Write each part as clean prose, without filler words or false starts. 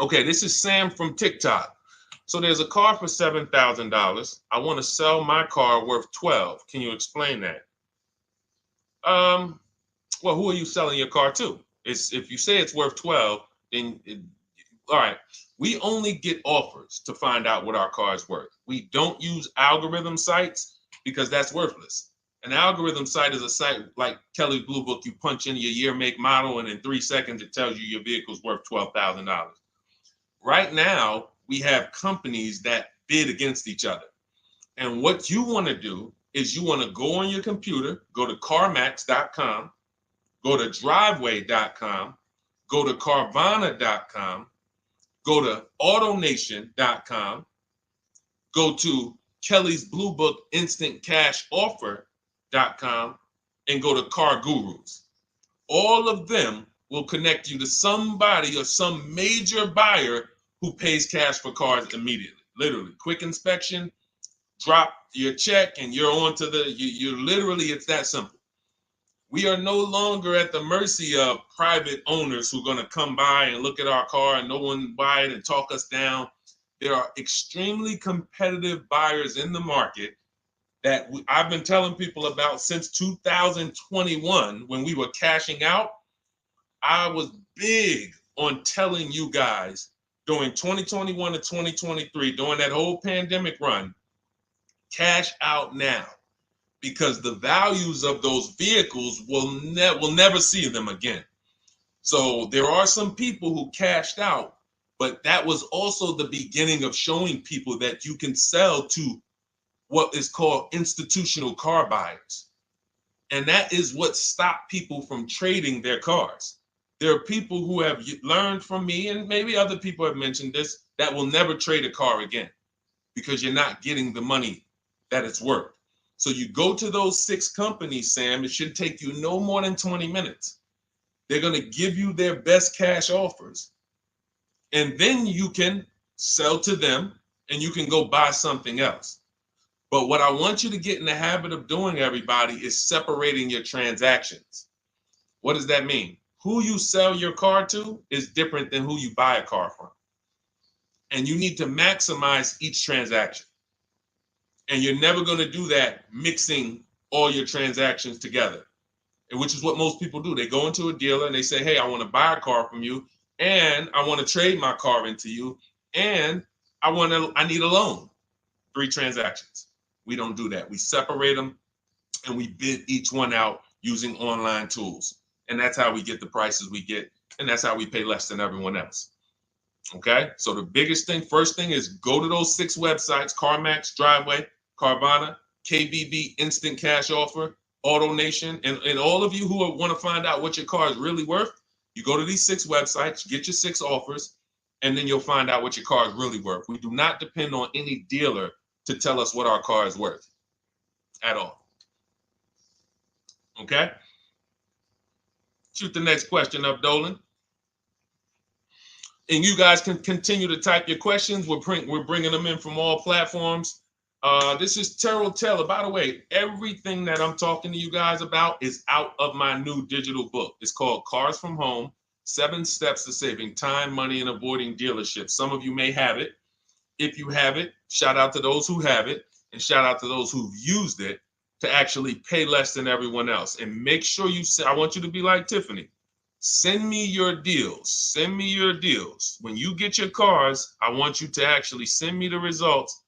Okay, this is Sam from TikTok. So there's a car for $7,000. I want to sell my car worth 12. Can you explain that? Well, who are you selling your car to? It's if you say it's worth 12, then all right. We only get offers to find out what our car is worth. We don't use algorithm sites because that's worthless. An algorithm site is a site like Kelly's Blue Book. You punch in your year, make, model, and in 3 seconds it tells you your vehicle's worth $12,000. Right now, we have companies that bid against each other. And what you want to do is you want to go on your computer, go to CarMax.com, go to Driveway.com, go to Carvana.com, go to AutoNation.com, go to Kelly's Blue Book Instant Cash Offer.com, and go to Car Gurus. All of them will connect you to somebody or some major buyer who pays cash for cars immediately. Literally, quick inspection, drop your check, and you're on to you literally, it's that simple. We are no longer at the mercy of private owners who are going to come by and look at our car and no one buy it and talk us down. There are extremely competitive buyers in the market that I've been telling people about since 2021 when we were cashing out. I was big on telling you guys during 2021 to 2023, during that whole pandemic run, cash out now, because the values of those vehicles will never see them again. So there are some people who cashed out, but that was also the beginning of showing people that you can sell to what is called institutional car buyers. And that is what stopped people from trading their cars. There are people who have learned from me, and maybe other people have mentioned this, that will never trade a car again because you're not getting the money that it's worth. So you go to those 6 companies, Sam, it should take you no more than 20 minutes. They're going to give you their best cash offers. And then you can sell to them and you can go buy something else. But what I want you to get in the habit of doing, everybody, is separating your transactions. What does that mean? Who you sell your car to is different than who you buy a car from. And you need to maximize each transaction. And you're never going to do that mixing all your transactions together, which is what most people do. They go into a dealer and they say, hey, I want to buy a car from you, and I want to trade my car into you, and I need a loan. 3 transactions. We don't do that. We separate them and we bid each one out using online tools. And that's how we get the prices we get. And that's how we pay less than everyone else. Okay. So the biggest thing, first thing, is go to those 6 websites: CarMax, Driveway, Carvana, KBB, Instant Cash Offer, AutoNation. And all of you who want to find out what your car is really worth, you go to these 6 websites, get your 6 offers, and then you'll find out what your car is really worth. We do not depend on any dealer to tell us what our car is worth at all. Okay? Shoot the next question up, Dolan. And you guys can continue to type your questions. We're bringing them in from all platforms. This is Terrell Taylor. By the way, everything that I'm talking to you guys about is out of my new digital book. It's called Cars from Home, 7 Steps to Saving Time, Money, and Avoiding Dealerships. Some of you may have it. If you have it, shout out to those who have it, and shout out to those who've used it to actually pay less than everyone else. And make sure I want you to be like Tiffany. Send me your deals. Send me your deals. When you get your cars, I want you to actually send me the results.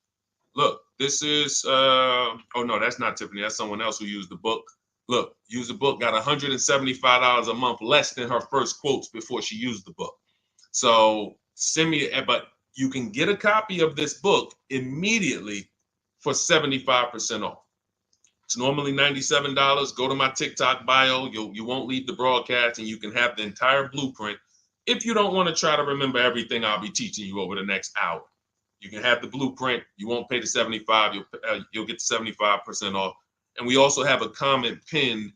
Look, this is, oh no, that's not Tiffany. That's someone else who used the book. Look, used the book, got $175 a month less than her first quotes before she used the book. So send me, but you can get a copy of this book immediately for 75% off. It's normally $97. Go to my TikTok bio. You won't leave the broadcast, and you can have the entire blueprint. If you don't want to try to remember everything I'll be teaching you over the next hour, you can have the blueprint. You won't pay the $75. You'll get the 75% off. And we also have a comment pinned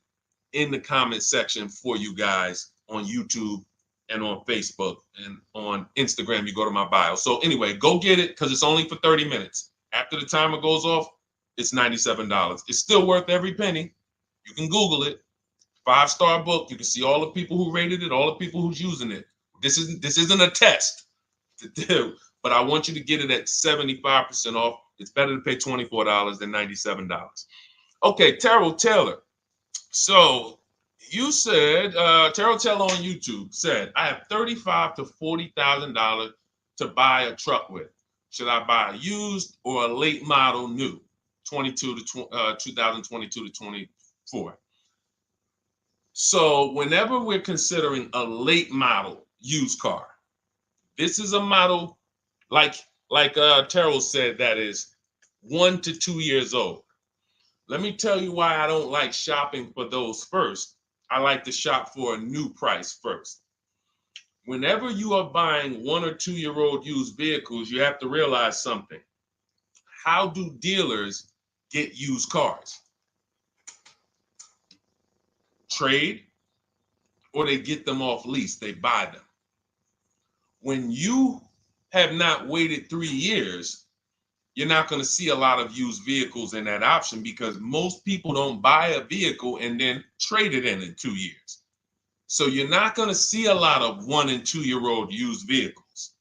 in the comment section for you guys on YouTube and on Facebook, and on Instagram. You go to my bio. So anyway, go get it, because it's only for 30 minutes. After the timer goes off, it's $97. It's still worth every penny. You can Google it. 5-star book. You can see all the people who rated it, all the people who's using it. This isn't a test. to do, but I want you to get it at 75% off. It's better to pay $24 than $97. Okay, Terrell Taylor. So you said, Terrell Taylor on YouTube said, I have $35,000 to $40,000 to buy a truck with. Should I buy a used or a late model new, 2022 to 24? So whenever we're considering a late model used car, this is a model like Terrell said that is 1 to 2 years old. Let me tell you why I don't like shopping for those first. I like to shop for a new price first. Whenever you are buying 1 or 2 year old used vehicles, you have to realize something. How do dealers get used cars? Trade, or they get them off lease, they buy them. When you have not waited 3 years, you're not going to see a lot of used vehicles in that option because most people don't buy a vehicle and then trade it in 2 years. So you're not going to see a lot of 1 and 2 year old used vehicles.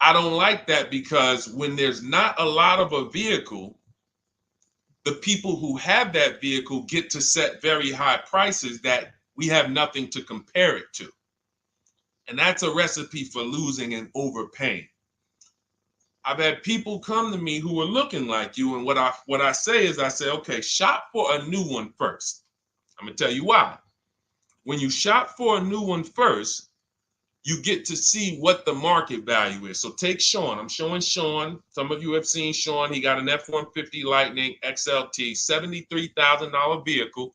I don't like that because when there's not a lot of a vehicle, the people who have that vehicle get to set very high prices that we have nothing to compare it to. And that's a recipe for losing and overpaying. I've had people come to me who are looking like you, and what I say is, I say, okay, shop for a new one first. I'm gonna tell you why. When you shop for a new one first, you get to see what the market value is. So take Sean. I'm showing Sean. Some of you have seen Sean. He got an F-150 Lightning XLT, $73,000 vehicle.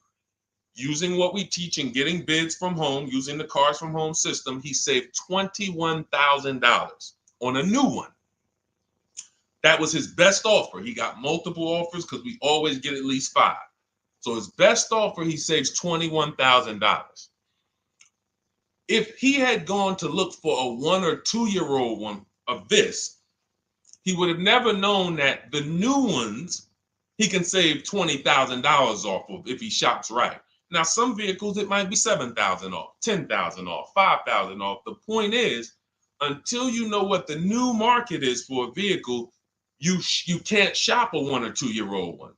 Using what we teach and getting bids from home, using the Cars from Home system, he saved $21,000 on a new one. That was his best offer. He got multiple offers because we always get at least 5. So his best offer, he saves $21,000. If he had gone to look for a 1 or 2 year old one of this, he would have never known that the new ones he can save $20,000 off of if he shops right. Now, some vehicles, it might be $7,000 off, $10,000 off, $5,000 off. The point is, until you know what the new market is for a vehicle, you can't shop a 1 or 2 year old one.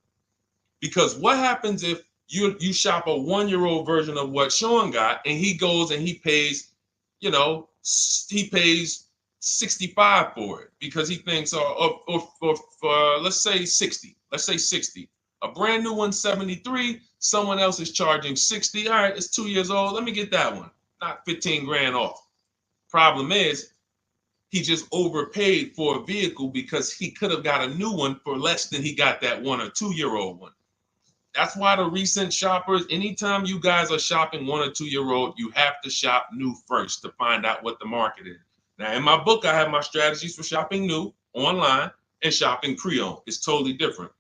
Because what happens if you shop a 1 year old version of what Sean got and he goes and he pays, he pays 65 for it because he thinks, or let's say 60. Let's say 60. A brand new one, 73. Someone else is charging 60. All right, it's 2 years old. Let me get that one. Not 15 grand off. Problem is, he just overpaid for a vehicle because he could have got a new one for less than he got that 1 or 2 year old one. That's why the recent shoppers, anytime you guys are shopping 1 or 2 year old, you have to shop new first to find out what the market is. Now, in my book, I have my strategies for shopping new online and shopping pre-owned. It's totally different.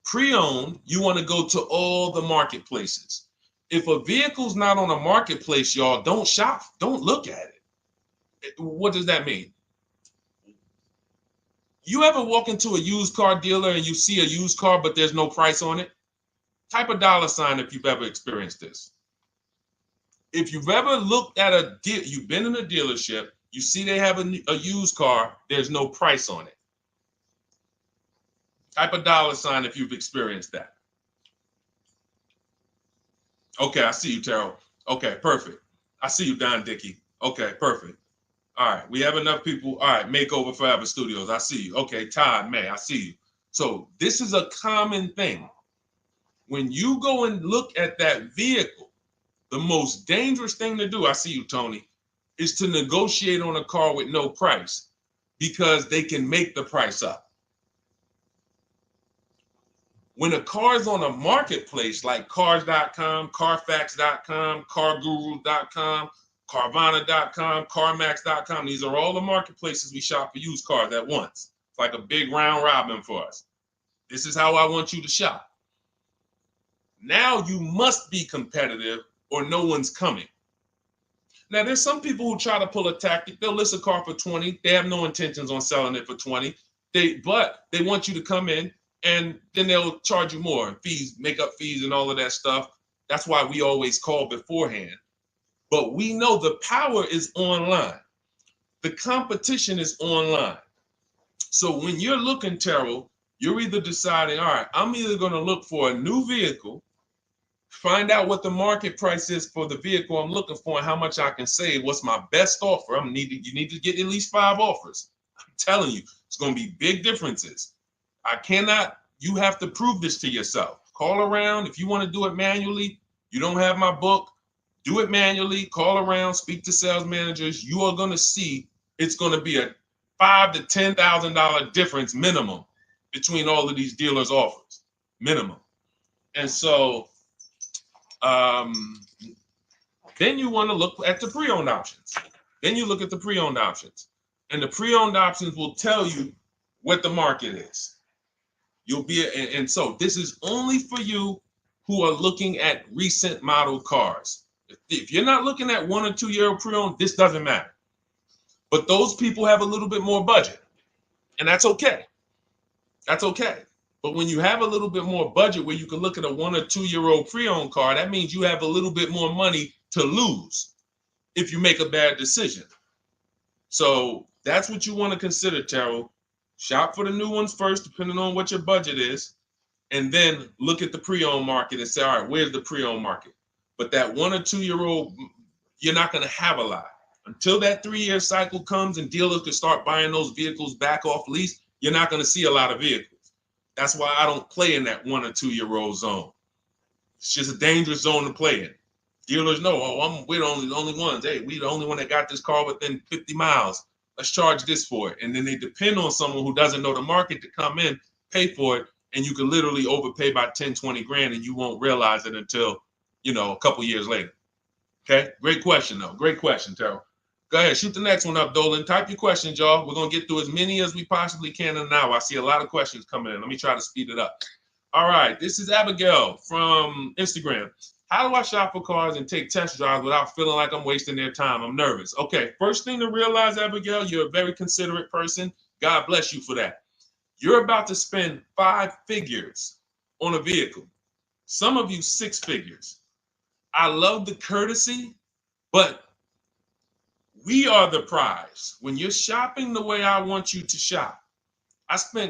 Pre-owned, you want to go to all the marketplaces. If a vehicle's not on a marketplace, y'all, don't shop. Don't look at it. What does that mean? You ever walk into a used car dealer and you see a used car, but there's no price on it? Type a $ if you've ever experienced this. If you've ever looked at a deal, you've been in a dealership, you see they have a used car, there's no price on it. Type a $ if you've experienced that. Okay, I see you, Terrell. Okay, perfect. I see you, Don Dickey. Okay, perfect. All right, we have enough people. All right, Makeover Forever Studios. I see you. Okay, Todd May, I see you. So this is a common thing. When you go and look at that vehicle, the most dangerous thing to do, I see you, Tony, is to negotiate on a car with no price because they can make the price up. When a car is on a marketplace like cars.com, carfax.com, carguru.com, carvana.com, carmax.com, these are all the marketplaces we shop for used cars at once. It's like a big round robin for us. This is how I want you to shop. Now you must be competitive or no one's coming. Now there's some people who try to pull a tactic. They'll list a car for 20. They have no intentions on selling it for 20. But they want you to come in and then they'll charge you more, fees, makeup fees and all of that stuff. That's why we always call beforehand. But we know the power is online. The competition is online. So when you're looking, Terrell, you're either deciding, all right, I'm either going to look for a new vehicle, find out what the market price is for the vehicle I'm looking for and how much I can save. What's my best offer? You need to get at least 5 offers. I'm telling you, it's going to be big differences. You have to prove this to yourself. Call around. If you want to do it manually, you don't have my book, do it manually, call around, speak to sales managers. You are going to see it's going to be a $5,000 to $10,000 difference minimum between all of these dealers' offers, minimum. And so then you want to look at the pre-owned options. Then you look at the pre-owned options. And the pre-owned options will tell you what the market is. And so this is only for you who are looking at recent model cars. If you're not looking at 1 or 2 year old pre-owned, this doesn't matter. But those people have a little bit more budget, and that's okay. That's okay. But when you have a little bit more budget where you can look at a 1 or 2 year old pre-owned car, that means you have a little bit more money to lose if you make a bad decision. So that's what you want to consider, Terrell. Shop for the new ones first, depending on what your budget is, and then look at the pre-owned market and say, all right, where's the pre-owned market? But that 1 or 2 year old, you're not going to have a lot. Until that 3 year cycle comes and dealers can start buying those vehicles back off lease, you're not going to see a lot of vehicles. That's why I don't play in that 1 or 2 year old zone. It's just a dangerous zone to play in. Dealers know, we're the only ones. Hey, we the only one that got this car within 50 miles. Let's charge this for it. And then they depend on someone who doesn't know the market to come in, pay for it, and you can literally overpay by 10, 20 grand and you won't realize it until, a couple years later. Okay, great question though. Great question, Terrell. Go ahead, shoot the next one up, Dolan. Type your questions, y'all. We're going to get through as many as we possibly can in an hour. I see a lot of questions coming in. Let me try to speed it up. All right, this is Abigail from Instagram. How do I shop for cars and take test drives without feeling like I'm wasting their time? I'm nervous. Okay, first thing to realize, Abigail, you're a very considerate person. God bless you for that. You're about to spend 5 figures on a vehicle. Some of you 6 figures. I love the courtesy, but we are the prize. When you're shopping the way I want you to shop,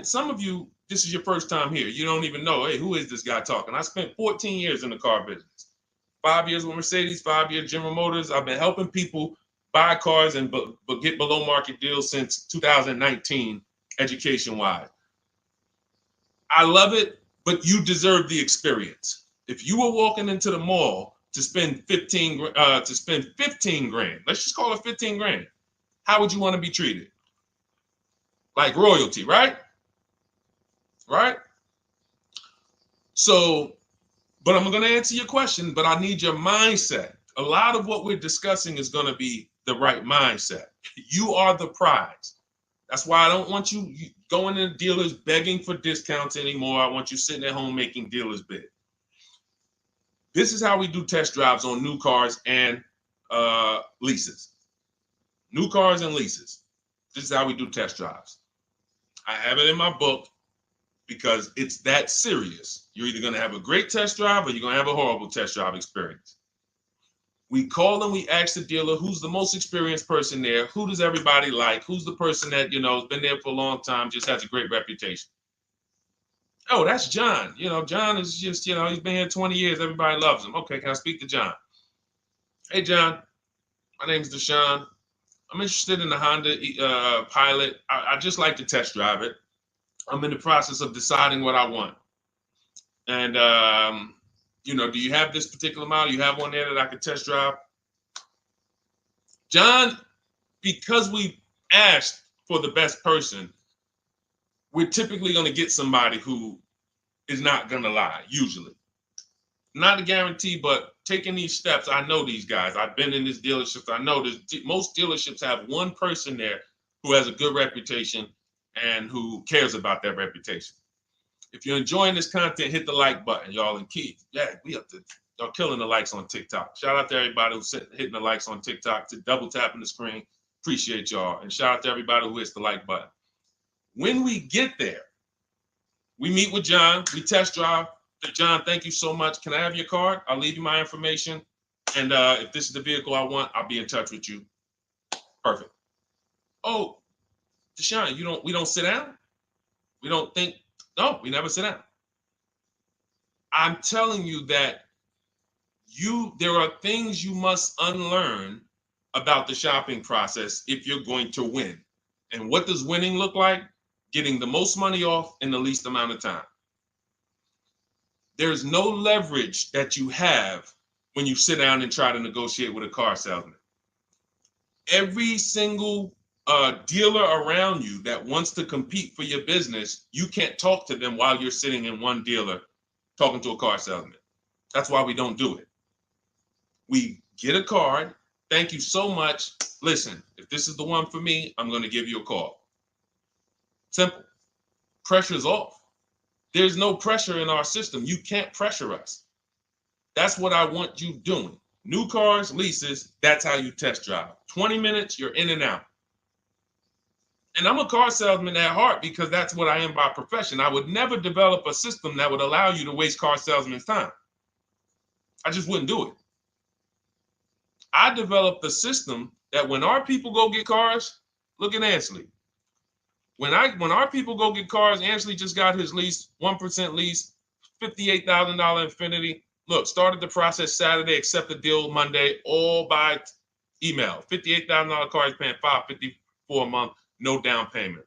some of you, this is your first time here. You don't even know, hey, who is this guy talking? I spent 14 years in the car business. 5 years with Mercedes, 5 years General Motors. I've been helping people buy cars and get below market deals since 2019, education-wise. I love it, but you deserve the experience. If you were walking into the mall to spend 15 grand, let's just call it 15 grand. How would you want to be treated? Like royalty, right? Right? So, but I'm going to answer your question, but I need your mindset. A lot of what we're discussing is going to be the right mindset. You are the prize. That's why I don't want you going to dealers begging for discounts anymore. I want you sitting at home making dealers bid. This is how we do test drives on new cars and leases. New cars and leases. This is how we do test drives. I have it in my book because it's that serious. You're either going to have a great test drive or you're going to have a horrible test drive experience. We call and we ask the dealer, who's the most experienced person there? Who does everybody like? Who's the person that, has been there for a long time, just has a great reputation? Oh, that's John. John is just, he's been here 20 years. Everybody loves him. Okay, can I speak to John? Hey, John, my name's Deshone. I'm interested in the Honda Pilot. I just like to test drive it. I'm in the process of deciding what I want. And, do you have this particular model? You have one there that I could test drive? John, because we asked for the best person, we're typically going to get somebody who is not going to lie, usually. Not a guarantee, but taking these steps, I know these guys. I've been in this dealership. I know most dealerships have one person there who has a good reputation and who cares about that reputation. If you're enjoying this content, hit the like button, y'all. And Keith, y'all killing the likes on TikTok. Shout out to everybody who's hitting the likes on TikTok, to double tapping the screen. Appreciate y'all. And shout out to everybody who hits the like button. When we get there, we meet with John. We test drive. John, thank you so much. Can I have your card? I'll leave you my information. And if this is the vehicle I want, I'll be in touch with you. Perfect. Oh, Deshone, we don't sit down? We don't think, no, we never sit down. I'm telling you that there are things you must unlearn about the shopping process if you're going to win. And what does winning look like? Getting the most money off in the least amount of time. There's no leverage that you have when you sit down and try to negotiate with a car salesman. Every single dealer around you that wants to compete for your business, you can't talk to them while you're sitting in one dealer talking to a car salesman. That's why we don't do it. We get a card. Thank you so much. Listen, if this is the one for me, I'm going to give you a call. Simple. Pressure's off. There's no pressure in our system. You can't pressure us. That's what I want you doing. New cars, leases, that's how you test drive. 20 minutes, you're in and out. And I'm a car salesman at heart because that's what I am by profession. I would never develop a system that would allow you to waste car salesmen's time. I just wouldn't do it. I developed a system that when our people go get cars, look at Ansley. When our people go get cars, Ansley just got his lease, 1% lease, $58,000 Infiniti. Look, started the process Saturday, accept the deal Monday, all by email. $58,000 car, he's paying $554 a month, no down payment.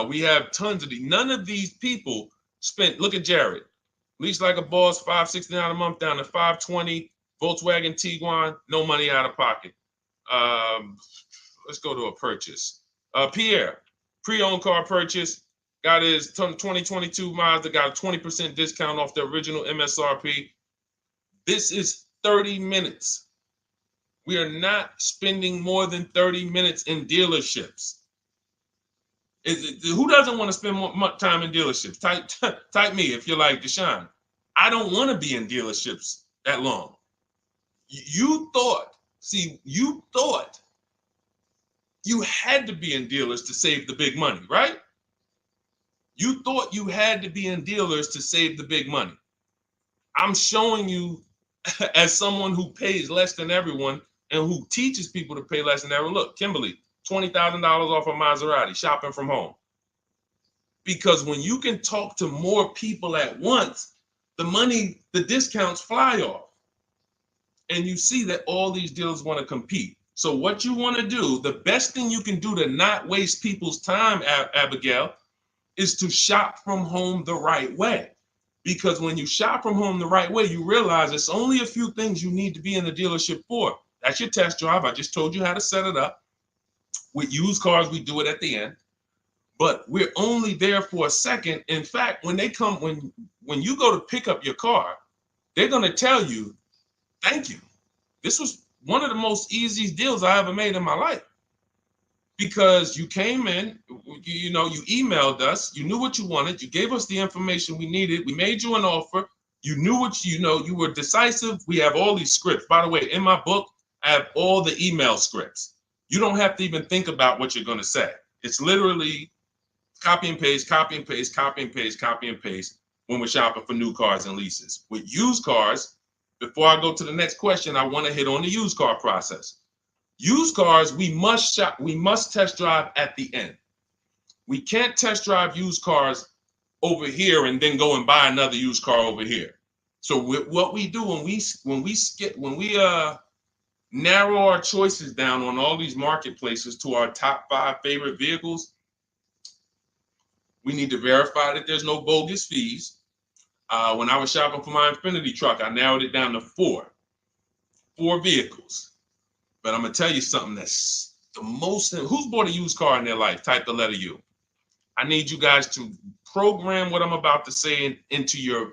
We have tons of these. None of these people spent, look at Jared, lease like a boss, $569 a month down to $520, Volkswagen Tiguan, no money out of pocket. Let's go to a purchase. Pierre, pre-owned car purchase, got his 2022 Mazda, got a 20% discount off the original MSRP. This is 30 minutes. We are not spending more than 30 minutes in dealerships. Who doesn't want to spend more time in dealerships? Type me if you're like Deshone. I don't want to be in dealerships that long. You thought you had to be in dealers to save the big money, right? You thought you had to be in dealers to save the big money. I'm showing you as someone who pays less than everyone and who teaches people to pay less than everyone. Look, Kimberly, $20,000 off a Maserati, shopping from home. Because when you can talk to more people at once, the discounts fly off. And you see that all these dealers want to compete. So what you want to do, the best thing you can do to not waste people's time, Abigail, is to shop from home the right way. Because when you shop from home the right way, you realize it's only a few things you need to be in the dealership for. That's your test drive. I just told you how to set it up. With used cars, we do it at the end. But we're only there for a second. In fact, when you go to pick up your car, they're going to tell you, thank you. This was one of the most easiest deals I ever made in my life. Because you came in, you emailed us, you knew what you wanted, you gave us the information we needed, we made you an offer, you knew what you were decisive. We have all these scripts. By the way, in my book, I have all the email scripts. You don't have to even think about what you're going to say. It's literally copy and paste, copy and paste, copy and paste, copy and paste when we're shopping for new cars and leases. With used cars, before I go to the next question, I want to hit on the used car process. Used cars, we must test drive at the end. We can't test drive used cars over here and then go and buy another used car over here. So what we do when we narrow our choices down on all these marketplaces to our top 5 favorite vehicles, we need to verify that there's no bogus fees. When I was shopping for my Infiniti truck, I narrowed it down to 4 vehicles. But I'm going to tell you something that's the most, who's bought a used car in their life? Type the letter U. I need you guys to program what I'm about to say into your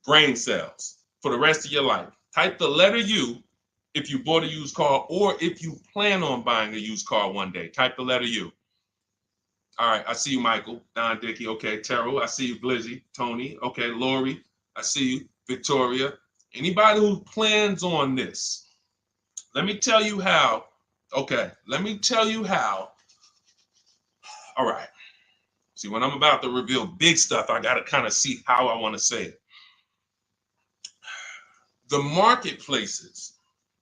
brain cells for the rest of your life. Type the letter U if you bought a used car or if you plan on buying a used car one day. Type the letter U. All right, I see you, Michael. Don Dickey, okay. Terrell, I see you. Blizzy, Tony, okay. Lori, I see you. Victoria. Anybody who plans on this, let me tell you how. Okay, let me tell you how. All right. See, when I'm about to reveal big stuff, I got to kind of see how I want to say it. The marketplaces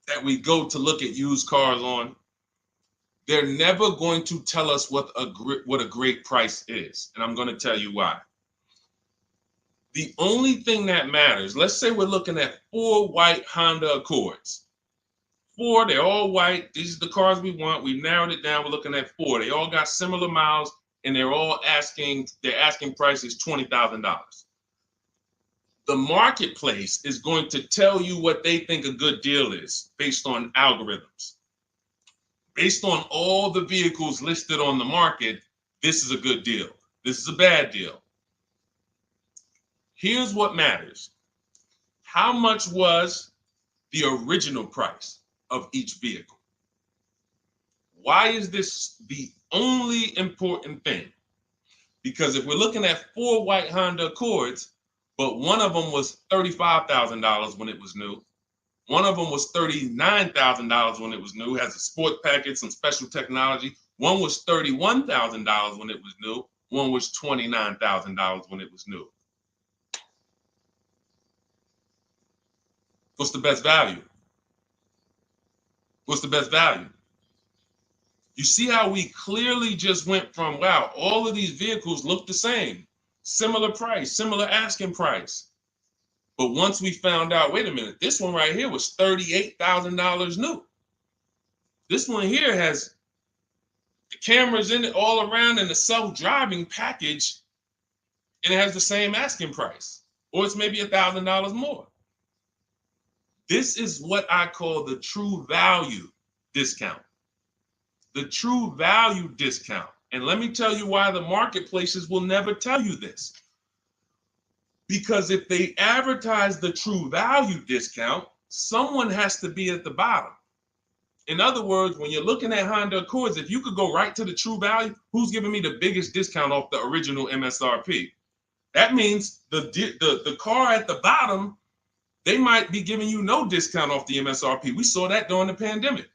that we go to look at used cars on, They're never going to tell us what a great price is. And I'm going to tell you why. The only thing that matters, let's say we're looking at 4 white Honda Accords. 4, they're all white. These are the cars we want. We've narrowed it down. We're looking at 4. They all got similar miles, and they're asking price is $20,000. The marketplace is going to tell you what they think a good deal is based on algorithms. Based on all the vehicles listed on the market, this is a good deal. This is a bad deal. Here's what matters. How much was the original price of each vehicle? Why is this the only important thing? Because if we're looking at 4 white Honda Accords, but one of them was $35,000 when it was new, one of them was $39,000 when it was new, has a sport package, some special technology. One was $31,000 when it was new. One was $29,000 when it was new. What's the best value? What's the best value? You see how we clearly just went from, wow, all of these vehicles look the same, similar price, similar asking price. But once we found out, wait a minute, this one right here was $38,000 new. This one here has the cameras in it all around and the self-driving package, and it has the same asking price, or it's maybe $1,000 more. This is what I call the true value discount. The true value discount. And let me tell you why the marketplaces will never tell you this. Because if they advertise the true value discount, someone has to be at the bottom. In other words, when you're looking at Honda Accords, if you could go right to the true value, who's giving me the biggest discount off the original MSRP? That means the car at the bottom, they might be giving you no discount off the MSRP. We saw that during the pandemic.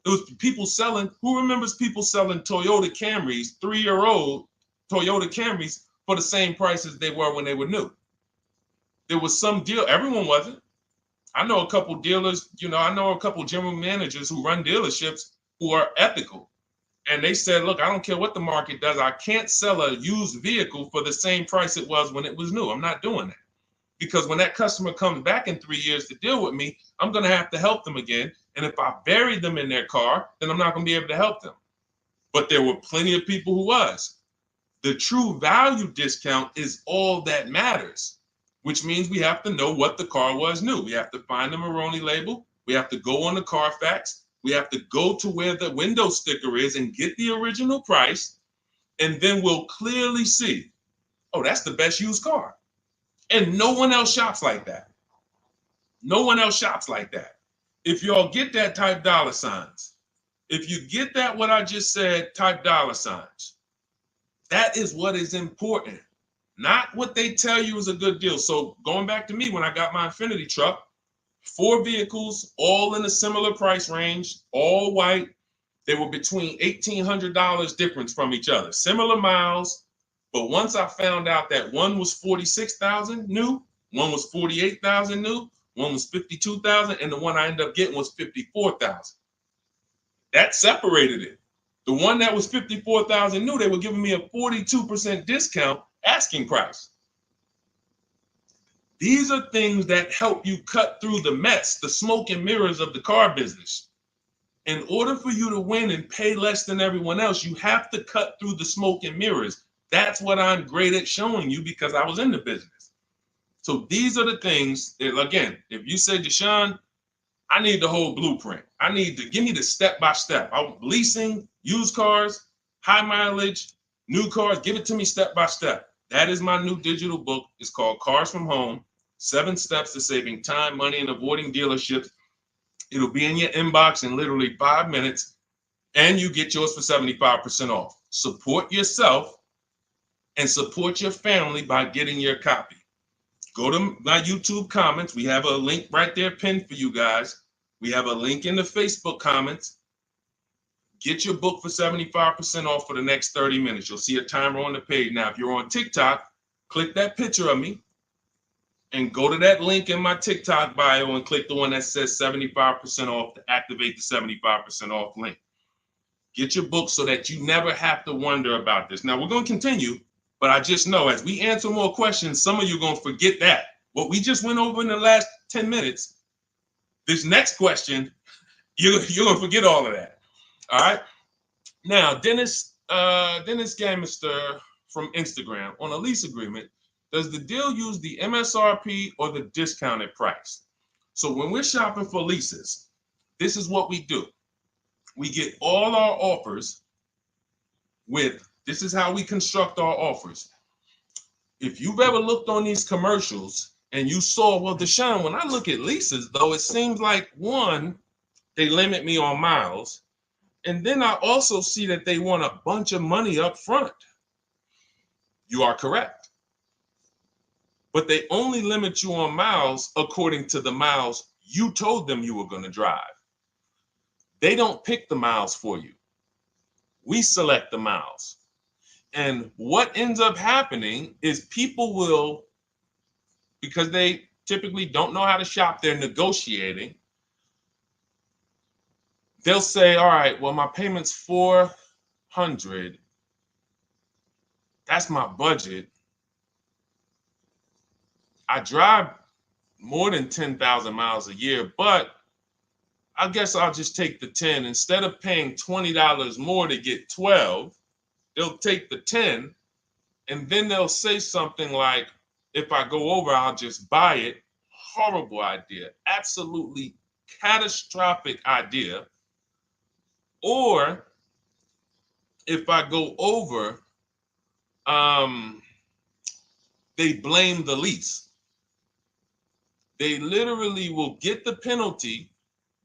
There was people selling, who remembers people selling Toyota Camrys, 3-year-old Toyota Camrys, for the same price as they were when they were new? There was some deal, everyone wasn't. I know a couple dealers, I know a couple general managers who run dealerships who are ethical. And they said, look, I don't care what the market does. I can't sell a used vehicle for the same price it was when it was new. I'm not doing that. Because when that customer comes back in 3 years to deal with me, I'm going to have to help them again. And if I bury them in their car, then I'm not going to be able to help them. But there were plenty of people who was. The true value discount is all that matters, which means we have to know what the car was new. We have to find the Maroni label. We have to go on the Carfax. We have to go to where the window sticker is and get the original price. And then we'll clearly see, oh, that's the best used car. And no one else shops like that. No one else shops like that. If y'all get that, type dollar signs. If you get that, what I just said, type dollar signs. That is what is important, not what they tell you is a good deal. So going back to me, when I got my Infinity truck, 4 vehicles, all in a similar price range, all white. They were between $1,800 difference from each other, similar miles. But once I found out that one was 46,000 new, one was 48,000 new, one was 52,000, and the one I ended up getting was 54,000. That separated it. The one that was 54,000 new, they were giving me a 42% discount asking price. These are things that help you cut through the mess, the smoke and mirrors of the car business. In order for you to win and pay less than everyone else, you have to cut through the smoke and mirrors. That's what I'm great at showing you because I was in the business. So these are the things that, again, if you say, Deshone, I need the whole blueprint. I need to give me the step-by-step. I'm leasing, used cars, high mileage, new cars. Give it to me step-by-step. That is my new digital book. It's called Cars from Home, 7 Steps to Saving Time, Money, and Avoiding Dealerships. It'll be in your inbox in literally 5 minutes, and you get yours for 75% off. Support yourself and support your family by getting your copy. Go to my YouTube comments. We have a link right there pinned for you guys. We have a link in the Facebook comments. Get your book for 75% off for the next 30 minutes. You'll see a timer on the page. Now, if you're on TikTok, click that picture of me and go to that link in my TikTok bio and click the one that says 75% off to activate the 75% off link. Get your book so that you never have to wonder about this. Now, we're going to continue, but I just know as we answer more questions, some of you are going to forget that. What we just went over in the last 10 minutes, this next question, you're going to forget all of that. All right? Now, Dennis Gamister from Instagram, on a lease agreement, does the deal use the MSRP or the discounted price? So when we're shopping for leases, this is what we do. We get all our offers this is how we construct our offers. If you've ever looked on these commercials and you saw, well, Deshone, when I look at leases, though, it seems like, one, they limit me on miles. And then I also see that they want a bunch of money up front. You are correct. But they only limit you on miles according to the miles you told them you were going to drive. They don't pick the miles for you. We select the miles. And what ends up happening is people will, because they typically don't know how to shop, they're negotiating. They'll say, all right, well, my payment's $400. That's my budget. I drive more than 10,000 miles a year, but I guess I'll just take the 10. Instead of paying $20 more to get 12, they'll take the 10, and then they'll say something like, if I go over, I'll just buy it. Horrible idea. Absolutely catastrophic idea. Or if I go over, they blame the lease. They literally will get the penalty,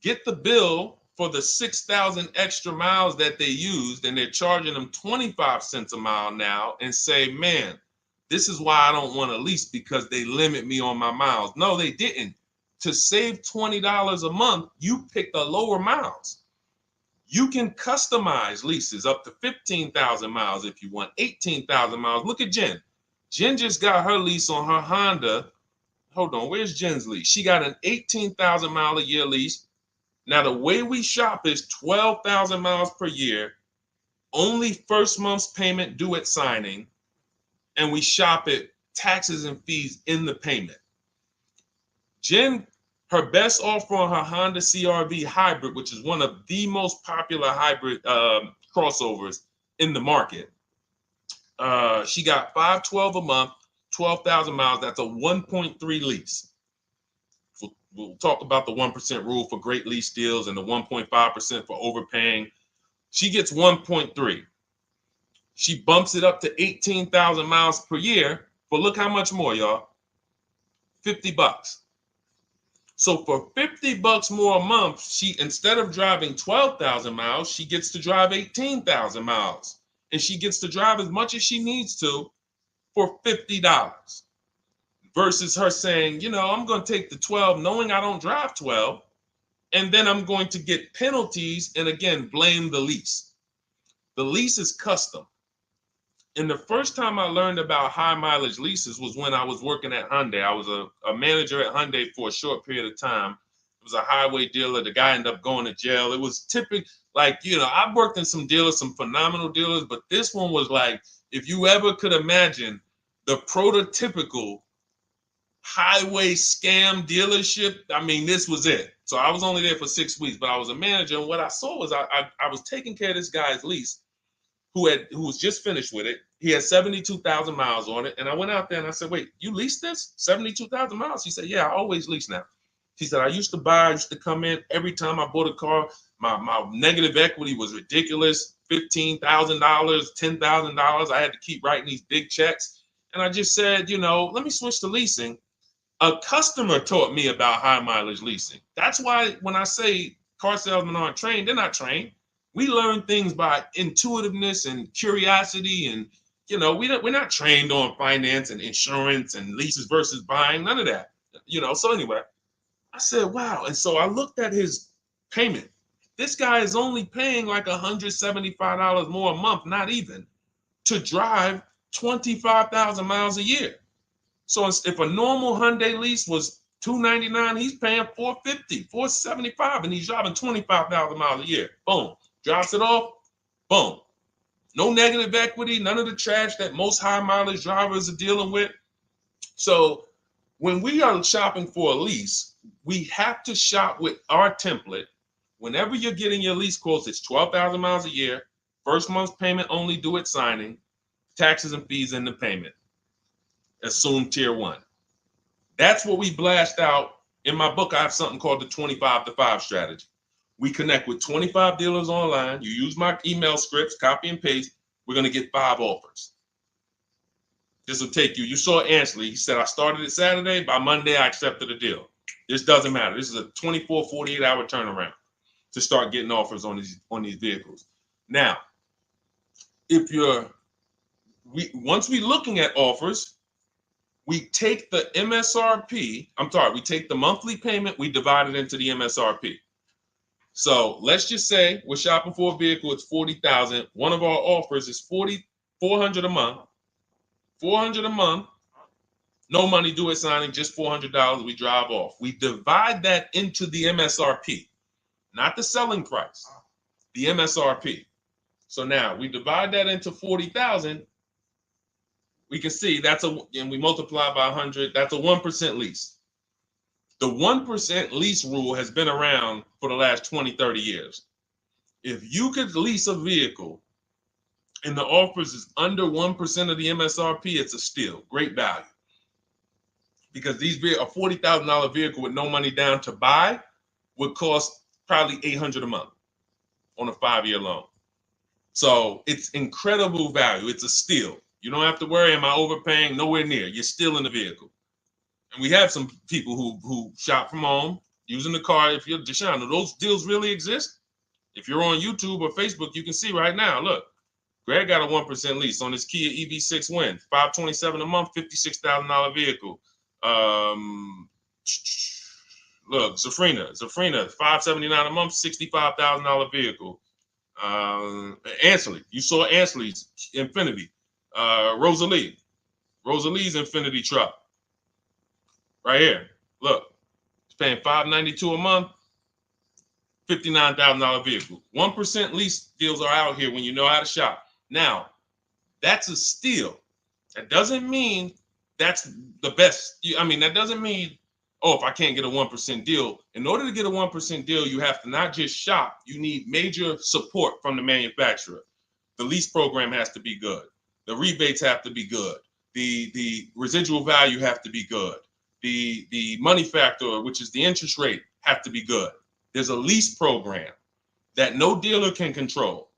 get the bill for the 6,000 extra miles that they used, and they're charging them 25 cents a mile now, and say, man, this is why I don't want to lease, because they limit me on my miles. No, they didn't. To save $20 a month, you pick the lower miles. You can customize leases up to 15,000 miles if you want, 18,000 miles. Look at Jen. Jen just got her lease on her Honda. Hold on, where's Jen's lease? She got an 18,000 mile a year lease. Now, the way we shop is 12,000 miles per year, only first month's payment due at signing, and we shop it taxes and fees in the payment. Jen, her best offer on her Honda CR-V hybrid, which is one of the most popular hybrid crossovers in the market, she got $512 a month, 12,000 miles. That's a 1.3 lease. We'll talk about the 1% rule for great lease deals and the 1.5% for overpaying. She gets 1.3. She bumps it up to 18,000 miles per year. But look how much more, y'all. $50. So for $50 more a month, she, instead of driving 12,000 miles, she gets to drive 18,000 miles. And she gets to drive as much as she needs to for $50. Versus her saying, you know, I'm going to take the 12 knowing I don't drive 12, and then I'm going to get penalties and, again, blame the lease. The lease is custom. And the first time I learned about high mileage leases was when I was working at Hyundai. I was a manager at Hyundai for a short period of time. It was a highway dealer. The guy ended up going to jail. It was typical, like, you know, I've worked in some dealers, some phenomenal dealers, but this one was like, if you ever could imagine the prototypical highway scam dealership, I mean, this was it. So I was only there for 6 weeks, but I was a manager, and what I saw was I was taking care of this guy's lease who was just finished with it. He had 72,000 miles on it, and I went out there and I said, wait, you leased this? 72,000 miles? He said, yeah, I always lease now. He said, I used to come in every time I bought a car, my negative equity was ridiculous, $15,000, $10,000. I had to keep writing these big checks. And I just said, you know, let me switch to leasing. A customer taught me about high mileage leasing. That's why when I say car salesmen aren't trained, they're not trained. We learn things by intuitiveness and curiosity, and you know, we're not trained on finance and insurance and leases versus buying, none of that. You know, so anyway, I said, wow. And so I looked at his payment. This guy is only paying like $175 more a month, not even, to drive 25,000 miles a year. So if a normal Hyundai lease was $299, he's paying $450, $475, and he's driving 25,000 miles a year. Boom, drops it off, Boom. No negative equity, none of the trash that most high mileage drivers are dealing with. So when we are shopping for a lease, we have to shop with our template. Whenever you're getting your lease quotes, it's 12,000 miles a year, first month's payment only due at signing, taxes and fees in the payment. Assume tier 1. That's what we blast out. In my book, I have something called the 25 to 5 strategy. We connect with 25 dealers online. You use my email scripts, copy and paste. We're going to get 5 offers. This will take you. You saw Ansley. He said, I started it Saturday. By Monday, I accepted a deal. This doesn't matter. This is a 24, 48-hour turnaround to start getting offers on these vehicles. Now, once we're looking at offers, we take the MSRP. We take the monthly payment. We divide it into the MSRP. So let's just say we're shopping for a vehicle. It's $40,000. One of our offers is $400 a month. $400 a month. No money due at signing, just $400. We drive off. We divide that into the MSRP, not the selling price, the MSRP. So now we divide that into 40,000. We can see and we multiply by 100. That's a 1% lease. The 1% lease rule has been around for the last 20, 30 years. If you could lease a vehicle and the offers is under 1% of the MSRP, it's a steal. Great value. Because a $40,000 vehicle with no money down to buy would cost probably $800 a month on a 5-year loan. So it's incredible value. It's a steal. You don't have to worry, am I overpaying? Nowhere near. You're still in the vehicle. And we have some people who shop from home using the car. If you're Deshone, do those deals really exist? If you're on YouTube or Facebook, you can see right now, look, Greg got a 1% lease on his Kia EV6 Win, $527 a month, $56,000 vehicle. Look, Zafrina, $579 a month, $65,000 vehicle. Ansley, you saw Ansley's Infinity. Rosalie's Infinity truck. Right here. Look, it's paying $592 a month, $59,000 vehicle. 1% lease deals are out here when you know how to shop. Now, that's a steal. That doesn't mean that's the best. That doesn't mean, if I can't get a 1% deal. In order to get a 1% deal, you have to not just shop. You need major support from the manufacturer. The lease program has to be good. The rebates have to be good. The residual value have to be good. The money factor, which is the interest rate, have to be good. There's a lease program that no dealer can control.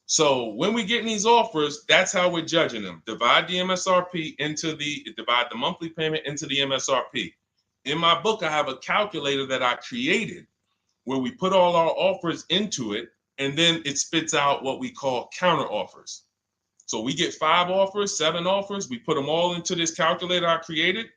So when we get these offers, that's how we're judging them. Divide the monthly payment into the MSRP. In my book, I have a calculator that I created where we put all our offers into it, and then it spits out what we call counter offers. So we get 5 offers, 7 offers. We put them all into this calculator I created.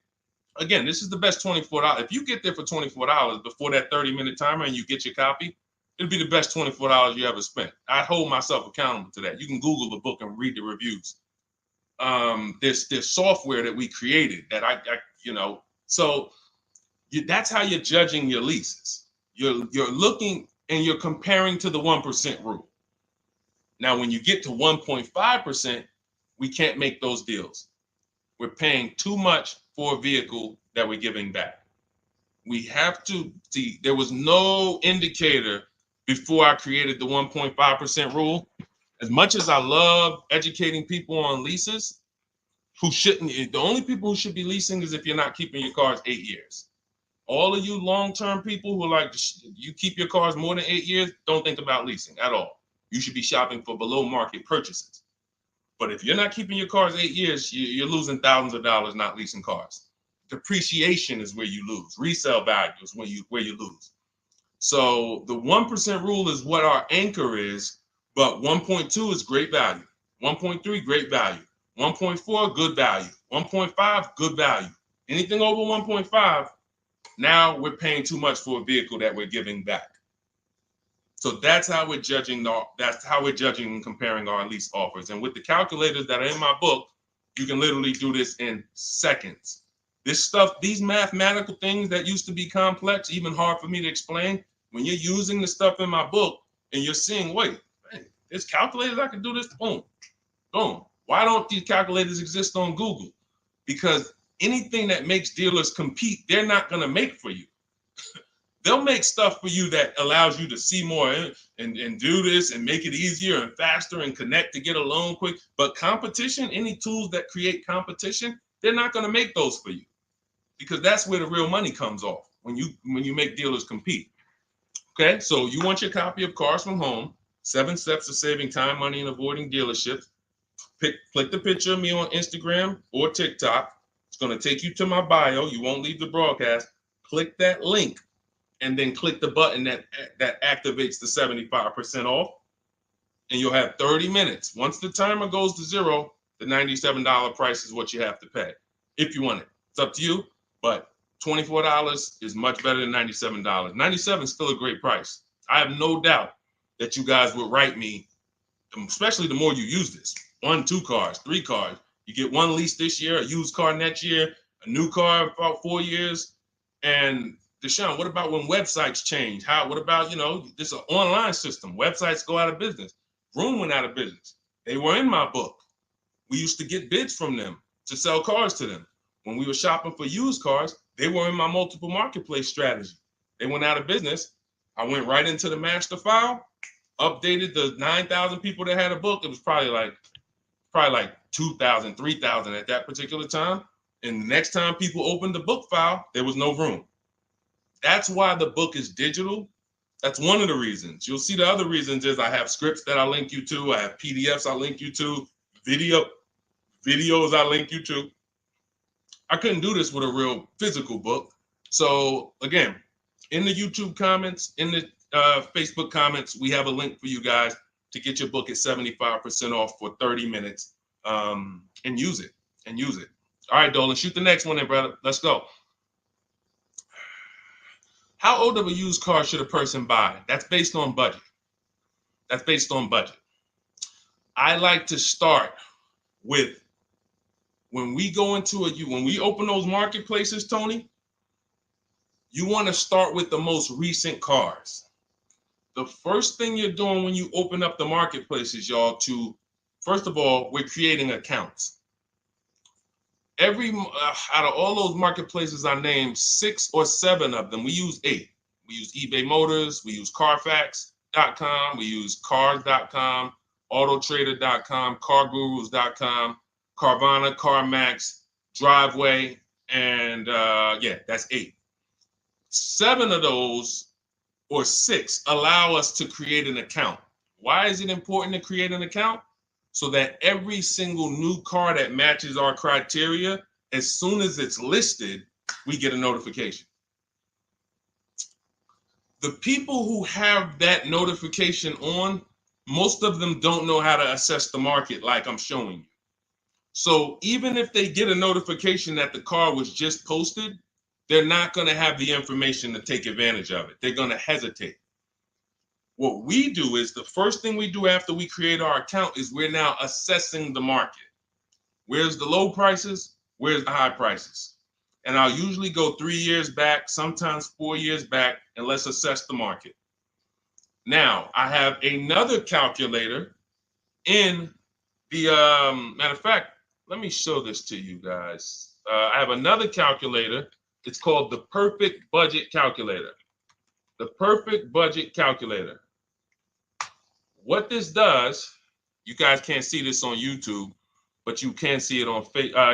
Again, this is the best $24. If you get there for $24 before that 30-minute timer and you get your copy, it'll be the best $24 you ever spent. I hold myself accountable to that. You can Google the book and read the reviews. There's software that we created that that's how you're judging your leases. You're looking and you're comparing to the 1% rule. Now, when you get to 1.5%, we can't make those deals. We're paying too much for a vehicle that we're giving back. We have to see, there was no indicator before I created the 1.5% rule. As much as I love educating people on leases, the only people who should be leasing is if you're not keeping your cars 8 years. All of you long-term people who you keep your cars more than 8 years, don't think about leasing at all. You should be shopping for below market purchases. But if you're not keeping your cars 8 years, you're losing thousands of dollars not leasing cars. Depreciation is where you lose. Resale value is where you lose. So the 1% rule is what our anchor is, but 1.2 is great value. 1.3, great value. 1.4, good value. 1.5, good value. Anything over 1.5, now we're paying too much for a vehicle that we're giving back. So that's how we're judging. That's how we're judging and comparing our lease offers. And with the calculators that are in my book, you can literally do this in seconds. This stuff, these mathematical things that used to be complex, even hard for me to explain, when you're using the stuff in my book and you're seeing, wait, There's calculators I can do this. Boom, boom. Why don't these calculators exist on Google? Because anything that makes dealers compete, they're not going to make for you. They'll make stuff for you that allows you to see more and do this and make it easier and faster and connect to get a loan quick. But competition, any tools that create competition, they're not going to make those for you, because that's where the real money comes off when you make dealers compete. Okay, so you want your copy of Cars from Home, 7 Steps of Saving Time, Money, and Avoiding Dealerships. Click the picture of me on Instagram or TikTok. It's going to take you to my bio. You won't leave the broadcast. Click that link, and then click the button that activates the 75% off, and you'll have 30 minutes. Once the timer goes to 0, the $97 price is what you have to pay if you want it. It's up to you, but $24 is much better than $97. $97 is still a great price. I have no doubt that you guys would write me, especially the more you use this. 1, 2 cars, 3 cars. You get 1 lease this year, a used car next year, a new car about 4 years, and Deshone, what about when websites change? What about, this is an online system. Websites go out of business. Vroom went out of business. They were in my book. We used to get bids from them to sell cars to them. When we were shopping for used cars, they were in my multiple marketplace strategy. They went out of business. I went right into the master file, updated the 9,000 people that had a book. It was probably like 2,000, 3,000 at that particular time. And the next time people opened the book file, there was no room. That's why the book is digital. That's one of the reasons. You'll see the other reasons is I have scripts that I link you to. I have PDFs I link you to. Videos I link you to. I couldn't do this with a real physical book. So again, in the YouTube comments, in the Facebook comments, we have a link for you guys to get your book at 75% off for 30 minutes and use it. All right, Dolan, shoot the next one in, brother. Let's go. How old of a used car should a person buy? That's based on budget. I like to start with, when we open those marketplaces, Tony, you want to start with the most recent cars. The first thing you're doing when you open up the marketplaces, y'all, first of all, we're creating accounts. Out of all those marketplaces I named, 6 or 7 of them, we use 8. We use eBay Motors, we use Carfax.com, we use Cars.com, Autotrader.com, CarGurus.com, Carvana, CarMax, Driveway, and that's 8. 7 of those, or 6, allow us to create an account. Why is it important to create an account? So that every single new car that matches our criteria, as soon as it's listed, we get a notification. The people who have that notification on, most of them don't know how to assess the market like I'm showing you. So even if they get a notification that the car was just posted, they're not going to have the information to take advantage of it. They're going to hesitate. What we do is, the first thing we do after we create our account is we're now assessing the market. Where's the low prices? Where's the high prices? And I'll usually go 3 years back, sometimes 4 years back, and let's assess the market. Now, I have another calculator in the, matter of fact, let me show this to you guys. I have another calculator. It's called the Perfect Budget Calculator. The Perfect Budget Calculator. What this does, you guys can't see this on YouTube, but you can see it on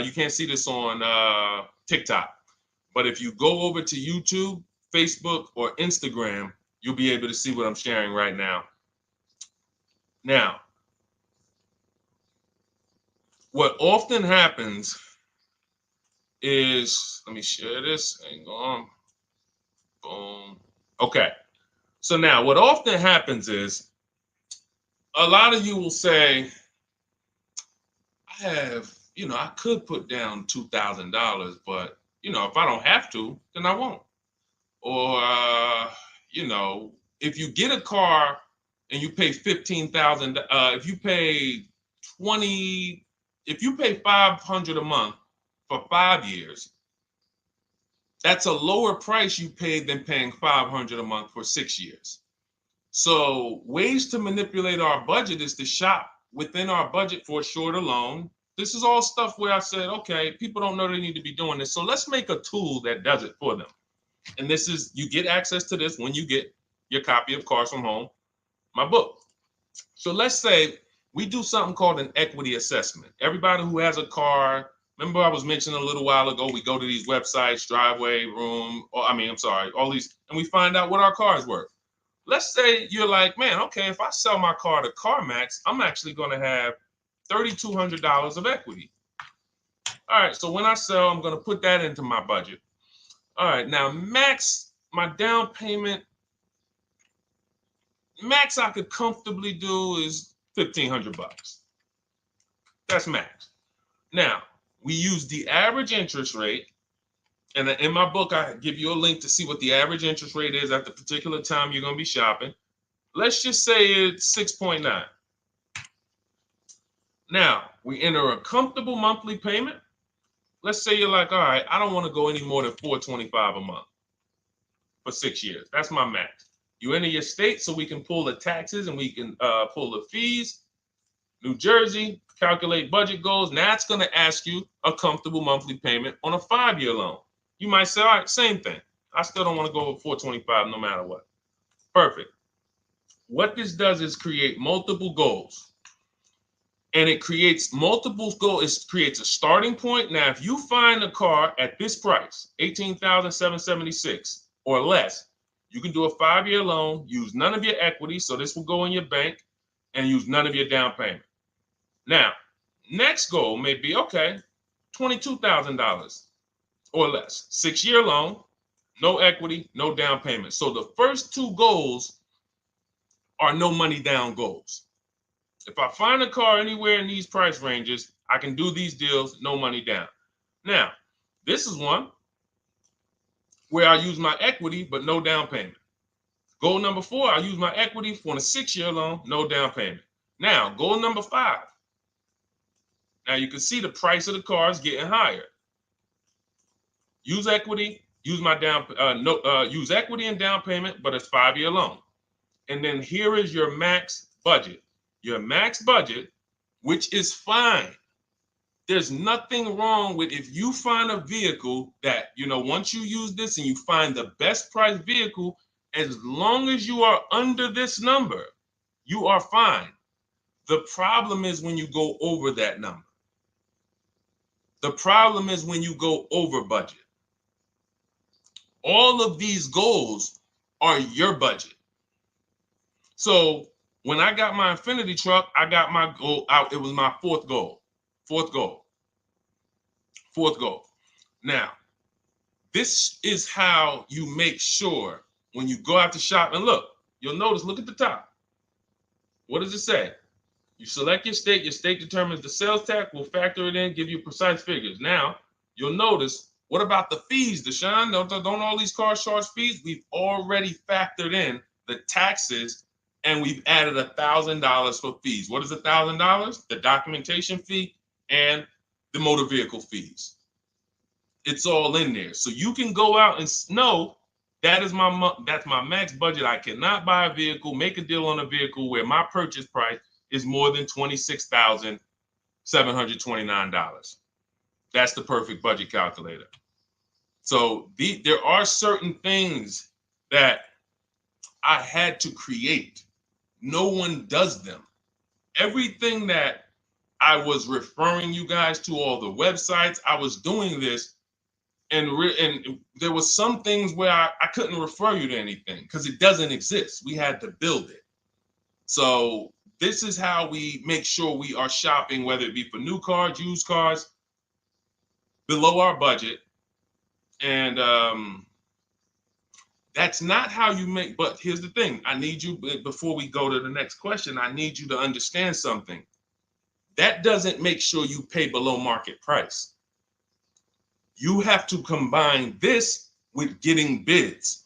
you can't see this on TikTok. But if you go over to YouTube, Facebook, or Instagram, you'll be able to see what I'm sharing right now. Now, what often happens is, let me share this. Hang on. Boom. Okay. So now what often happens is, a lot of you will say, I could put down $2,000, but, if I don't have to, then I won't. Or, if you get a car and you pay $15,000, if you pay $500 a month for 5 years, that's a lower price you paid than paying $500 a month for 6 years. So ways to manipulate our budget is to shop within our budget for a shorter loan. This is all stuff where I said, okay, people don't know they need to be doing this. So let's make a tool that does it for them. And this is, you get access to this when you get your copy of Cars from Home, my book. So let's say we do something called an equity assessment. Everybody who has a car, remember I was mentioning a little while ago, we go to these websites, Driveway, Room, or all these, and we find out what our car is worth. Let's say you're like, man, okay, if I sell my car to CarMax, I'm actually going to have $3,200 of equity. All right, so when I sell, I'm going to put that into my budget. All right, now max, my down payment, max I could comfortably do is $1,500. That's max. Now, we use the average interest rate, and in my book, I give you a link to see what the average interest rate is at the particular time you're going to be shopping. Let's just say it's 6.9. Now, we enter a comfortable monthly payment. Let's say you're like, all right, I don't want to go any more than $425 a month for 6 years. That's my max. You enter your state so we can pull the taxes and we can pull the fees. New Jersey, calculate budget goals. Now it's going to ask you a comfortable monthly payment on a 5-year loan. You might say, all right, same thing. I still don't want to go over 425 no matter what. Perfect. What this does is create multiple goals. And it creates multiple goals. It creates a starting point. Now, if you find a car at this price, $18,776 or less, you can do a 5-year loan, use none of your equity, so this will go in your bank, and use none of your down payment. Now, next goal may be, okay, $22,000 or less. 6-year loan, no equity, no down payment. So the first two goals are no money down goals. If I find a car anywhere in these price ranges, I can do these deals, no money down. Now, this is one where I use my equity, but no down payment. Goal number 4, I use my equity for a 6-year loan, no down payment. Now, goal number 5. Now you can see the price of the car is getting higher. Use equity, use my use equity and down payment, but it's 5-year loan. And then here is your max budget. Your max budget, which is fine. There's nothing wrong with if you find a vehicle that, once you use this and you find the best price vehicle, as long as you are under this number, you are fine. The problem is when you go over that number. The problem is when you go over budget. All of these goals are your budget. So when I got my Infinity truck, I got my goal out. It was my fourth goal. Now, this is how you make sure when you go out to shop, and look at the top. What does it say? You select your state determines the sales tax, will factor it in, give you precise figures. Now, you'll notice, what about the fees, Deshone? Don't all these cars charge fees? We've already factored in the taxes, and we've added $1,000 for fees. What is $1,000? The documentation fee and the motor vehicle fees. It's all in there. So you can go out and know that's my max budget. I cannot buy a vehicle, make a deal on a vehicle where my purchase price is more than $26,729. That's the perfect budget calculator. So there are certain things that I had to create. No one does them. Everything that I was referring you guys to, all the websites, I was doing this, and there was some things where I couldn't refer you to anything because it doesn't exist. We had to build it. So this is how we make sure we are shopping, whether it be for new cars, used cars, below our budget. And that's not how you make, but here's the thing. I need you, before we go to the next question, I need you to understand something. That doesn't make sure you pay below market price. You have to combine this with getting bids,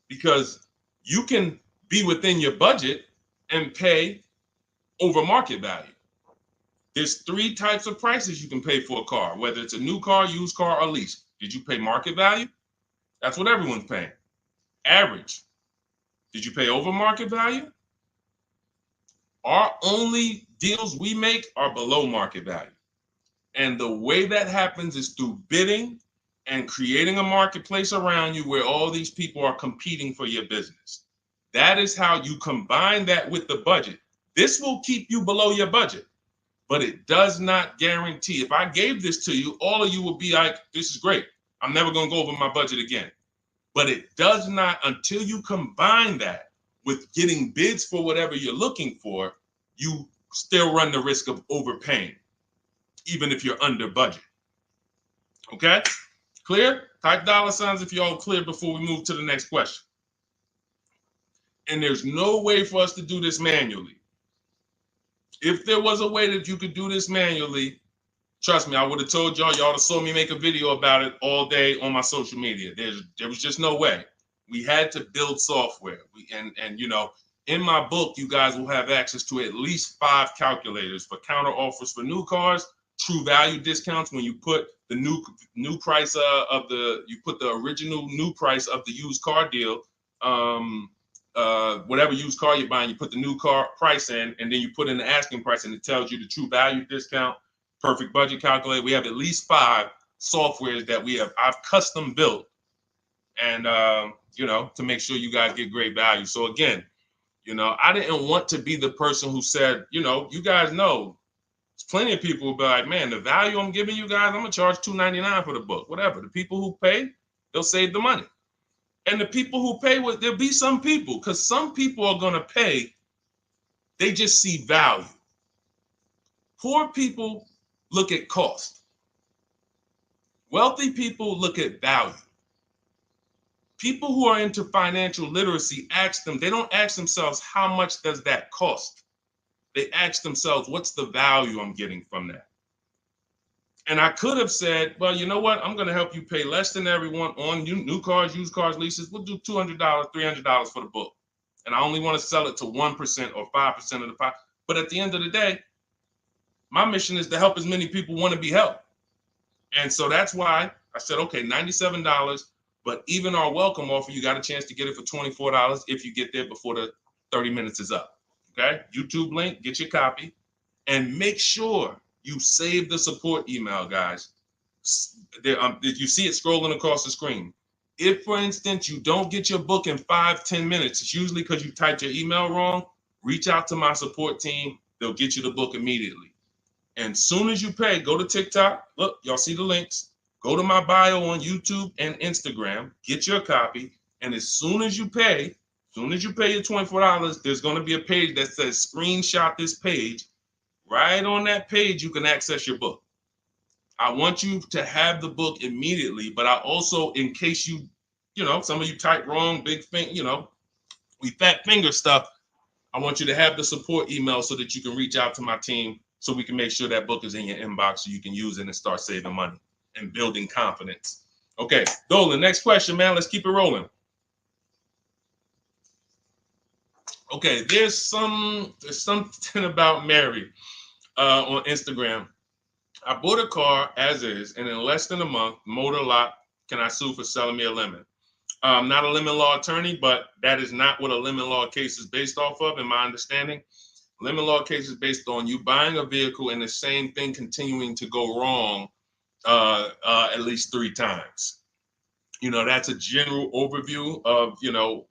because you can be within your budget and pay over market value. There's 3 types of prices you can pay for a car, whether it's a new car, used car, or lease. Did you pay market value? That's what everyone's paying. Average. Did you pay over market value? Our only deals we make are below market value. And the way that happens is through bidding and creating a marketplace around you where all these people are competing for your business. That is how you combine that with the budget. This will keep you below your budget, but it does not guarantee. If I gave this to you, all of you would be like, this is great. I'm never going to go over my budget again. But it does not, until you combine that with getting bids for whatever you're looking for, you still run the risk of overpaying, even if you're under budget. Okay? Clear? Type $ if you're all clear before we move to the next question. And there's no way for us to do this manually. If there was a way that you could do this manually, trust me, I would have told y'all to saw me make a video about it all day on my social media. There was just no way. We had to build software. And you know, in my book, you guys will have access to at least 5 calculators for counter offers for new cars, true value discounts when you put the new price you put the original new price of the used car deal, whatever used car you're buying, you put the new car price in, and then you put in the asking price, and it tells you the true value discount, perfect budget calculator. We have at least 5 softwares that I've custom built, and you know, to make sure you guys get great value. So again, you know, I didn't want to be the person who said, you know, you guys know, there's plenty of people who be like, man, the value I'm giving you guys, I'm gonna charge $2.99 for the book, whatever. The people who pay, they'll save the money. And the people who pay, there'll be some people, because some people are gonna pay, they just see value. Poor people look at cost. Wealthy people look at value. People who are into financial literacy they don't ask themselves, how much does that cost? They ask themselves, what's the value I'm getting from that? And I could have said, well, you know what? I'm going to help you pay less than everyone on new cars, used cars, leases. We'll do $200, $300 for the book. And I only want to sell it to 1% or 5% of the pie. But at the end of the day, my mission is to help as many people want to be helped. And so that's why I said, okay, $97. But even our welcome offer, you got a chance to get it for $24 if you get there before the 30 minutes is up. Okay? YouTube link, get your copy. And make sure you save the support email, guys. If you see it scrolling across the screen. If, for instance, you don't get your book in 5-10 minutes, it's usually because you typed your email wrong. Reach out to my support team. They'll get you the book immediately. And soon as you pay, go to TikTok. Look, y'all see the links. Go to my bio on YouTube and Instagram. Get your copy. And as soon as you pay your $24, there's going to be a page that says screenshot this page. Right on that page, you can access your book. I want you to have the book immediately, but I also, in case you know, some of you type wrong, big thing, you know, we fat finger stuff. I want you to have the support email so that you can reach out to my team so we can make sure that book is in your inbox so you can use it and start saving money and building confidence. Okay, Dolan, next question, man. Let's keep it rolling. Okay, there's something about Mary on Instagram. I bought a car as is, and in less than a month, motor lock, can I sue for selling me a lemon? I'm not a lemon law attorney, but that is not what a lemon law case is based off of, in my understanding. Lemon law case is based on you buying a vehicle and the same thing continuing to go wrong at least 3 times. You know, that's a general overview of, you know,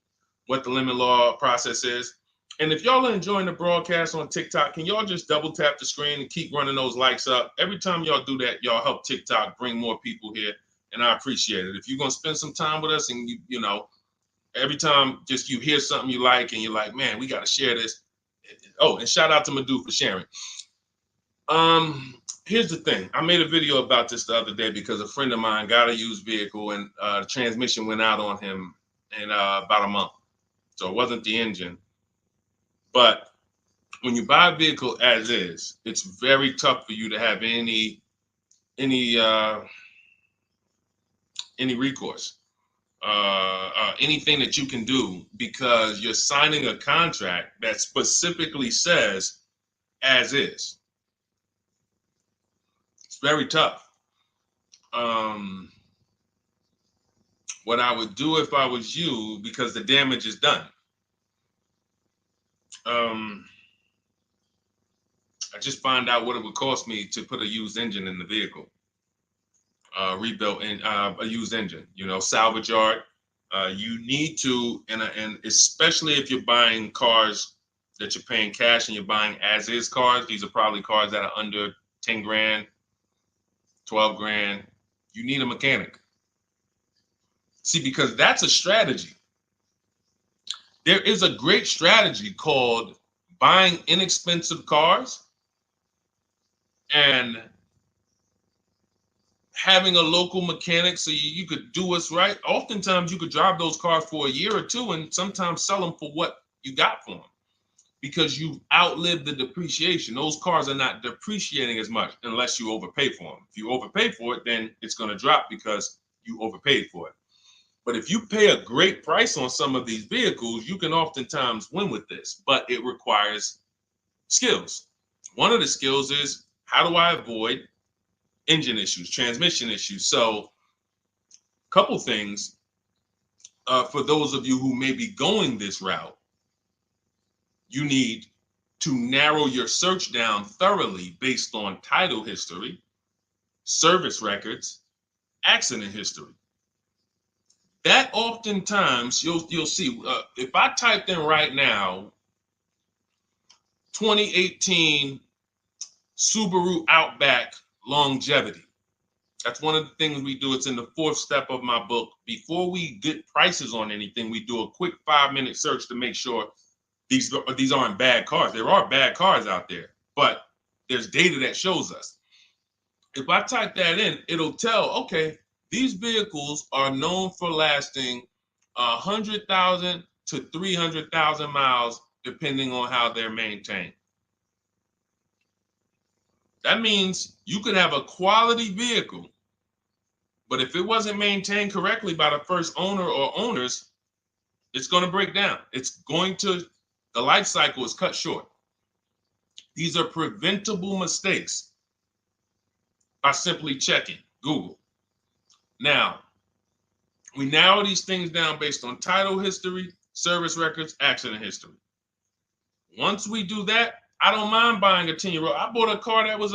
what the lemon law process is. And if y'all are enjoying the broadcast on TikTok, can y'all just double tap the screen and keep running those likes up? Every time y'all do that, y'all help TikTok bring more people here, and I appreciate it. If you're going to spend some time with us and, you know, every time just you hear something you like and you're like, man, we got to share this. Oh, and shout out to Madhu for sharing. Here's the thing. I made a video about this the other day because a friend of mine got a used vehicle and the transmission went out on him in about a month. So it wasn't the engine. But when you buy a vehicle as is, it's very tough for you to have any recourse, anything that you can do, because you're signing a contract that specifically says as is. It's very tough. What I would do if I was you, because the damage is done. I just found out what it would cost me to put a used engine in the vehicle, rebuilt in a used engine. You know, salvage yard. You need to, and especially if you're buying cars that you're paying cash and you're buying as is cars. These are probably cars that are under 10 grand, 12 grand. You need a mechanic. See, because that's a strategy. There is a great strategy called buying inexpensive cars and having a local mechanic so you could do what's right. Oftentimes you could drive those cars for a year or two and sometimes sell them for what you got for them because you've outlived the depreciation. Those cars are not depreciating as much unless you overpay for them. If you overpay for it, then it's going to drop because you overpaid for it. But if you pay a great price on some of these vehicles, you can oftentimes win with this, but it requires skills. One of the skills is, how do I avoid engine issues, transmission issues? So a couple things for those of you who may be going this route, you need to narrow your search down thoroughly based on title history, service records, accident history. That oftentimes you'll see, if I typed in right now 2018 Subaru Outback longevity. That's one of the things we do. It's in the 4th step of my book. Before we get prices on anything, we do a quick 5-minute search to make sure these aren't bad cars. There are bad cars out there, but there's data that shows us. If I type that in, it'll tell, okay, these vehicles are known for lasting 100,000 to 300,000 miles, depending on how they're maintained. That means you could have a quality vehicle, but if it wasn't maintained correctly by the first owner or owners, it's going to break down. The life cycle is cut short. These are preventable mistakes by simply checking Google. Now, we narrow these things down based on title history, service records, accident history. Once we do that, I don't mind buying a 10-year-old. I bought a car that was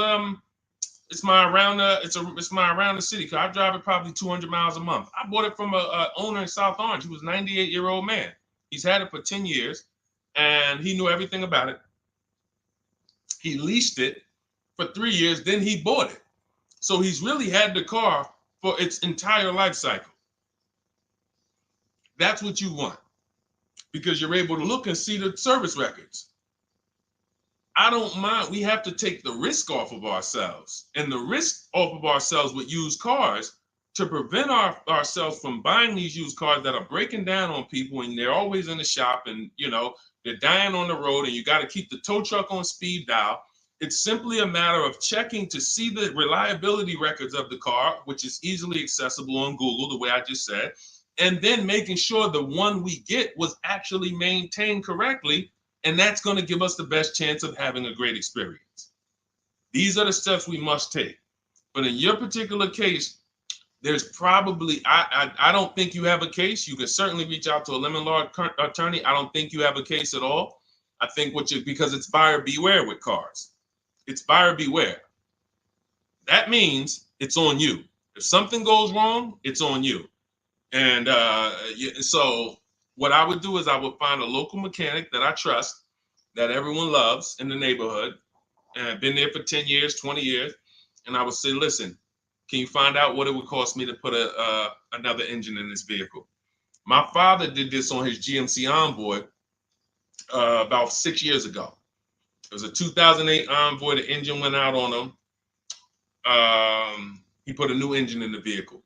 it's my around the city car. I drive it probably 200 miles a month. I bought it from a owner in South Orange. He was a 98-year-old man. He's had it for 10 years and he knew everything about it. He leased it for 3 years, then he bought it. So he's really had the car for its entire life cycle. That's what you want because you're able to look and see the service records. I don't mind. We have to take the risk off of ourselves, and the risk off of ourselves with used cars to prevent ourselves from buying these used cars that are breaking down on people and they're always in the shop and, they're dying on the road and you got to keep the tow truck on speed dial. It's simply a matter of checking to see the reliability records of the car, which is easily accessible on Google, the way I just said, and then making sure the one we get was actually maintained correctly. And that's going to give us the best chance of having a great experience. These are the steps we must take. But in your particular case, there's probably, I don't think you have a case. You can certainly reach out to a lemon law attorney. I don't think you have a case at all. I think because it's buyer beware with cars. It's buyer beware. That means it's on you. If something goes wrong, it's on you. And so what I would do is I would find a local mechanic that I trust, that everyone loves in the neighborhood, and I've been there for 10 years, 20 years. And I would say, listen, can you find out what it would cost me to put another engine in this vehicle? My father did this on his GMC Envoy about 6 years ago. It was a 2008 Envoy. The engine went out on him. He put a new engine in the vehicle.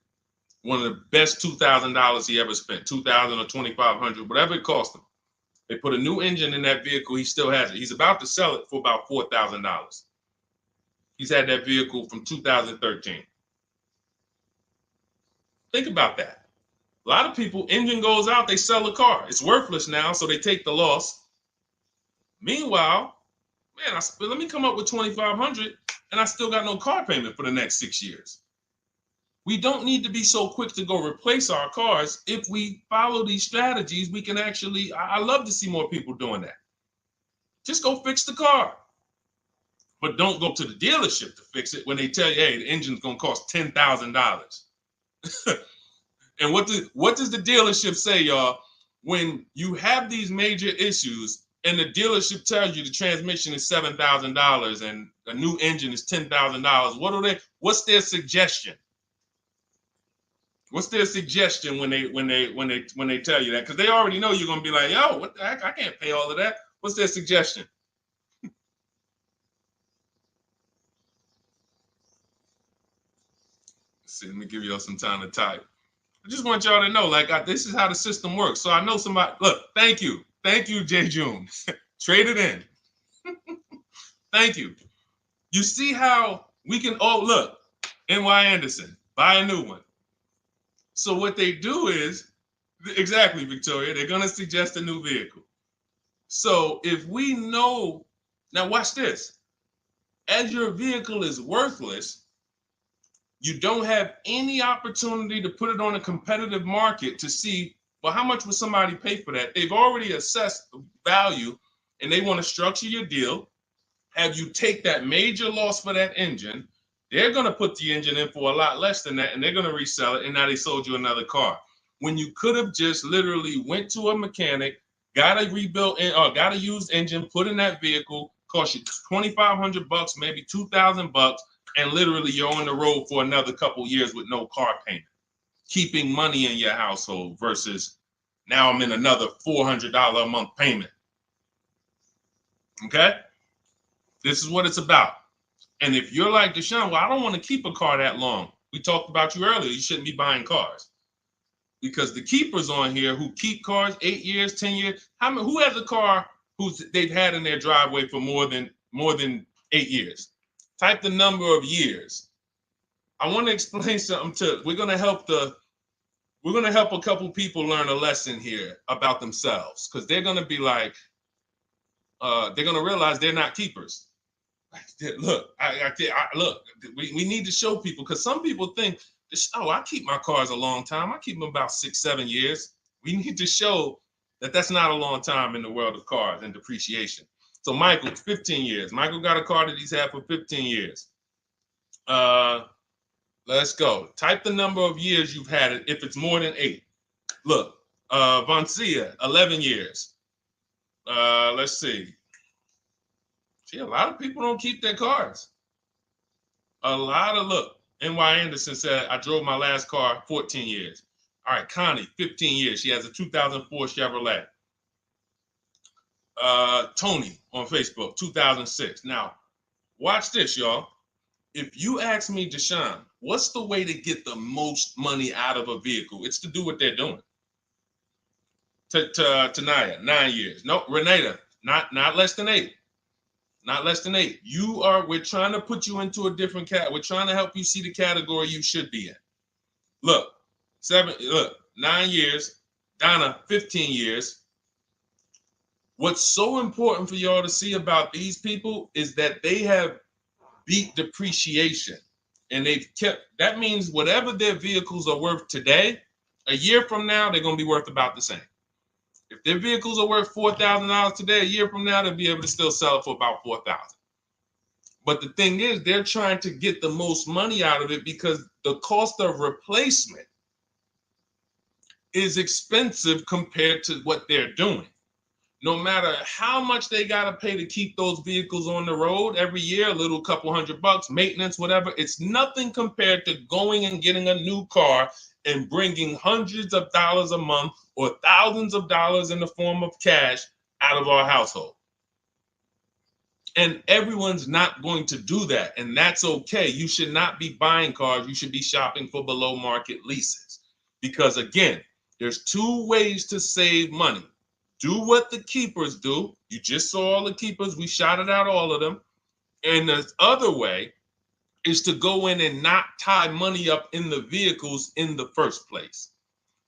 One of the best $2,000 he ever spent, $2,000 or $2,500, whatever it cost him. They put a new engine in that vehicle. He still has it. He's about to sell it for about $4,000. He's had that vehicle from 2013. Think about that. A lot of people, engine goes out, they sell the car. It's worthless now, so they take the loss. Meanwhile, man, let me come up with $2,500 and I still got no car payment for the next 6 years. We don't need to be so quick to go replace our cars. If we follow these strategies, we can actually, I love to see more people doing that. Just go fix the car. But don't go to the dealership to fix it when they tell you, hey, the engine's gonna cost $10,000. And what does the dealership say, y'all? When you have these major issues and the dealership tells you the transmission is $7,000 and a new engine is $10,000, what's their suggestion? What's their suggestion when they tell you that? Because they already know you're gonna be like, yo, what the heck? I can't pay all of that. What's their suggestion? Let's see, let me give y'all some time to type. I just want y'all to know, like, this is how the system works. So I know somebody, look, thank you, Jay June. Trade it in. Thank you. You see how we can, look, NY Anderson, buy a new one. So what they do is, exactly, Victoria, they're going to suggest a new vehicle. So if we know, now watch this, as your vehicle is worthless, you don't have any opportunity to put it on a competitive market to see, well, how much would somebody pay for that? They've already assessed the value and they want to structure your deal, have you take that major loss for that engine. They're going to put the engine in for a lot less than that and they're going to resell it. And now they sold you another car. When you could have just literally went to a mechanic, got a rebuilt or got a used engine, put in that vehicle, cost you $2,500, maybe $2,000. And literally you're on the road for another couple years with no car payment, keeping money in your household versus now I'm in another $400 a month payment. Okay? This is what it's about. And if you're like Deshone, well, I don't want to keep a car that long. We talked about you earlier. You shouldn't be buying cars. Because the keepers on here who keep cars 8 years, 10 years, who has a car they've had in their driveway for more than 8 years? Type the number of years. I want to explain something we're going to help a couple people learn a lesson here about themselves, because they're going to be like, they're going to realize they're not keepers. Look, look, we need to show people, because some people think, oh, I keep my cars a long time. I keep them about 6-7 years. We need to show that that's not a long time in the world of cars and depreciation. So Michael, 15 years. Michael got a car that he's had for 15 years. Let's go. Type the number of years you've had it if it's more than 8. Look, Vancia, 11 years. Let's see. See, a lot of people don't keep their cars. Look, NY Anderson said, I drove my last car 14 years. All right, Connie, 15 years. She has a 2004 Chevrolet. Tony on Facebook, 2006. Now, watch this, y'all. If you ask me, Deshone, what's the way to get the most money out of a vehicle? It's to do what they're doing. Tanaya, 9 years. No, Renata, not less than 8. Not less than 8. We're trying to put you into a different cat. We're trying to help you see the category you should be in. Look, 9 years. Donna, 15 years. What's so important for y'all to see about these people is that they have beat depreciation. And that means whatever their vehicles are worth today, a year from now, they're going to be worth about the same. If their vehicles are worth $4,000 today, a year from now, they'll be able to still sell it for about $4,000. But the thing is, they're trying to get the most money out of it because the cost of replacement is expensive compared to what they're doing. No matter how much they got to pay to keep those vehicles on the road every year, a little couple $100, maintenance, whatever, it's nothing compared to going and getting a new car and bringing hundreds of dollars a month or thousands of dollars in the form of cash out of our household. And everyone's not going to do that. And that's okay. You should not be buying cars. You should be shopping for below market leases. Because again, there's 2 ways to save money. Do what the keepers do. You just saw all the keepers. We shouted out all of them. And the other way is to go in and not tie money up in the vehicles in the first place.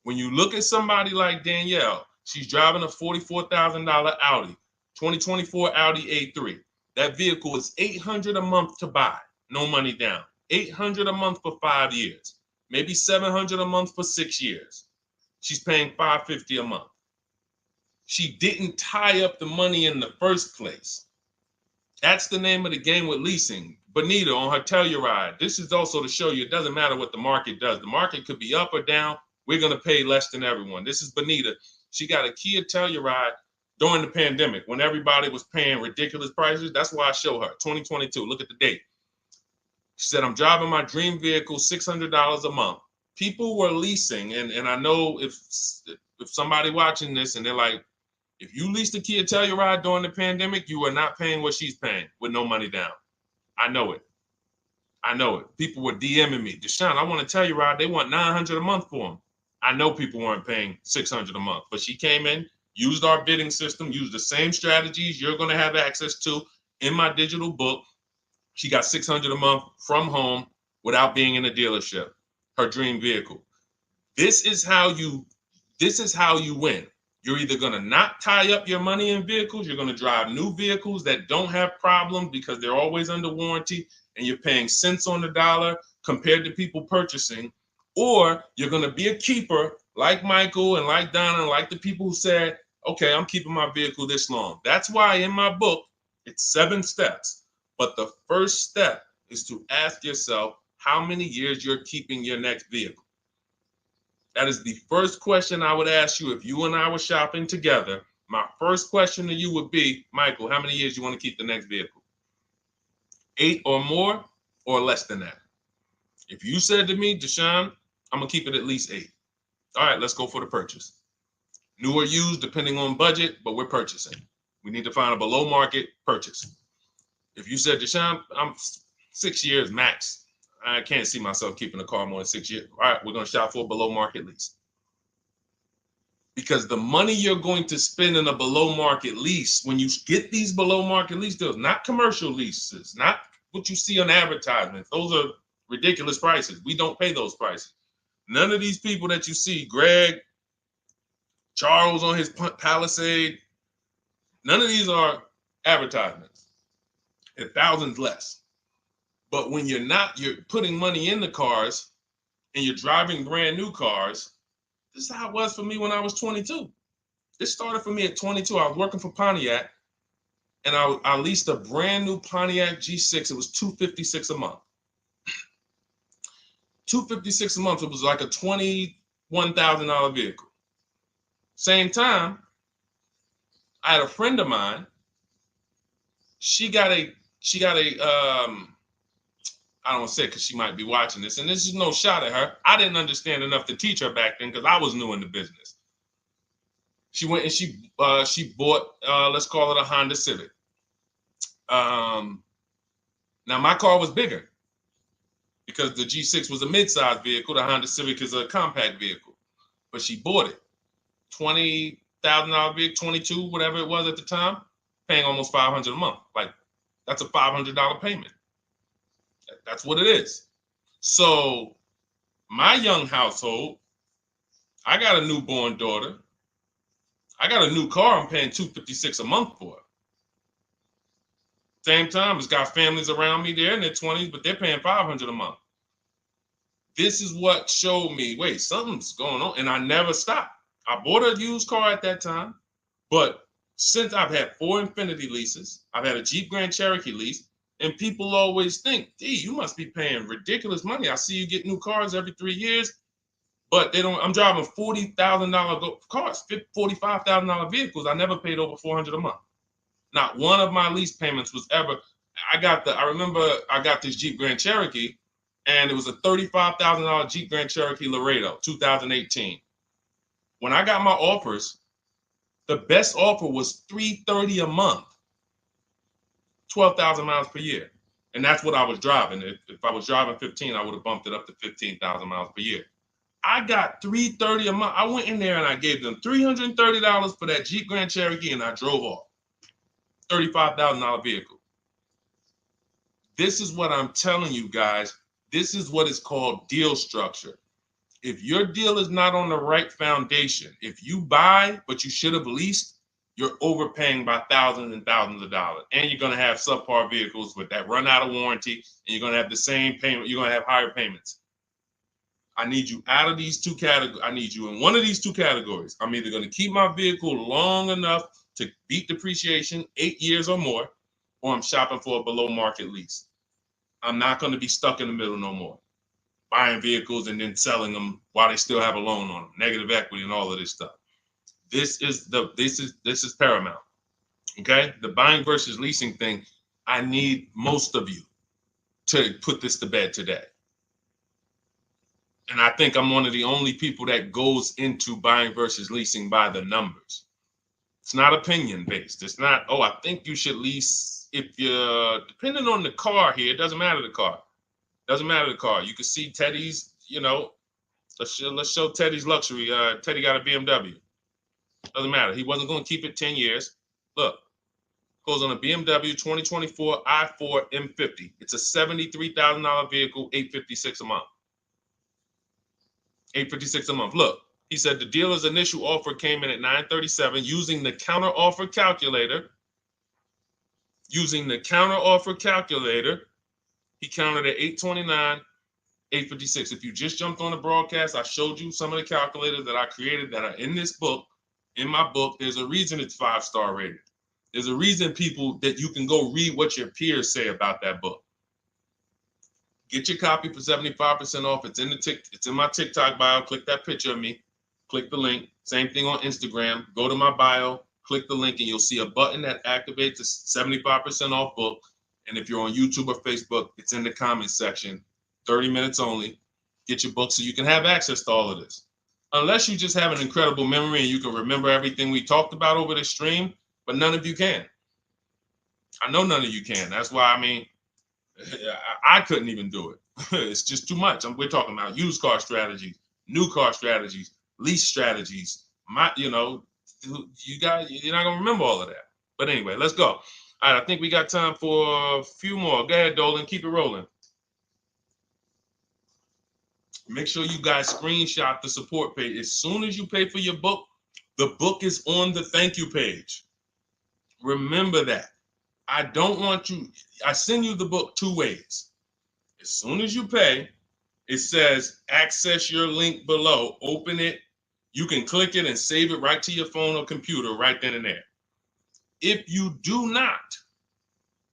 When you look at somebody like Danielle, she's driving a $44,000 Audi, 2024 Audi A3. That vehicle is $800 a month to buy, no money down. $800 a month for 5 years, maybe $700 a month for 6 years. She's paying $550 a month. She didn't tie up the money in the first place. That's the name of the game with leasing. Bonita on her Telluride. This is also to show you it doesn't matter what the market does. The market could be up or down. We're going to pay less than everyone. This is Bonita. She got a Kia Telluride during the pandemic when everybody was paying ridiculous prices. That's why I show her 2022. Look at the date. She said, I'm driving my dream vehicle, $600 a month. People were leasing. And I know if somebody watching this and they're like, if you leased a Kia Telluride during the pandemic, you are not paying what she's paying with no money down. I know it. I know it. People were DMing me, Deshone, I want a Telluride. They want $900 a month for them. I know people weren't paying $600 a month, but she came in, used our bidding system, used the same strategies you're going to have access to in my digital book. She got $600 a month from home without being in a dealership. Her dream vehicle. This is how you win. You're either going to not tie up your money in vehicles, you're going to drive new vehicles that don't have problems because they're always under warranty and you're paying cents on the dollar compared to people purchasing, or you're going to be a keeper like Michael and like Donna and like the people who said, okay, I'm keeping my vehicle this long. That's why in my book, it's 7 steps. But the first step is to ask yourself how many years you're keeping your next vehicle. That is the first question I would ask you if you and I were shopping together. My first question to you would be, Michael, how many years you want to keep the next vehicle? 8 or more or less than that? If you said to me, Deshone, I'm going to keep it at least 8. All right, let's go for the purchase. New or used, depending on budget, but we're purchasing. We need to find a below market purchase. If you said, Deshone, I'm 6 years max. I can't see myself keeping a car more than 6 years. All right, we're going to shop for a below market lease. Because the money you're going to spend in a below market lease, when you get these below market lease deals, not commercial leases, not what you see on advertisements. Those are ridiculous prices. We don't pay those prices. None of these people that you see, Greg, Charles on his Palisade, none of these are advertisements. And thousands less. But when you're putting money in the cars and you're driving brand new cars, this is how it was for me when I was 22. This started for me at 22. I was working for Pontiac and I leased a brand new Pontiac G6. It was $256 a month. $256 a month. It was like a $21,000 vehicle. Same time, I had a friend of mine. She got a I don't want to say it because she might be watching this, and this is no shot at her. I didn't understand enough to teach her back then because I was new in the business. She went and she bought, let's call it a Honda Civic. Now my car was bigger because the G6 was a mid-sized vehicle. The Honda Civic is a compact vehicle, but she bought it. $20,000 vehicle, 22, whatever it was at the time, paying almost $500 a month. Like that's a $500 payment. That's what it is. So my young household, I got a newborn daughter. I got a new car I'm paying $256 a month for. Same time, it's got families around me. They're in their 20s, but they're paying $500 a month. This is what showed me, wait, something's going on. And I never stopped. I bought a used car at that time, but since I've had 4 Infiniti leases, I've had a Jeep Grand Cherokee lease, and people always think, gee, you must be paying ridiculous money. I see you get new cars every 3 years, but they don't. I'm driving $40,000 cars, $45,000 vehicles. I never paid over $400 a month. Not one of my lease payments was ever. I remember I got this Jeep Grand Cherokee, and it was a $35,000 Jeep Grand Cherokee Laredo, 2018. When I got my offers, the best offer was $330 a month. 12,000 miles per year. And that's what I was driving. If I was driving 15, I would have bumped it up to 15,000 miles per year. I got $330 a month. I went in there and I gave them $330 for that Jeep Grand Cherokee and I drove off. $35,000 vehicle. This is what I'm telling you guys. This is what is called deal structure. If your deal is not on the right foundation, if you buy, but you should have leased, you're overpaying by thousands and thousands of dollars. And you're going to have subpar vehicles with that run out of warranty, and you're going to have the same payment. You're going to have higher payments. I need you out of these two categories. I need you in one of these two categories. I'm either going to keep my vehicle long enough to beat depreciation, 8 years or more, or I'm shopping for a below market lease. I'm not going to be stuck in the middle no more, buying vehicles and then selling them while they still have a loan on them, negative equity and all of this stuff. This is paramount. Okay, the buying versus leasing thing. I need most of you to put this to bed today. And I think I'm one of the only people that goes into buying versus leasing by the numbers. It's not opinion based. It's not, oh, I think you should lease if you're, depending on the car here, it doesn't matter the car. Doesn't matter the car. You can see Teddy's, let's show Teddy's luxury. Teddy got a BMW. Doesn't matter. He wasn't going to keep it 10 years. Look, goes on a BMW 2024 i4 M50. It's a $73,000 vehicle, $856 a month. $856 a month. Look, he said the dealer's initial offer came in at $937 using the counter offer calculator. Using the counter offer calculator, he counted at $829, $856. If you just jumped on the broadcast, I showed you some of the calculators that I created that are in this book. In my book, there's a reason it's 5-star rated. There's a reason people that you can go read what your peers say about that book. Get your copy for 75% off. It's in my TikTok bio. Click that picture of me. Click the link. Same thing on Instagram. Go to my bio. Click the link, and you'll see a button that activates a 75% off book. And if you're on YouTube or Facebook, it's in the comments section. 30 minutes only. Get your book so you can have access to all of this. Unless you just have an incredible memory and you can remember everything we talked about over the stream, but none of you can. I know none of you can. That's why, I couldn't even do it. It's just too much. We're talking about used car strategies, new car strategies, lease strategies. You guys, you're not gonna remember all of that. But anyway, let's go. All right, I think we got time for a few more. Go ahead, Dolan, keep it rolling. Make sure you guys screenshot the support page. As soon as you pay for your book, the book is on the thank you page. Remember that. I don't want you, I send you the book 2 ways. As soon as you pay, it says access your link below, open it. You can click it and save it right to your phone or computer right then and there. If you do not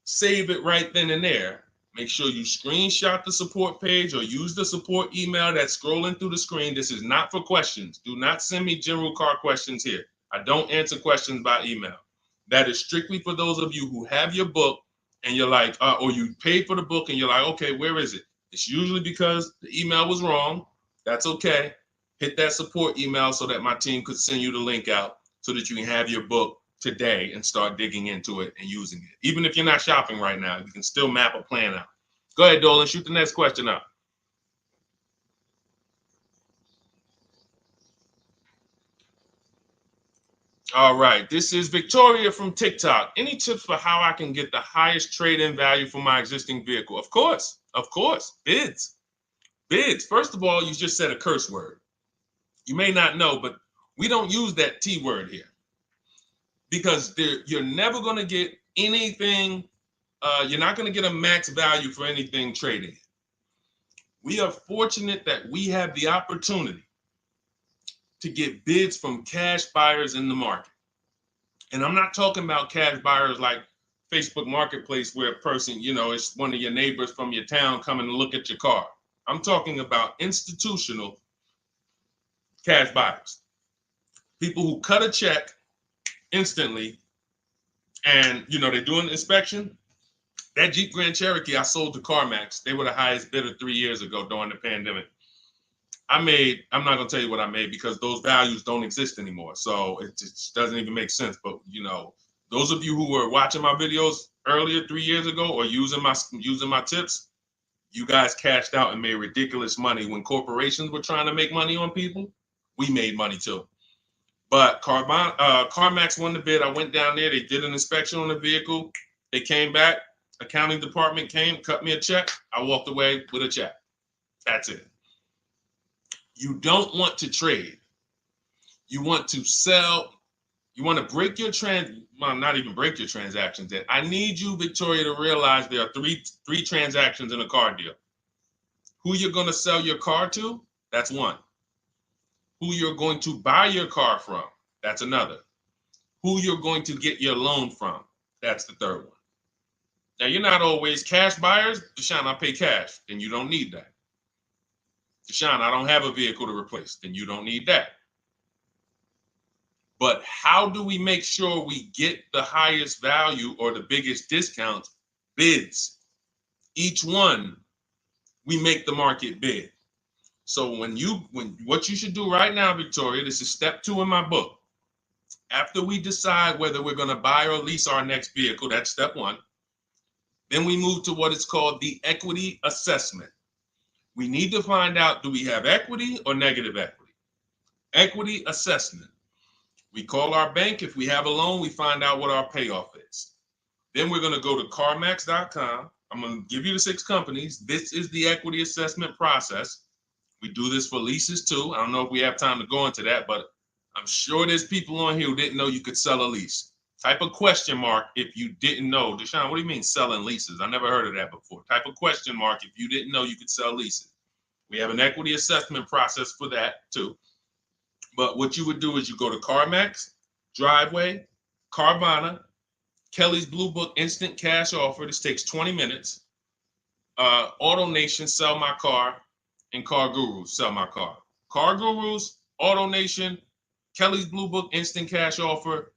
save it right then and there, make sure you screenshot the support page or use the support email that's scrolling through the screen. This is not for questions. Do not send me general car questions here. I don't answer questions by email. That is strictly for those of you who have your book and you're like, or you paid for the book and you're like, okay, where is it? It's usually because the email was wrong. That's okay. Hit that support email so that my team could send you the link out so that you can have your book today and start digging into it and using it. Even if you're not shopping right now, you can still map a plan out. Go ahead, Dolan, shoot the next question up. All right, this is Victoria from TikTok. Any tips for how I can get the highest trade-in value for my existing vehicle? Of course, bids. Bids. First of all, you just said a curse word. You may not know, but we don't use that T word here because you're never going to get anything. You're not going to get a max value for anything trading. We are fortunate that we have the opportunity to get bids from cash buyers in the market. And I'm not talking about cash buyers like Facebook Marketplace where a person, it's one of your neighbors from your town coming to look at your car. I'm talking about institutional cash buyers. People who cut a check instantly and, they're doing an inspection. That Jeep Grand Cherokee I sold to CarMax, they were the highest bidder 3 years ago during the pandemic. I'm not going to tell you what I made because those values don't exist anymore. So it just doesn't even make sense. But, those of you who were watching my videos earlier 3 years ago or using my tips, you guys cashed out and made ridiculous money. When corporations were trying to make money on people, we made money too. But CarMax won the bid. I went down there. They did an inspection on the vehicle. They came back. Accounting department came, cut me a check. I walked away with a check. That's it. You don't want to trade. You want to sell. You want to break your not even break your transactions. I need you, Victoria, to realize there are three transactions in a car deal. Who you're going to sell your car to, That's one. Who you're going to buy your car from, that's another. Who you're going to get your loan from, that's the third one. Now, you're not always cash buyers. Deshone, I pay cash. Then you don't need that. Deshone, I don't have a vehicle to replace. Then you don't need that. But how do we make sure we get the highest value or the biggest discounts? Bids. Each one, we make the market bid. So when what you should do right now, Victoria, this is step 2 in my book. After we decide whether we're going to buy or lease our next vehicle, that's step 1. Then we move to what is called the equity assessment. We need to find out, do we have equity or negative equity? Equity assessment. We call our bank. If we have a loan, we find out what our payoff is. Then we're going to go to carmax.com. I'm going to give you the 6 companies. This is the equity assessment process. We do this for leases too. I don't know if we have time to go into that, but I'm sure there's people on here who didn't know you could sell a lease. Type a question mark if you didn't know. Deshone, what do you mean selling leases? I never heard of that before. Type a question mark if you didn't know you could sell leases. We have an equity assessment process for that too. But what you would do is you go to CarMax, Driveway, Carvana, Kelly's Blue Book Instant Cash Offer. This takes 20 minutes. Auto Nation, Sell My Car, and Car Gurus, Sell My Car. Car Gurus, Auto Nation, Kelly's Blue Book Instant Cash Offer,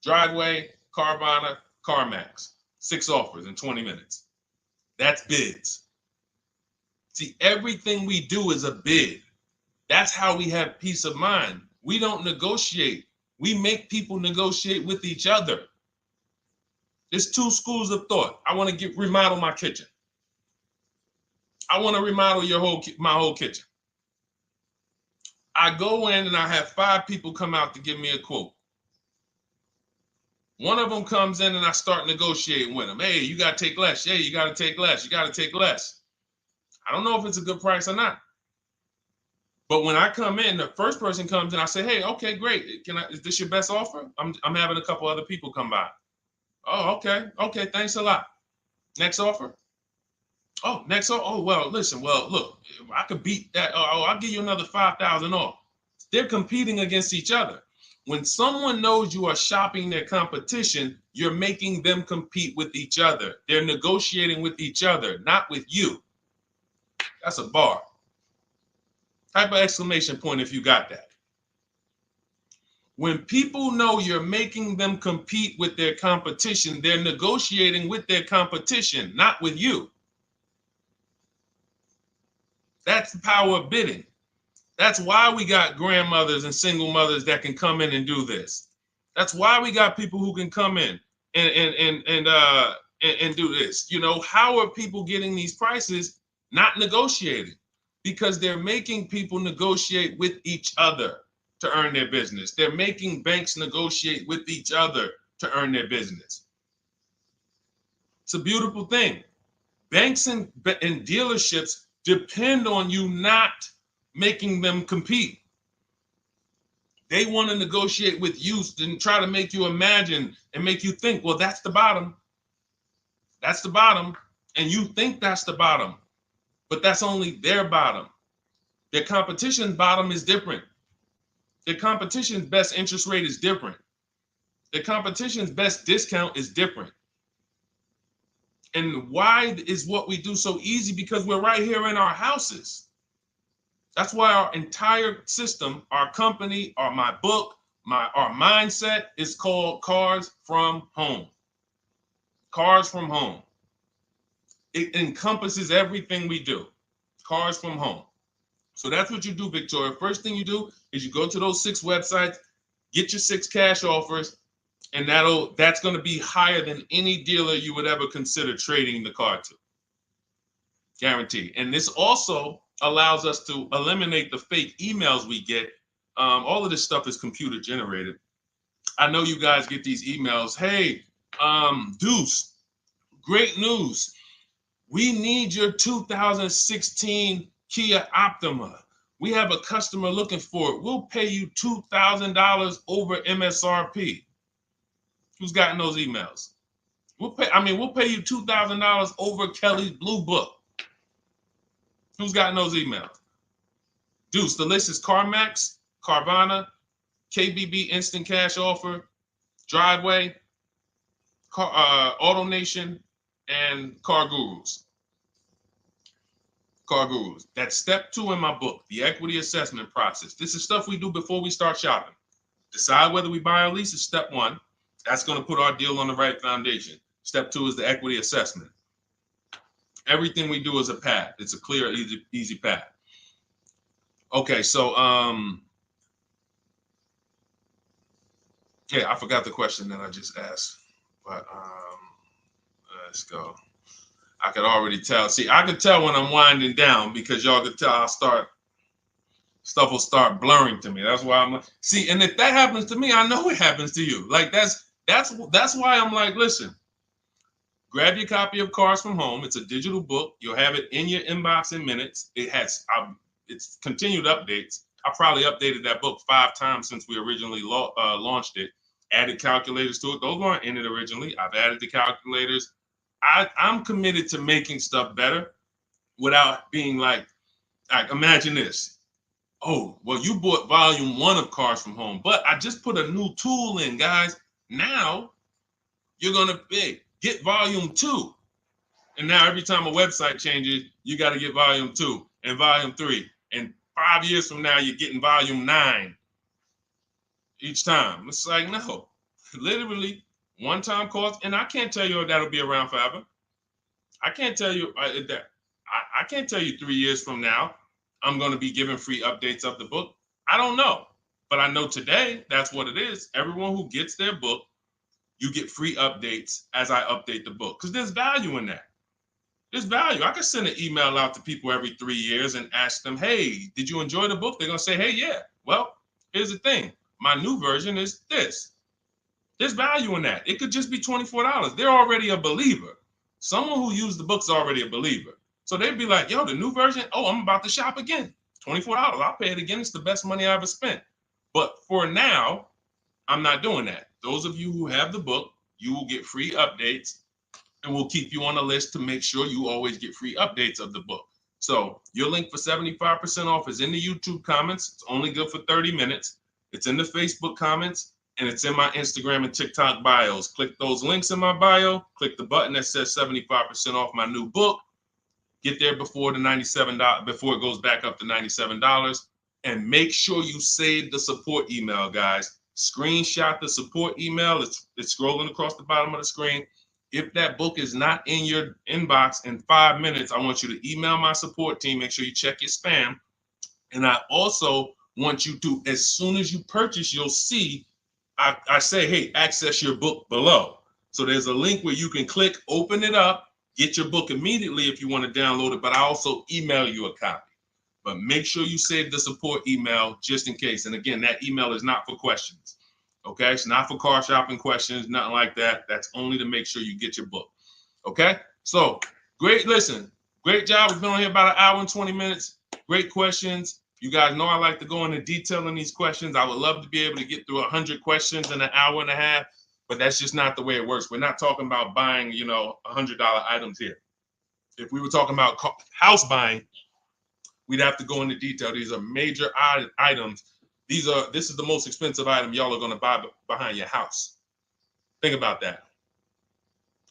Driveway, Carvana, CarMax. 6 offers in 20 minutes. That's bids. See, everything we do is a bid. That's how we have peace of mind. We don't negotiate. We make people negotiate with each other. There's 2 schools of thought. I want to remodel my kitchen. I want to remodel my whole kitchen. I go in and I have 5 people come out to give me a quote. One of them comes in and I start negotiating with them. Hey, you got to take less. Yeah, you got to take less. You got to take less. I don't know if it's a good price or not. But when I come in, the first person comes in, I say, hey, okay, great. Is this your best offer? I'm having a couple other people come by. Oh, okay. Okay, thanks a lot. Next offer? Oh, next offer? Oh, well, listen, look, I could beat that. Oh, I'll give you another 5,000 off. They're competing against each other. When someone knows you are shopping their competition, you're making them compete with each other. They're negotiating with each other, not with you. That's a bar. Type of exclamation point if you got that. When people know you're making them compete with their competition, they're negotiating with their competition, not with you. That's the power of bidding. That's why we got grandmothers and single mothers that can come in and do this. That's why we got people who can come in and do this. You know, how are people getting these prices? Not negotiating, because they're making people negotiate with each other to earn their business. They're making banks negotiate with each other to earn their business. It's a beautiful thing. Banks and dealerships depend on you not making them compete. They want to negotiate with you and try to make you imagine and make you think, well, that's the bottom. That's the bottom. And you think that's the bottom, but that's only their bottom. Their competition's bottom is different. Their competition's best interest rate is different. Their competition's best discount is different. And why is what we do so easy? Because we're right here in our houses. That's why our entire system, our company, my book, our mindset is called Cars from Home. Cars from Home. It encompasses everything we do. Cars from Home. So that's what you do, Victoria. First thing you do is you go to those 6 websites, get your 6 cash offers, and that's going to be higher than any dealer you would ever consider trading the car to. Guaranteed. And this also allows us to eliminate the fake emails we get. All of this stuff is computer generated. I know you guys get these emails. Hey, Deuce, great news. We need your 2016 Kia Optima. We have a customer looking for it. We'll pay you $2,000 over MSRP. Who's gotten those emails? We'll pay you $2,000 over Kelly's Blue Book. Who's gotten those emails? Deuce, the list is CarMax, Carvana, KBB Instant Cash Offer, Driveway, Auto Nation, and Car Gurus. Car Gurus. That's step 2 in my book, the equity assessment process. This is stuff we do before we start shopping. Decide whether we buy or lease is step 1. That's going to put our deal on the right foundation. Step 2 is the equity assessment. Everything we do is a path. It's a clear, easy path. Okay, so yeah, I forgot the question that I just asked, but let's go. I could already tell. See, I could tell when I'm winding down because y'all could tell stuff will start blurring to me. That's why I'm like, see, and if that happens to me, I know it happens to you. Like that's why I'm like, listen, grab your copy of Cars from Home. It's a digital book. You'll have it in your inbox in minutes. It has it's continued updates. I probably updated that book 5 times since we originally launched it. Added calculators to it. Those weren't in it originally. I've added the calculators. I'm committed to making stuff better without being like imagine this. Oh, well, you bought volume 1 of Cars from Home, but I just put a new tool in, guys. Now you're going to get volume 2. And now every time a website changes, you got to get volume 2 and volume 3. And 5 years from now, you're getting volume 9 each time. It's like, no, literally one-time cost. And I can't tell you if that'll be around forever. I can't tell you that. I can't tell you 3 years from now, I'm going to be giving free updates of the book. I don't know. But I know today, that's what it is. Everyone who gets their book, you get free updates as I update the book. Because there's value in that. There's value. I could send an email out to people every 3 years and ask them, hey, did you enjoy the book? They're going to say, hey, yeah. Well, here's the thing. My new version is this. There's value in that. It could just be $24. They're already a believer. Someone who used the book's already a believer. So they'd be like, yo, the new version, oh, I'm about to shop again. $24. I'll pay it again. It's the best money I ever spent. But for now, I'm not doing that. Those of you who have the book, you will get free updates, and we'll keep you on the list to make sure you always get free updates of the book. So your link for 75% off is in the YouTube comments. It's only good for 30 minutes. It's in the Facebook comments, and it's in my Instagram and TikTok bios. Click those links in my bio. Click the button that says 75% off my new book. Get there before the $97, before it goes back up to $97. And make sure you save the support email, guys. Screenshot the support email. It's scrolling across the bottom of the screen. If that book is not in your inbox in 5 minutes, I want you to email my support team. Make sure you check your spam. And I also want you to, as soon as you purchase, you'll see, I say, hey, access your book below. So there's a link where you can click, open it up, get your book immediately if you want to download it, but I also email you a copy. But make sure you save the support email just in case. And again, that email is not for questions. Okay, it's not for car shopping questions, nothing like that. That's only to make sure you get your book. Okay, so great. Listen, great job. We've been on here about an hour and 20 minutes. Great questions. You guys know I like to go into detail in these questions. I would love to be able to get through 100 questions in an hour and a half, but that's just not the way it works. We're not talking about buying, $100 items here. If we were talking about house buying, we'd have to go into detail. These are major items. This is the most expensive item y'all are going to buy behind your house. Think about that.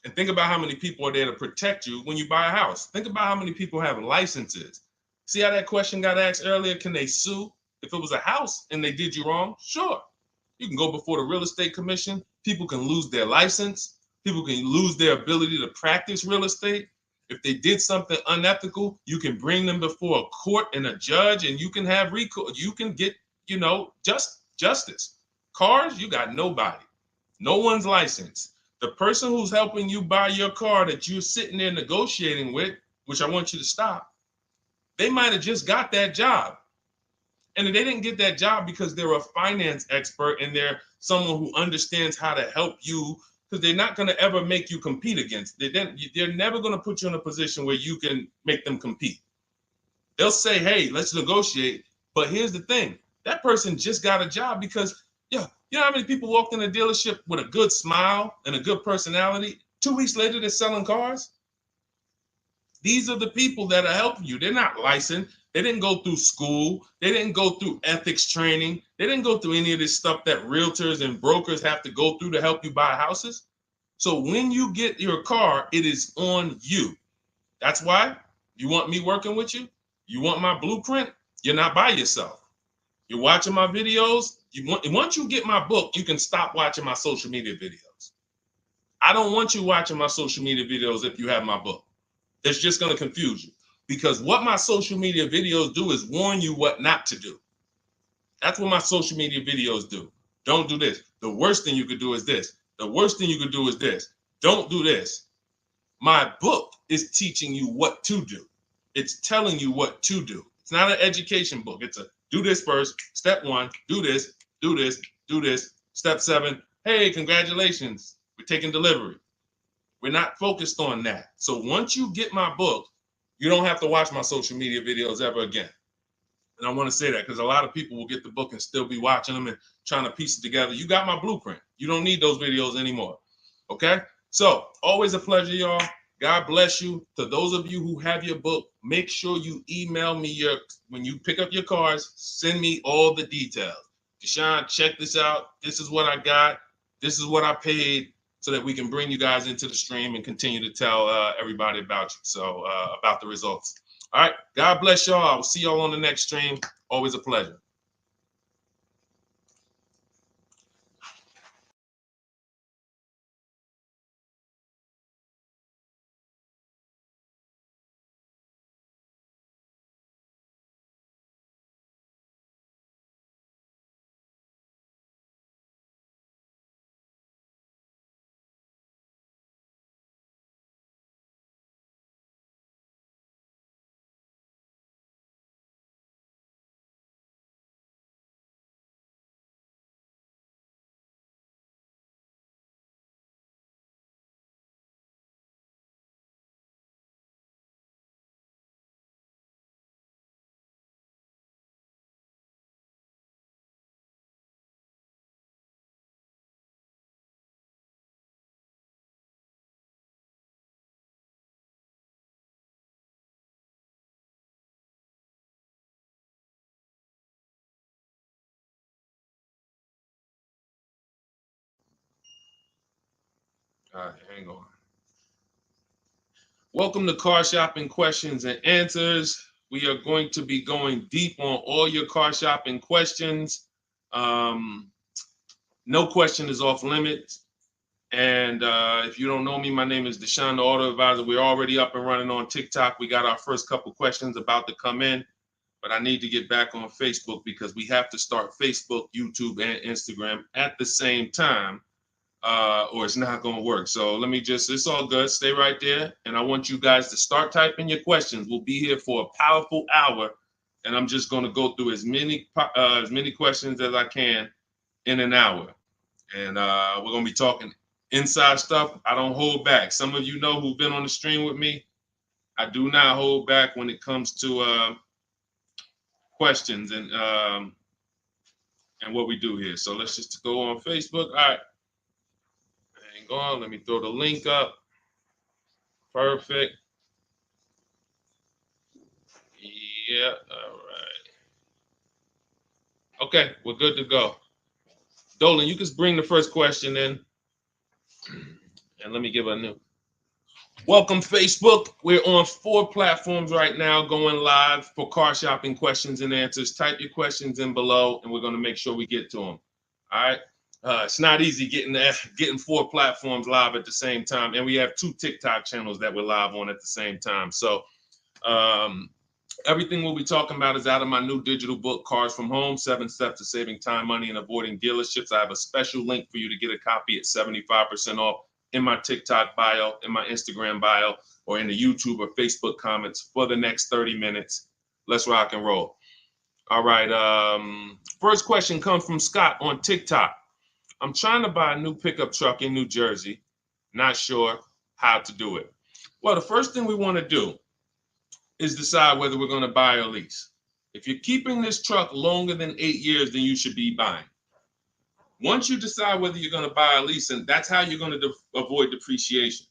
And think about how many people are there to protect you when you buy a house. Think about how many people have licenses. See how that question got asked earlier? Can they sue if it was a house and they did you wrong? Sure. You can go before the real estate commission. People can lose their license. People can lose their ability to practice real estate. If they did something unethical, you can bring them before a court and a judge, and you can have recourse. You can get, justice. Cars, you got nobody. No one's licensed. The person who's helping you buy your car that you're sitting there negotiating with, which I want you to stop, they might have just got that job. And they didn't get that job because they're a finance expert and they're someone who understands how to help you, because they're not going to ever make you compete against. They're never going to put you in a position where you can make them compete. They'll say, hey, let's negotiate. But here's the thing. That person just got a job because, you know how many people walked in a dealership with a good smile and a good personality? 2 weeks later, they're selling cars. These are the people that are helping you. They're not licensed. They didn't go through school. They didn't go through ethics training. They didn't go through any of this stuff that realtors and brokers have to go through to help you buy houses. So when you get your car, it is on you. That's why you want me working with you. You want my blueprint. You're not by yourself. You're watching my videos. Once you get my book, you can stop watching my social media videos. I don't want you watching my social media videos if you have my book. It's just going to confuse you, because what my social media videos do is warn you what not to do. That's what my social media videos do. Don't do this. The worst thing you could do is this. The worst thing you could do is this. Don't do this. My book is teaching you what to do. It's telling you what to do. It's not an education book. It's a do this first. Step 1, do this, do this, do this. Step 7, hey, congratulations, we're taking delivery. We're not focused on that. So once you get my book, you don't have to watch my social media videos ever again. And I want to say that because a lot of people will get the book and still be watching them and trying to piece it together. You got my blueprint. You don't need those videos anymore. Okay? So always a pleasure, y'all. God bless you. To those of you who have your book, make sure you email me when you pick up your cars, send me all the details. Deshone, check this out. This is what I got. This is what I paid, so that we can bring you guys into the stream and continue to tell everybody about you. So about the results. All right. God bless y'all. I will see y'all on the next stream. Always a pleasure. All right, hang on. Welcome to Car Shopping Questions and Answers. We are going to be going deep on all your car shopping questions. No question is off limits. And if you don't know me, my name is Deshone the Auto Advisor. We're already up and running on TikTok. We got our first couple questions about to come in, but I need to get back on Facebook because we have to start Facebook, YouTube, and Instagram at the same time, or it's not going to work. So let me it's all good. Stay right there. And I want you guys to start typing your questions. We'll be here for a powerful hour, and I'm just going to go through as many questions as I can in an hour. And we're going to be talking inside stuff. I don't hold back. Some of you know who've been on the stream with me. I do not hold back when it comes to questions and what we do here. So let's just go on Facebook. All right. Hang on. Let me throw the link up. Perfect. Yeah. All right. Okay. We're good to go. Dolan, you can bring the first question in. And let me give a new. Welcome, Facebook. We're on 4 platforms right now going live for car shopping questions and answers. Type your questions in below, and we're going to make sure we get to them. All right. It's not easy getting 4 platforms live at the same time. And we have 2 TikTok channels that we're live on at the same time. So everything we'll be talking about is out of my new digital book, Cars from Home, 7 Steps to Saving Time, Money, and Avoiding Dealerships. I have a special link for you to get a copy at 75% off in my TikTok bio, in my Instagram bio, or in the YouTube or Facebook comments for the next 30 minutes. Let's rock and roll. All right. First question comes from Scott on TikTok. I'm trying to buy a new pickup truck in New Jersey. Not sure how to do it. Well, the first thing we want to do is decide whether we're going to buy or lease. If you're keeping this truck longer than 8 years, then you should be buying. Once you decide whether you're going to buy or lease, and that's how you're going to avoid depreciation.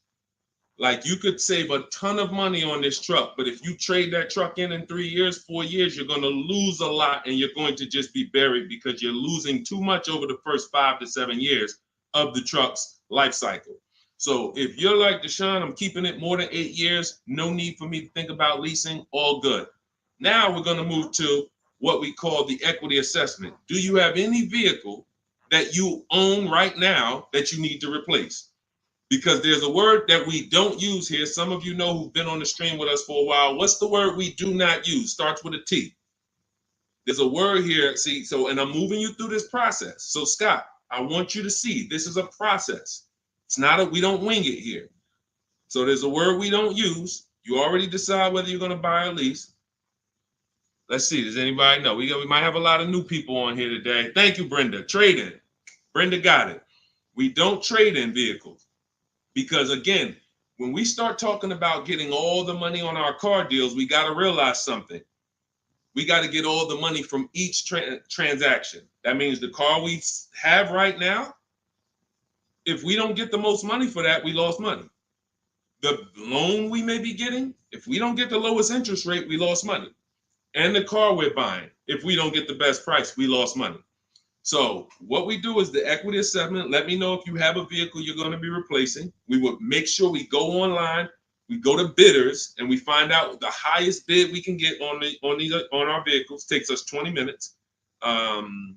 Like you could save a ton of money on this truck, but if you trade that truck in 3 years, 4 years, you're going to lose a lot and you're going to just be buried because you're losing too much over the first 5 to 7 years of the truck's life cycle. So if you're like Deshone, I'm keeping it more than 8 years, no need for me to think about leasing, all good. Now we're going to move to what we call the equity assessment. Do you have any vehicle that you own right now that you need to replace? Because there's a word that we don't use here. Some of you know who've been on the stream with us for a while. What's the word we do not use? Starts with a T. There's a word here. See, so, and I'm moving you through this process. So Scott, I want you to see this is a process. It's not we don't wing it here. So there's a word we don't use. You already decide whether you're going to buy or lease. Let's see. Does anybody know? We might have a lot of new people on here today. Thank you, Brenda. Trade in. Brenda got it. We don't trade in vehicles. Because again, when we start talking about getting all the money on our car deals, we got to realize something. We got to get all the money from each transaction. That means the car we have right now, if we don't get the most money for that, we lost money. The loan we may be getting, if we don't get the lowest interest rate, we lost money. And the car we're buying, if we don't get the best price, we lost money. So what we do is the equity assessment. Let me know if you have a vehicle you're going to be replacing. We would make sure we go online, we go to bidders, and we find out the highest bid we can get on our vehicles. Takes us 20 minutes.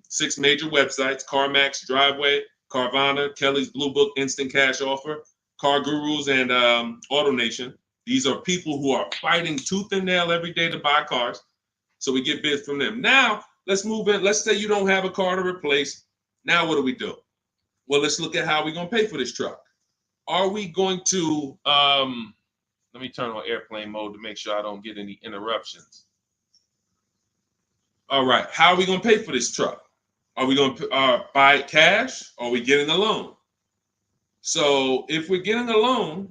6 major websites: CarMax, Driveway, Carvana, Kelly's Blue Book, Instant Cash Offer, Car Gurus, and AutoNation. These are people who are fighting tooth and nail every day to buy cars. So we get bids from them. Now, let's move in. Let's say you don't have a car to replace. Now, what do? Well, let's look at how we're going to pay for this truck. Are we going to, let me turn on airplane mode to make sure I don't get any interruptions. All right. How are we going to pay for this truck? Are we going to buy it cash? Or are we getting a loan? So if we're getting a loan,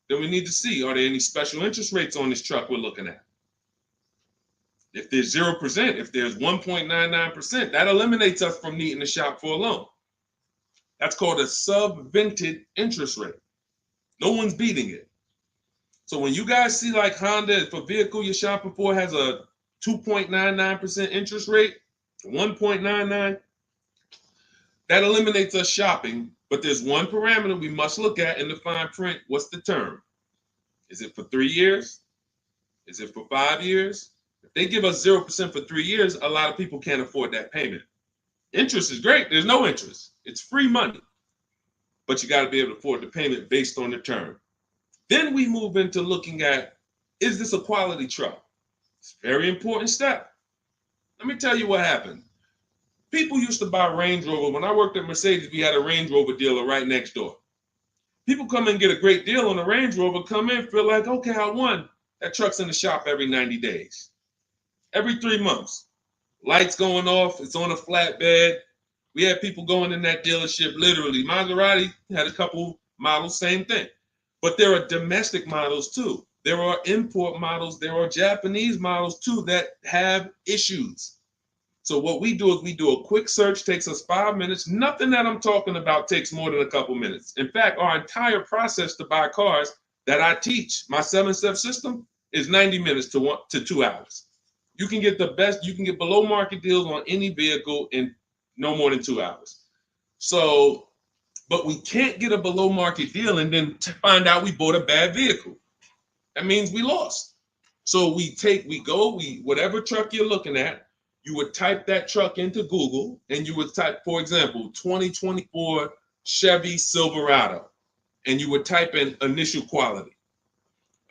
then we need to see, are there any special interest rates on this truck we're looking at? If there's 0%, if there's 1.99%, that eliminates us from needing to shop for a loan. That's called a subvented interest rate. No one's beating it. So when you guys see like Honda, if a vehicle you're shopping for has a 2.99% interest rate, 1.99, that eliminates us shopping. But there's one parameter we must look at in the fine print. What's the term? Is it for 3 years? Is it for 5 years? If they give us 0% for 3 years, a lot of people can't afford that payment. Interest is great. There's no interest. It's free money. But you got to be able to afford the payment based on the term. Then we move into looking at, is this a quality truck? It's a very important step. Let me tell you what happened. People used to buy Range Rover. When I worked at Mercedes, we had a Range Rover dealer right next door. People come in and get a great deal on a Range Rover, come in, feel like, okay, I won. That truck's in the shop every 90 days. Every 3 months. Lights going off, it's on a flatbed. We had people going in that dealership, literally. Maserati had a couple models, same thing. But there are domestic models too. There are import models. There are Japanese models too that have issues. So what we do is we do a quick search, takes us 5 minutes. Nothing that I'm talking about takes more than a couple minutes. In fact, our entire process to buy cars that I teach, my 7-step system, is 90 minutes to 2 hours. You can get the best, you can get below market deals on any vehicle in no more than 2 hours. So, but we can't get a below market deal and then find out we bought a bad vehicle. That means we lost. So whatever truck you're looking at, you would type that truck into Google and you would type, for example, 2024 Chevy Silverado, and you would type in initial quality.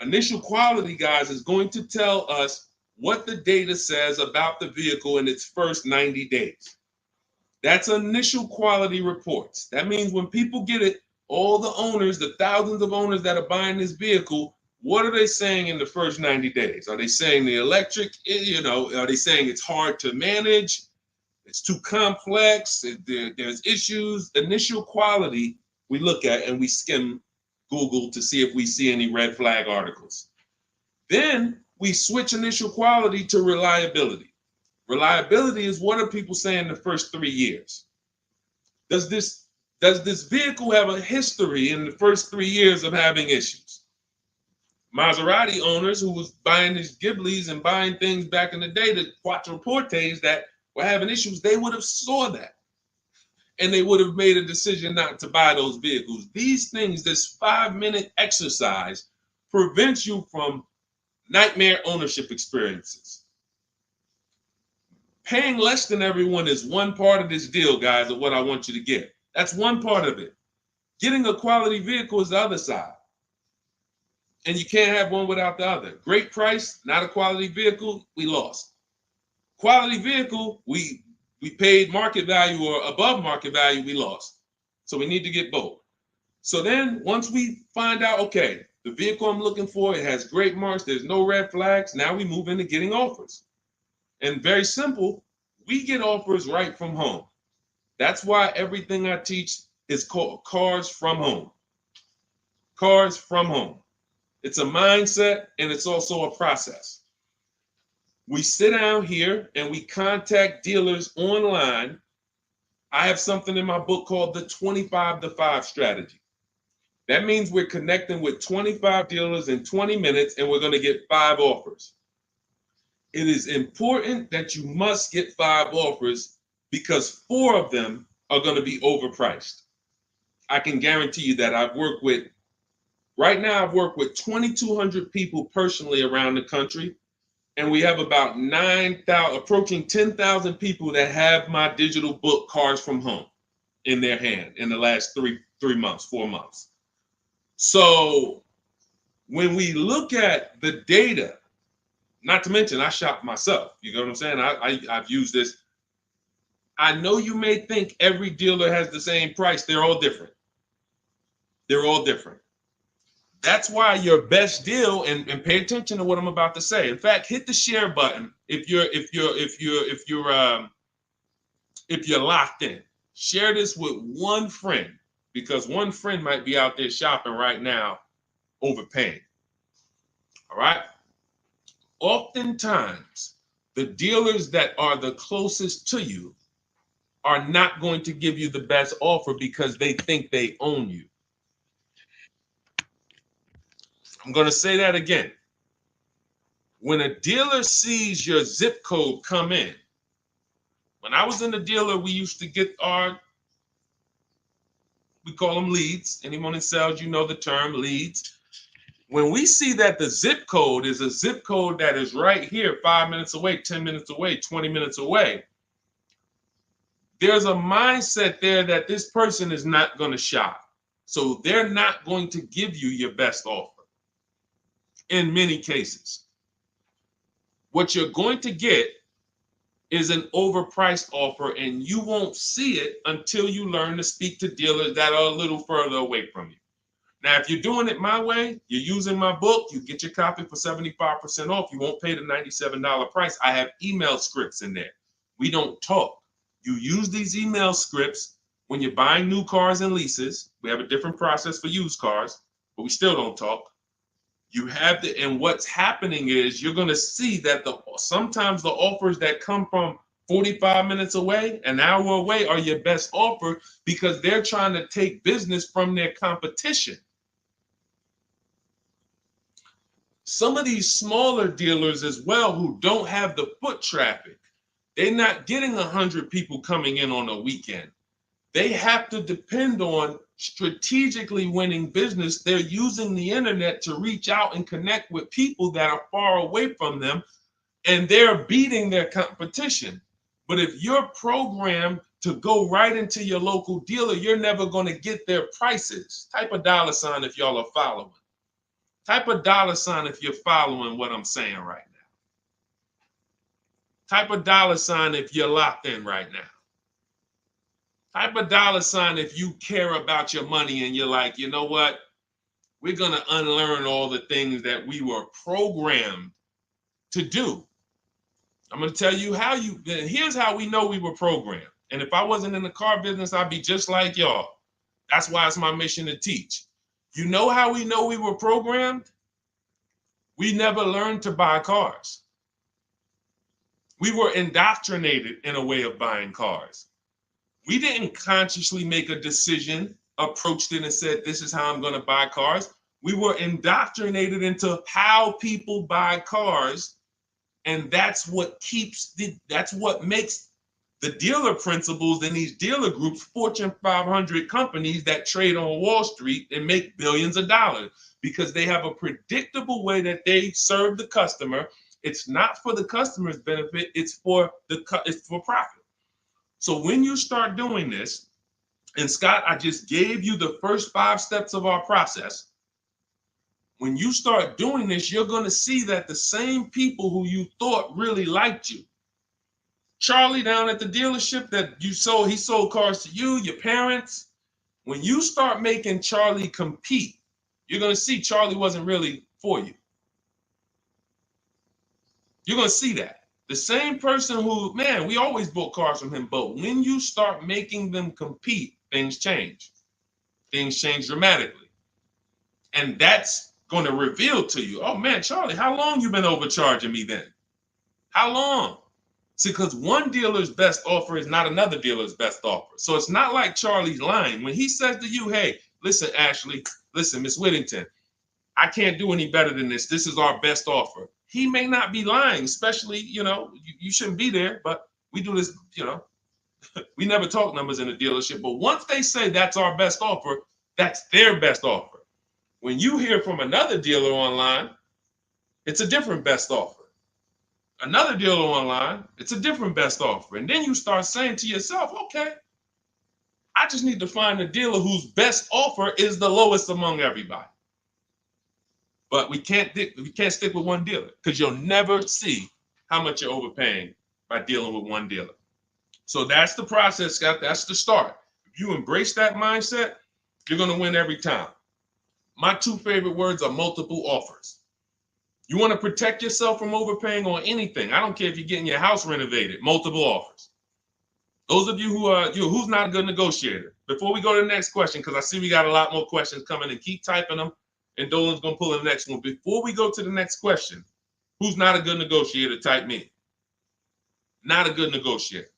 Initial quality, guys, is going to tell us what the data says about the vehicle in its first 90 days. That's initial quality reports. That means when people get it, all the owners, the thousands of owners that are buying this vehicle, what are they saying in the first 90 days? Are they saying the electric, are they saying it's hard to manage? It's too complex. There's issues. Initial quality we look at and we skim Google to see if we see any red flag articles. Then we switch initial quality to reliability. Reliability is what are people saying the first 3 years? Does this vehicle have a history in the first 3 years of having issues? Maserati owners who was buying these Ghiblis and buying things back in the day, the Quattroportes that were having issues, they would have saw that. And they would have made a decision not to buy those vehicles. These things, this 5-minute exercise prevents you from nightmare ownership experiences. Paying less than everyone is one part of this deal, guys, of what I want you to get. That's one part of it. Getting a quality vehicle is the other side. And you can't have one without the other. Great price, not a quality vehicle, we lost. Quality vehicle, we paid market value or above market value, we lost. So we need to get both. So then once we find out, okay, the vehicle I'm looking for, it has great marks, there's no red flags, now we move into getting offers. And very simple, we get offers right from home. That's why everything I teach is called Cars from Home. Cars from Home. It's a mindset and it's also a process. We sit down here and we contact dealers online. I have something in my book called the 25 to 5 strategy. That means we're connecting with 25 dealers in 20 minutes and we're going to get 5 offers. It is important that you must get 5 offers because 4 of them are going to be overpriced. I can guarantee you that. Right now I've worked with 2,200 people personally around the country, and we have about 9,000, approaching 10,000 people that have my digital book, Cars from Home, in their hand in the last 4 months. So when we look at the data, not to mention I shop myself, you know what I'm saying? I've used this. I know you may think every dealer has the same price. They're all different. They're all different. That's why your best deal, and pay attention to what I'm about to say. In fact, hit the share button if you're locked in. Share this with one friend because one friend might be out there shopping right now, overpaying. All right. Oftentimes, the dealers that are the closest to you are not going to give you the best offer because they think they own you. I'm going to say that again. When a dealer sees your zip code come in, when I was in the dealer, we used to get we call them leads. Anyone in sales, you know the term leads. When we see that the zip code is a zip code that is right here, 5 minutes away, 10 minutes away, 20 minutes away, there's a mindset there that this person is not going to shop. So they're not going to give you your best offer in many cases. What you're going to get is an overpriced offer, and you won't see it until you learn to speak to dealers that are a little further away from you. Now, if you're doing it my way, you're using my book, you get your copy for 75% off. You won't pay the $97 price. I have email scripts in there. We don't talk. You use these email scripts when you're buying new cars and leases. We have a different process for used cars, but we still don't talk. You have to, and what's happening is you're going to see that sometimes the offers that come from 45 minutes away, an hour away, are your best offer because they're trying to take business from their competition. Some of these smaller dealers as well who don't have the foot traffic, they're not getting 100 people coming in on a weekend. They have to depend on strategically winning business. They're using the internet to reach out and connect with people that are far away from them, and they're beating their competition. But if you're programmed to go right into your local dealer, you're never going to get their prices. Type a $ if y'all are following. Type a $ if you're following what I'm saying right now. Type a $ if you're locked in right now. Type a $ if you care about your money and you're like, you know what? We're going to unlearn all the things that we were programmed to do. I'm going to tell you here's how we know we were programmed. And if I wasn't in the car business, I'd be just like y'all. That's why it's my mission to teach. You know how we know we were programmed? We never learned to buy cars. We were indoctrinated in a way of buying cars. We didn't consciously make a decision, approached it and said, this is how I'm going to buy cars. We were indoctrinated into how people buy cars, and that's what makes the dealer principals in these dealer groups, Fortune 500 companies that trade on Wall Street and make billions of dollars, because they have a predictable way that they serve the customer. It's not for the customer's benefit, it's for profit. So when you start doing this, and Scott, I just gave you the first 5 steps of our process. When you start doing this, you're going to see that the same people who you thought really liked you, Charlie down at the dealership that he sold cars to you, your parents. When you start making Charlie compete, you're going to see Charlie wasn't really for you. You're going to see that. The same person who, man, we always bought cars from him, but when you start making them compete, things change. Things change dramatically. And that's going to reveal to you, oh man, Charlie, how long you been overcharging me then? How long? See, because one dealer's best offer is not another dealer's best offer. So it's not like Charlie's lying. When he says to you, hey, listen, Ashley, listen, Miss Whittington, I can't do any better than this. This is our best offer. He may not be lying, especially, you shouldn't be there, but we do this, we never talk numbers in a dealership. But once they say that's our best offer, that's their best offer. When you hear from another dealer online, it's a different best offer. Another dealer online, it's a different best offer. And then you start saying to yourself, okay, I just need to find a dealer whose best offer is the lowest among everybody. But we can't stick with one dealer, because you'll never see how much you're overpaying by dealing with one dealer. So that's the process, Scott. That's the start. If you embrace that mindset, you're going to win every time. My 2 favorite words are multiple offers. You want to protect yourself from overpaying on anything. I don't care if you're getting your house renovated, multiple offers. Those of you who's not a good negotiator. Before we go to the next question, because I see we got a lot more questions coming, and keep typing them, and Dolan's going to pull in the next one. Before we go to the next question, who's not a good negotiator? Type me. Not a good negotiator.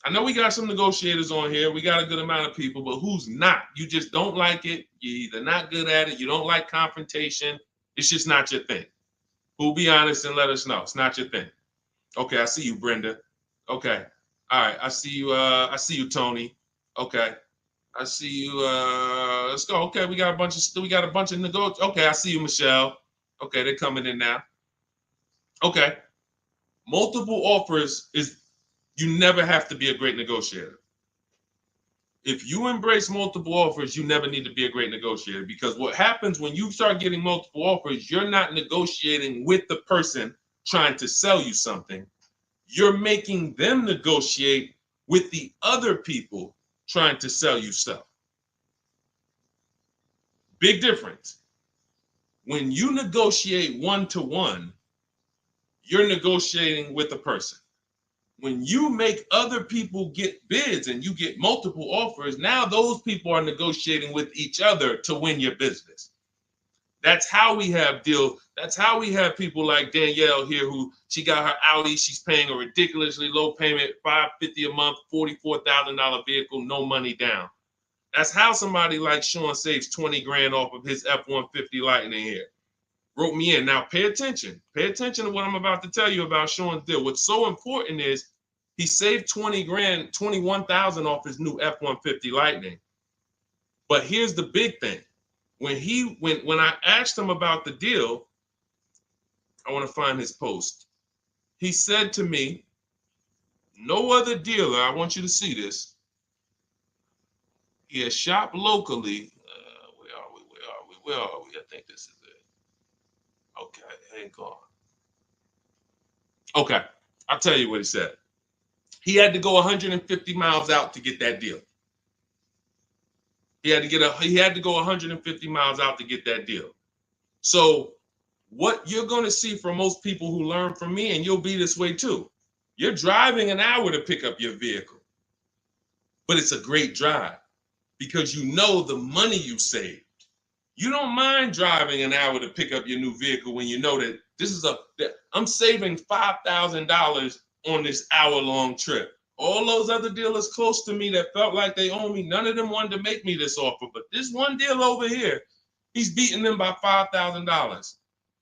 I know we got some negotiators on here. We got a good amount of people, but who's not? You just don't like it. You're either not good at it. You don't like confrontation. It's just not your thing. Who'll be honest and let us know. It's not your thing. Okay, I see you, Brenda. Okay. All right. I see you, Tony. Okay. I see you. Let's go. Okay, we got a bunch of negotiators. Okay, I see you, Michelle. Okay, they're coming in now. Okay. Multiple offers is, you never have to be a great negotiator. If you embrace multiple offers, you never need to be a great negotiator, because what happens when you start getting multiple offers, you're not negotiating with the person trying to sell you something. You're making them negotiate with the other people trying to sell you stuff. Big difference. When you negotiate one-to-one, you're negotiating with a person. When you make other people get bids and you get multiple offers, now those people are negotiating with each other to win your business. That's how we have deals. That's how we have people like Danielle here, who she got her Audi. She's paying a ridiculously low payment, $550 a month, $44,000 vehicle, no money down. That's how somebody like Sean saves 20 grand off of his F-150 Lightning here. Wrote me in. Now pay attention. Pay attention to what I'm about to tell you about Sean's deal. What's so important is he saved 20 grand, 21,000 off his new F-150 Lightning. But here's the big thing. When I asked him about the deal, I want to find his post. He said to me, no other dealer, I want you to see this. He has shopped locally. Where are we? I think this is it. Okay, hang on. Okay, I'll tell you what he said. He had to go 150 miles out to get that deal. He had to go 150 miles out to get that deal. So what you're going to see from most people who learn from me, and you'll be this way too, you're driving an hour to pick up your vehicle, but it's a great drive because you know the money you saved. You don't mind driving an hour to pick up your new vehicle when you know that I'm saving $5,000 on this hour-long trip. All those other dealers close to me that felt like they owe me, none of them wanted to make me this offer. But this one deal over here, He's beating them by $5,000.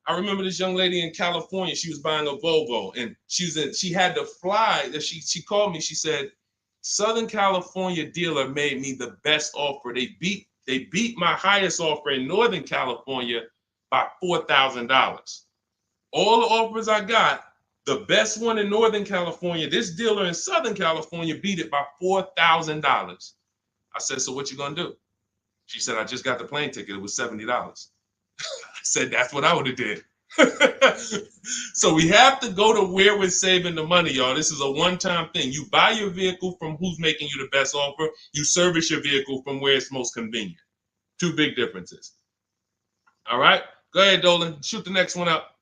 I remember this young lady in California. She was buying a Volvo, and she had to fly. She called me. She said, Southern California dealer made me the best offer. They beat my highest offer in Northern California by $4,000. All the offers I got, the best one in Northern California, this dealer in Southern California beat it by $4,000. I said, so what you gonna do? She said, I just got the plane ticket. It was $70. I said, that's what I would have did. So we have to go to where we're saving the money, y'all. This is a one-time thing. You buy your vehicle from who's making you the best offer. You service your vehicle from where it's most convenient. Two big differences. All right, go ahead, Dolan. Shoot the next one up.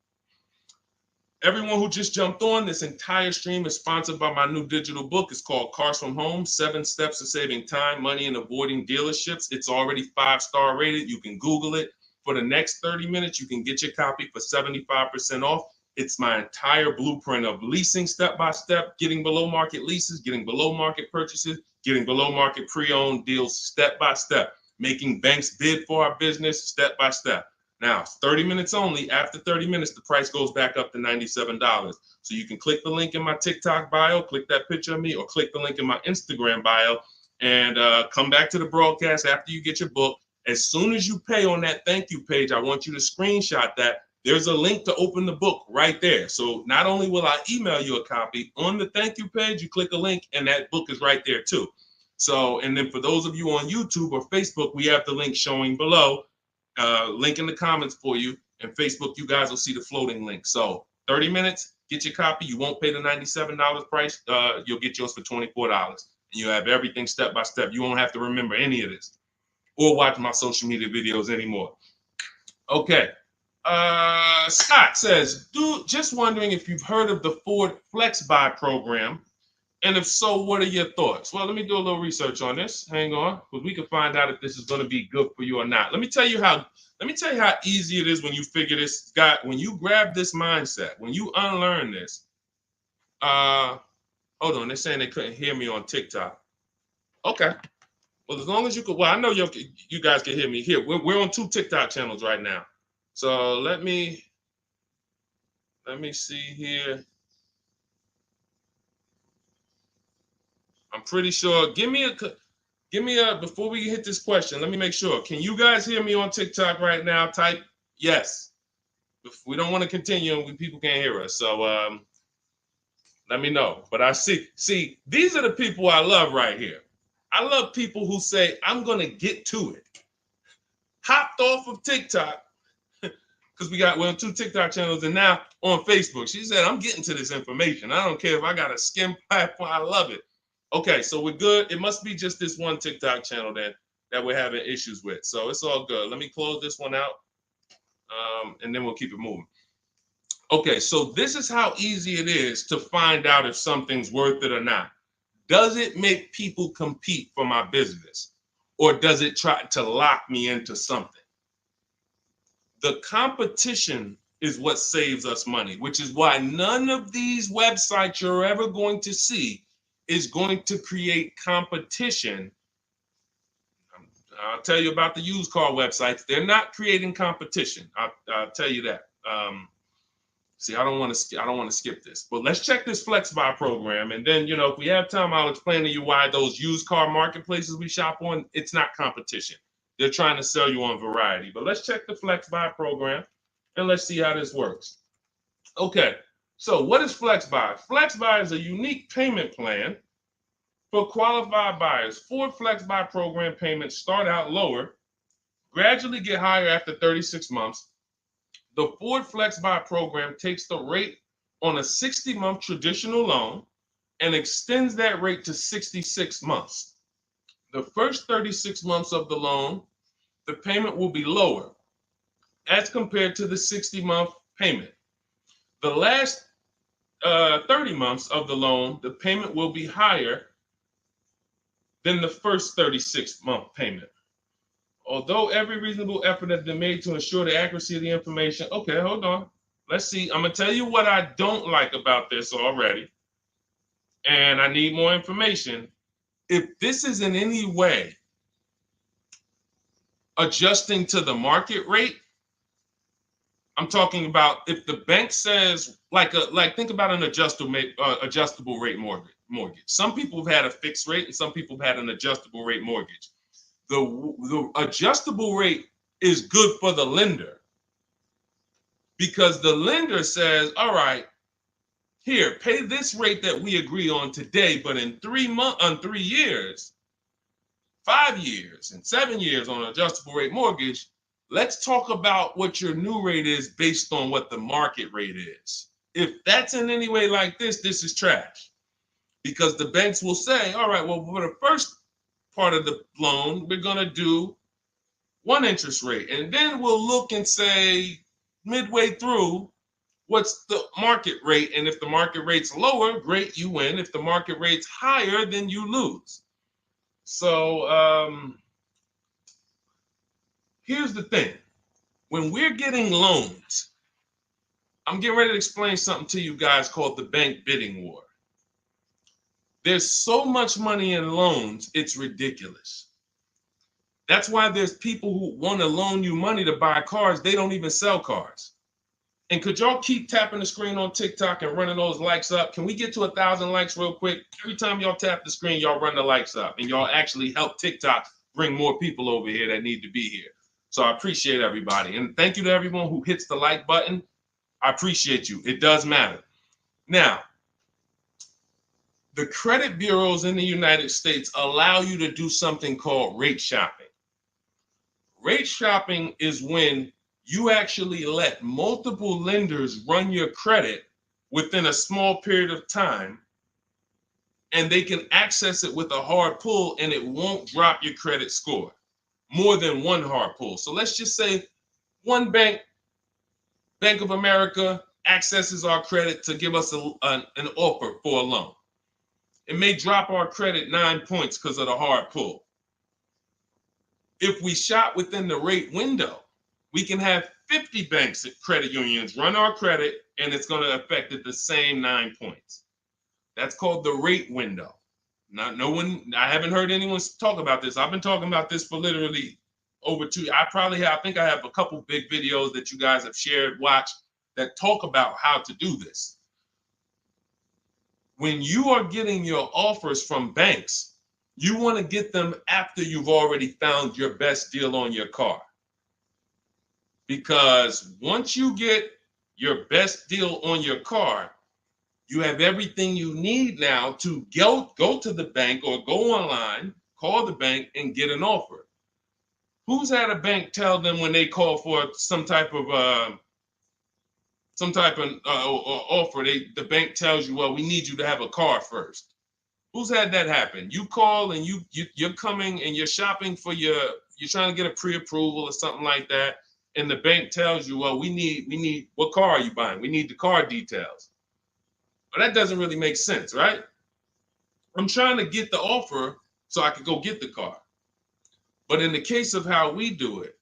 Everyone who just jumped on, this entire stream is sponsored by my new digital book. It's called Cars from Home, 7 Steps to Saving Time, Money, and Avoiding Dealerships. It's already 5-star rated. You can Google it. For the next 30 minutes, you can get your copy for 75% off. It's my entire blueprint of leasing step-by-step, getting below market leases, getting below market purchases, getting below market pre-owned deals step-by-step, making banks bid for our business step-by-step. Now, 30 minutes only. After 30 minutes, the price goes back up to $97. So you can click the link in my TikTok bio, click that picture of me, or click the link in my Instagram bio, and come back to the broadcast after you get your book. As soon as you pay on that thank you page, I want you to screenshot that. There's a link to open the book right there. So not only will I email you a copy, on the thank you page, you click a link, and that book is right there too. So, and then for those of you on YouTube or Facebook, we have the link showing below. Link in the comments for you, and Facebook, you guys will see the floating link. So 30 minutes, get your copy. You won't pay the $97 price. You'll get yours for $24, and you have everything step by step. You won't have to remember any of this or watch my social media videos anymore. Okay. Scott says, dude, just wondering if you've heard of the Ford Flex Buy program, and if so, what are your thoughts? Well, let me do a little research on this. Hang on, because we can find out if this is going to be good for you or not. Let me tell you how easy it is when you figure this, Scott. When you grab this mindset, when you unlearn this. Hold on, they're saying they couldn't hear me on TikTok. Okay. Well, as long as you could, well, I know you guys can hear me here. We're on 2 TikTok channels right now. So let me see here. I'm pretty sure. Give me a, before we hit this question, let me make sure. Can you guys hear me on TikTok right now? Type yes. If we don't want to continue and people can't hear us. So let me know. But I see, these are the people I love right here. I love people who say, I'm going to get to it. Hopped off of TikTok, because we're on 2 TikTok channels, and now on Facebook. She said, I'm getting to this information. I don't care if I got a skim platform. I love it. Okay, so we're good. It must be just this one TikTok channel then that we're having issues with. So it's all good. Let me close this one out, and then we'll keep it moving. Okay, so this is how easy it is to find out if something's worth it or not. Does it make people compete for my business, or does it try to lock me into something? The competition is what saves us money, which is why none of these websites you're ever going to see is going to create competition. I'll tell you about the used car websites. They're not creating competition. I'll tell you that. See, I don't want to skip this, but let's check this Flex Buy program, and then if we have time, I'll explain to you why those used car marketplaces we shop on, it's not competition. They're trying to sell you on variety. But let's check the Flex Buy program, and let's see how this works. Okay. So what is Flex Buy? Flex Buy is a unique payment plan for qualified buyers. Ford Flex Buy program payments start out lower, gradually get higher after 36 months. The Ford Flex Buy program takes the rate on a 60-month traditional loan and extends that rate to 66 months. The first 36 months of the loan, the payment will be lower as compared to the 60-month payment. The last 30 months of the loan, the payment will be higher than the first 36-month payment. Although every reasonable effort has been made to ensure the accuracy of the information. Okay, hold on. Let's see. I'm going to tell you what I don't like about this already, and I need more information. If this is in any way adjusting to the market rate. I'm talking about if the bank says like think about an adjustable rate mortgage. Some people have had a fixed rate and some people have had an adjustable rate mortgage. The adjustable rate is good for the lender because the lender says, all right, here, pay this rate that we agree on today, but in 3 years, 5 years, and 7 years on an adjustable rate mortgage, let's talk about what your new rate is based on what the market rate is. If that's in any way like this is trash. Because the banks will say, all right, well, for the first part of the loan, we're going to do one interest rate. And then we'll look and say, midway through, what's the market rate? And if the market rate's lower, great, you win. If the market rate's higher, then you lose. So here's the thing. When we're getting loans, I'm getting ready to explain something to you guys called the bank bidding war. There's so much money in loans, it's ridiculous. That's why there's people who want to loan you money to buy cars. They don't even sell cars. And could y'all keep tapping the screen on TikTok and running those likes up? Can we get to 1,000 likes real quick? Every time y'all tap the screen, y'all run the likes up and y'all actually help TikTok bring more people over here that need to be here. So I appreciate everybody. And thank you to everyone who hits the like button. I appreciate you. It does matter. Now, the credit bureaus in the United States allow you to do something called rate shopping. Rate shopping is when you actually let multiple lenders run your credit within a small period of time, and they can access it with a hard pull and it won't drop your credit score more than one hard pull. So let's just say one bank, Bank of America, accesses our credit to give us an offer for a loan. It may drop our credit 9 points because of the hard pull. If we shop within the rate window, we can have 50 banks at credit unions run our credit, and it's going to affect it the same 9 points. That's called the rate window. I haven't heard anyone talk about this. I've been talking about this for literally over 2. I think I have a couple big videos that you guys have shared, watched, that talk about how to do this. When you are getting your offers from banks, you want to get them after you've already found your best deal on your car. Because once you get your best deal on your car, you have everything you need now to go to the bank or go online, call the bank and get an offer. Who's had a bank tell them when they call for some type of offer, the bank tells you, well, we need you to have a car first. Who's had that happen? You call and you're coming and you're shopping for you're trying to get a pre-approval or something like that, and the bank tells you, well, we need what car are you buying? We need the car details. Well, that doesn't really make sense, right? I'm trying to get the offer so I can go get the car. But in the case of how we do it,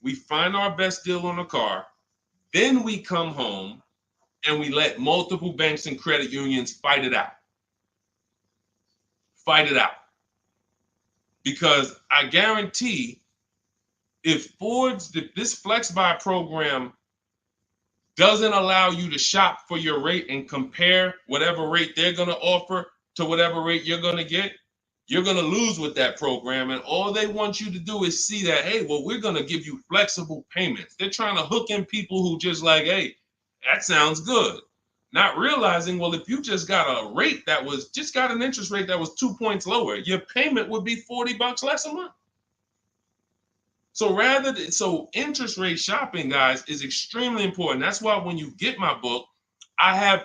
we find our best deal on the car, then we come home and we let multiple banks and credit unions fight it out. Fight it out. Because I guarantee if this Flex Buy program doesn't allow you to shop for your rate and compare whatever rate they're going to offer to whatever rate you're going to get, you're going to lose with that program. And all they want you to do is see that, hey, well, we're going to give you flexible payments. They're trying to hook in people who just like, hey, that sounds good. Not realizing, well, if you just got a rate that was just got an interest rate that was 2 points lower, your payment would be $40 less a month. So interest rate shopping, guys, is extremely important. That's why when you get my book, I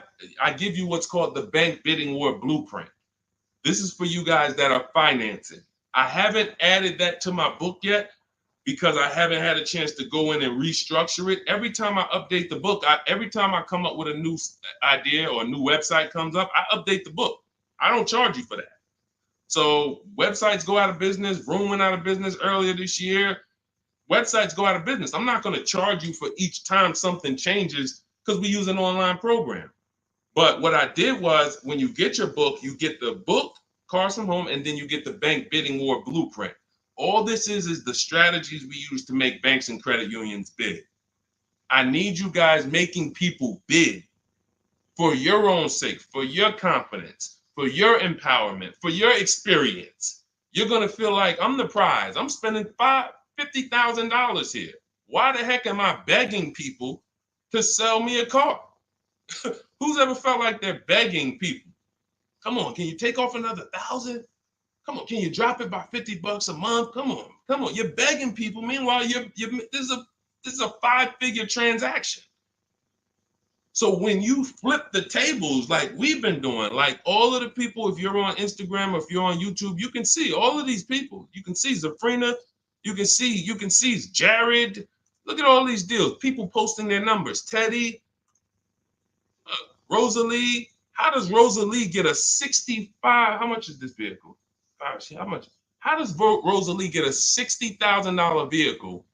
give you what's called the Bank Bidding War Blueprint. This is for you guys that are financing. I haven't added that to my book yet because I haven't had a chance to go in and restructure it. Every time I update the book, every time I come up with a new idea or a new website comes up, I update the book. I don't charge you for that. So websites go out of business. Room went out of business earlier this year. Websites go out of business. I'm not going to charge you for each time something changes because we use an online program. But what I did was when you get your book, you get the book, Cars from Home, and then you get the Bank Bidding War Blueprint. All this is the strategies we use to make banks and credit unions bid. I need you guys making people bid for your own sake, for your confidence, for your empowerment, for your experience. You're going to feel like I'm the prize. I'm spending $50,000 here. Why the heck am I begging people to sell me a car? Who's ever felt like they're begging people? Come on, can you take off another 1,000? Come on, can you drop it by $50 a month? Come on. You're begging people. Meanwhile, this is a 5-figure transaction. So when you flip the tables like we've been doing, like all of the people, if you're on Instagram or if you're on YouTube, you can see all of these people. You can see Zafrina, you can see Jared. Look at all these deals. People posting their numbers. Teddy, Rosalie. How does Rosalie get a 65? How much is this vehicle? How much? How does Rosalie get a $60,000 vehicle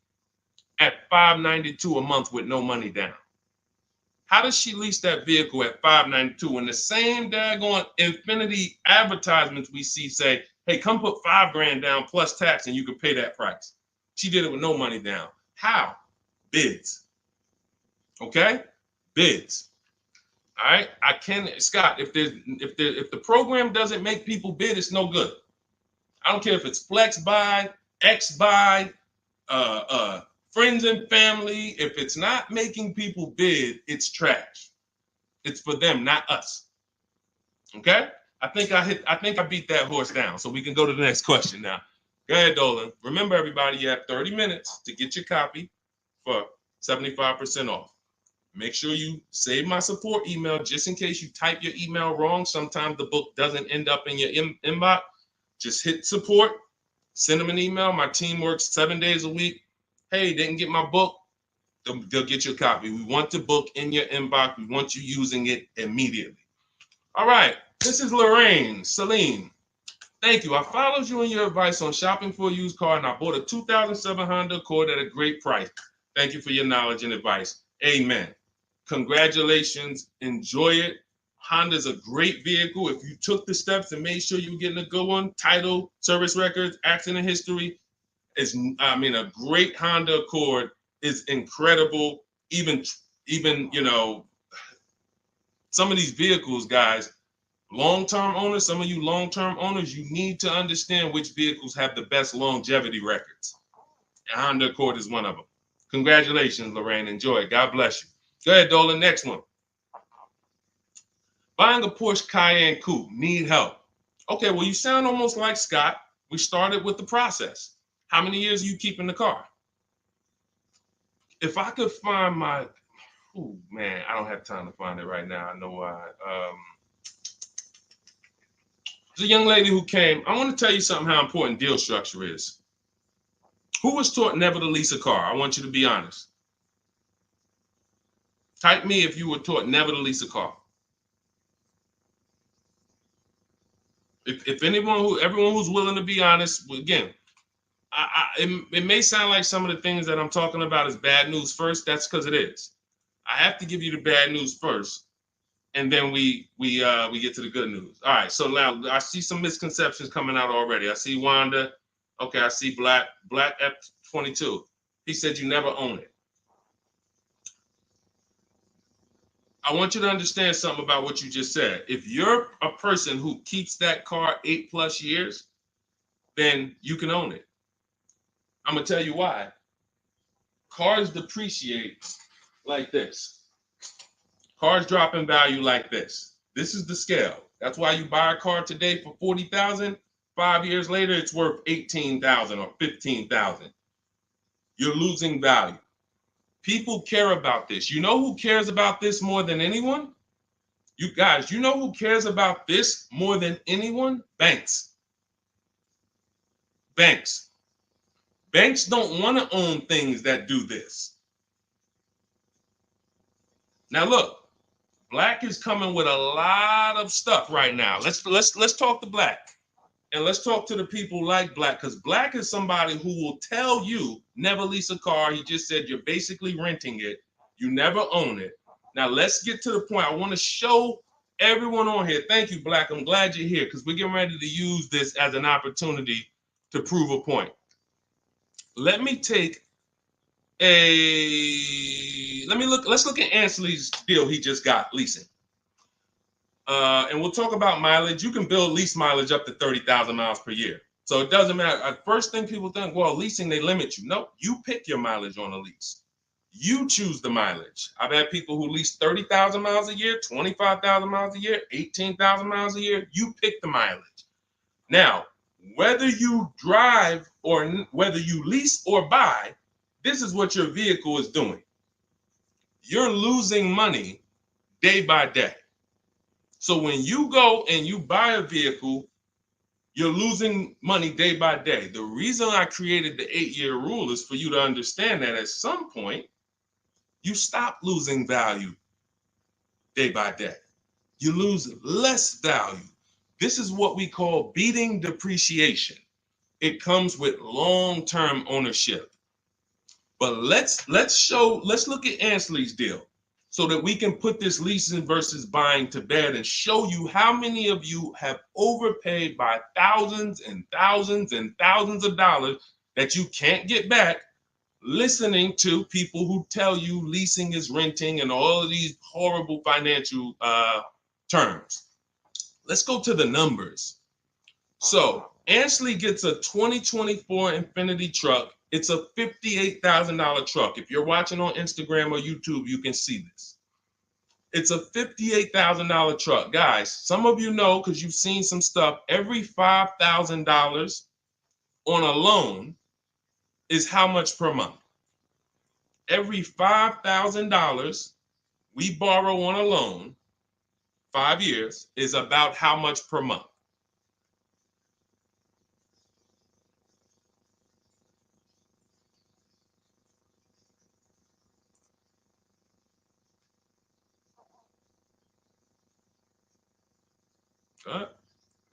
at $592 a month with no money down? How does she lease that vehicle at $592 when the same daggone Infinity advertisements we see say, hey, come put $5,000 down plus tax and you can pay that price? She did it with no money down. How? Bids. Okay? Bids. All right. Scott, if the program doesn't make people bid, it's no good. I don't care if it's flex buy, X buy, friends and family. If it's not making people bid, it's trash. It's for them, not us. Okay? I think I beat that horse down. So we can go to the next question now. Go ahead, Dolan. Remember, everybody, you have 30 minutes to get your copy for 75% off. Make sure you save my support email just in case you type your email wrong. Sometimes the book doesn't end up in your inbox. Just hit support, send them an email. My team works 7 days a week. Hey, didn't get my book. They'll get you a copy. We want the book in your inbox. We want you using it immediately. All right. This is Lorraine. Celine. Thank you. I followed you in your advice on shopping for a used car, and I bought a 2007 Honda Accord at a great price. Thank you for your knowledge and advice. Amen. Congratulations. Enjoy it. Honda's a great vehicle. If you took the steps and made sure you were getting a good one, title, service records, accident history, a great Honda Accord is incredible. Even some of these vehicles, guys, long-term owners, some of you long-term owners, you need to understand which vehicles have the best longevity records. And Honda Accord is one of them. Congratulations, Lorraine. Enjoy it. God bless you. Go ahead, Dolan. Next one. Buying a Porsche Cayenne Coupe. Need help. Okay, well, you sound almost like Scott. We started with the process. How many years are you keeping the car? If I could find my, oh man, I don't have time to find it right now. I know why. There's a young lady who came. I want to tell you something how important deal structure is. Who was taught never to lease a car? I want you to be honest. Type me if you were taught never to lease a car. If everyone who's willing to be honest, again, it may sound like some of the things that I'm talking about is bad news first. That's because it is. I have to give you the bad news first, and then we get to the good news. All right. So now I see some misconceptions coming out already. I see Wanda. Okay. I see Black F22. He said you never own it. I want you to understand something about what you just said. If you're a person who keeps that car 8+ years, then you can own it. I'm going to tell you why. Cars depreciate like this. Cars drop in value like this. This is the scale. That's why you buy a car today for $40,000. 5 years later, it's worth $18,000 or $15,000. You're losing value. People care about this. You know who cares about this more than anyone? You guys, you know who cares about this more than anyone? Banks. Banks. Banks don't want to own things that do this. Now look, Black is coming with a lot of stuff right now. Let's talk to Black. And let's talk to the people like Black, because Black is somebody who will tell you never lease a car. He just said you're basically renting it. You never own it. Now let's get to the point. I want to show everyone on here. Thank you, Black. I'm glad you're here because we're getting ready to use this as an opportunity to prove a point. let me take let's look at Ansley's deal he just got leasing. And we'll talk about mileage. You can build lease mileage up to 30,000 miles per year. So it doesn't matter. First thing people think, well, leasing, they limit you. No, you pick your mileage on a lease. You choose the mileage. I've had people who lease 30,000 miles a year, 25,000 miles a year, 18,000 miles a year. You pick the mileage. Now, whether you drive or whether you lease or buy, this is what your vehicle is doing. You're losing money day by day. So when you go and you buy a vehicle, you're losing money day by day. The reason I created the 8-year rule is for you to understand that at some point, you stop losing value day by day. You lose less value. This is what we call beating depreciation. It comes with long-term ownership. But let's look at Ansley's deal so that we can put this leasing versus buying to bed and show you how many of you have overpaid by thousands and thousands and thousands of dollars that you can't get back listening to people who tell you leasing is renting and all of these horrible financial terms. Let's go to the numbers. So Ansley gets a 2024 Infiniti truck. It's a $58,000 truck. If you're watching on Instagram or YouTube, you can see this. It's a $58,000 truck. Guys, some of you know because you've seen some stuff, every $5,000 on a loan is how much per month? Every $5,000 we borrow on a loan, 5 years, is about how much per month?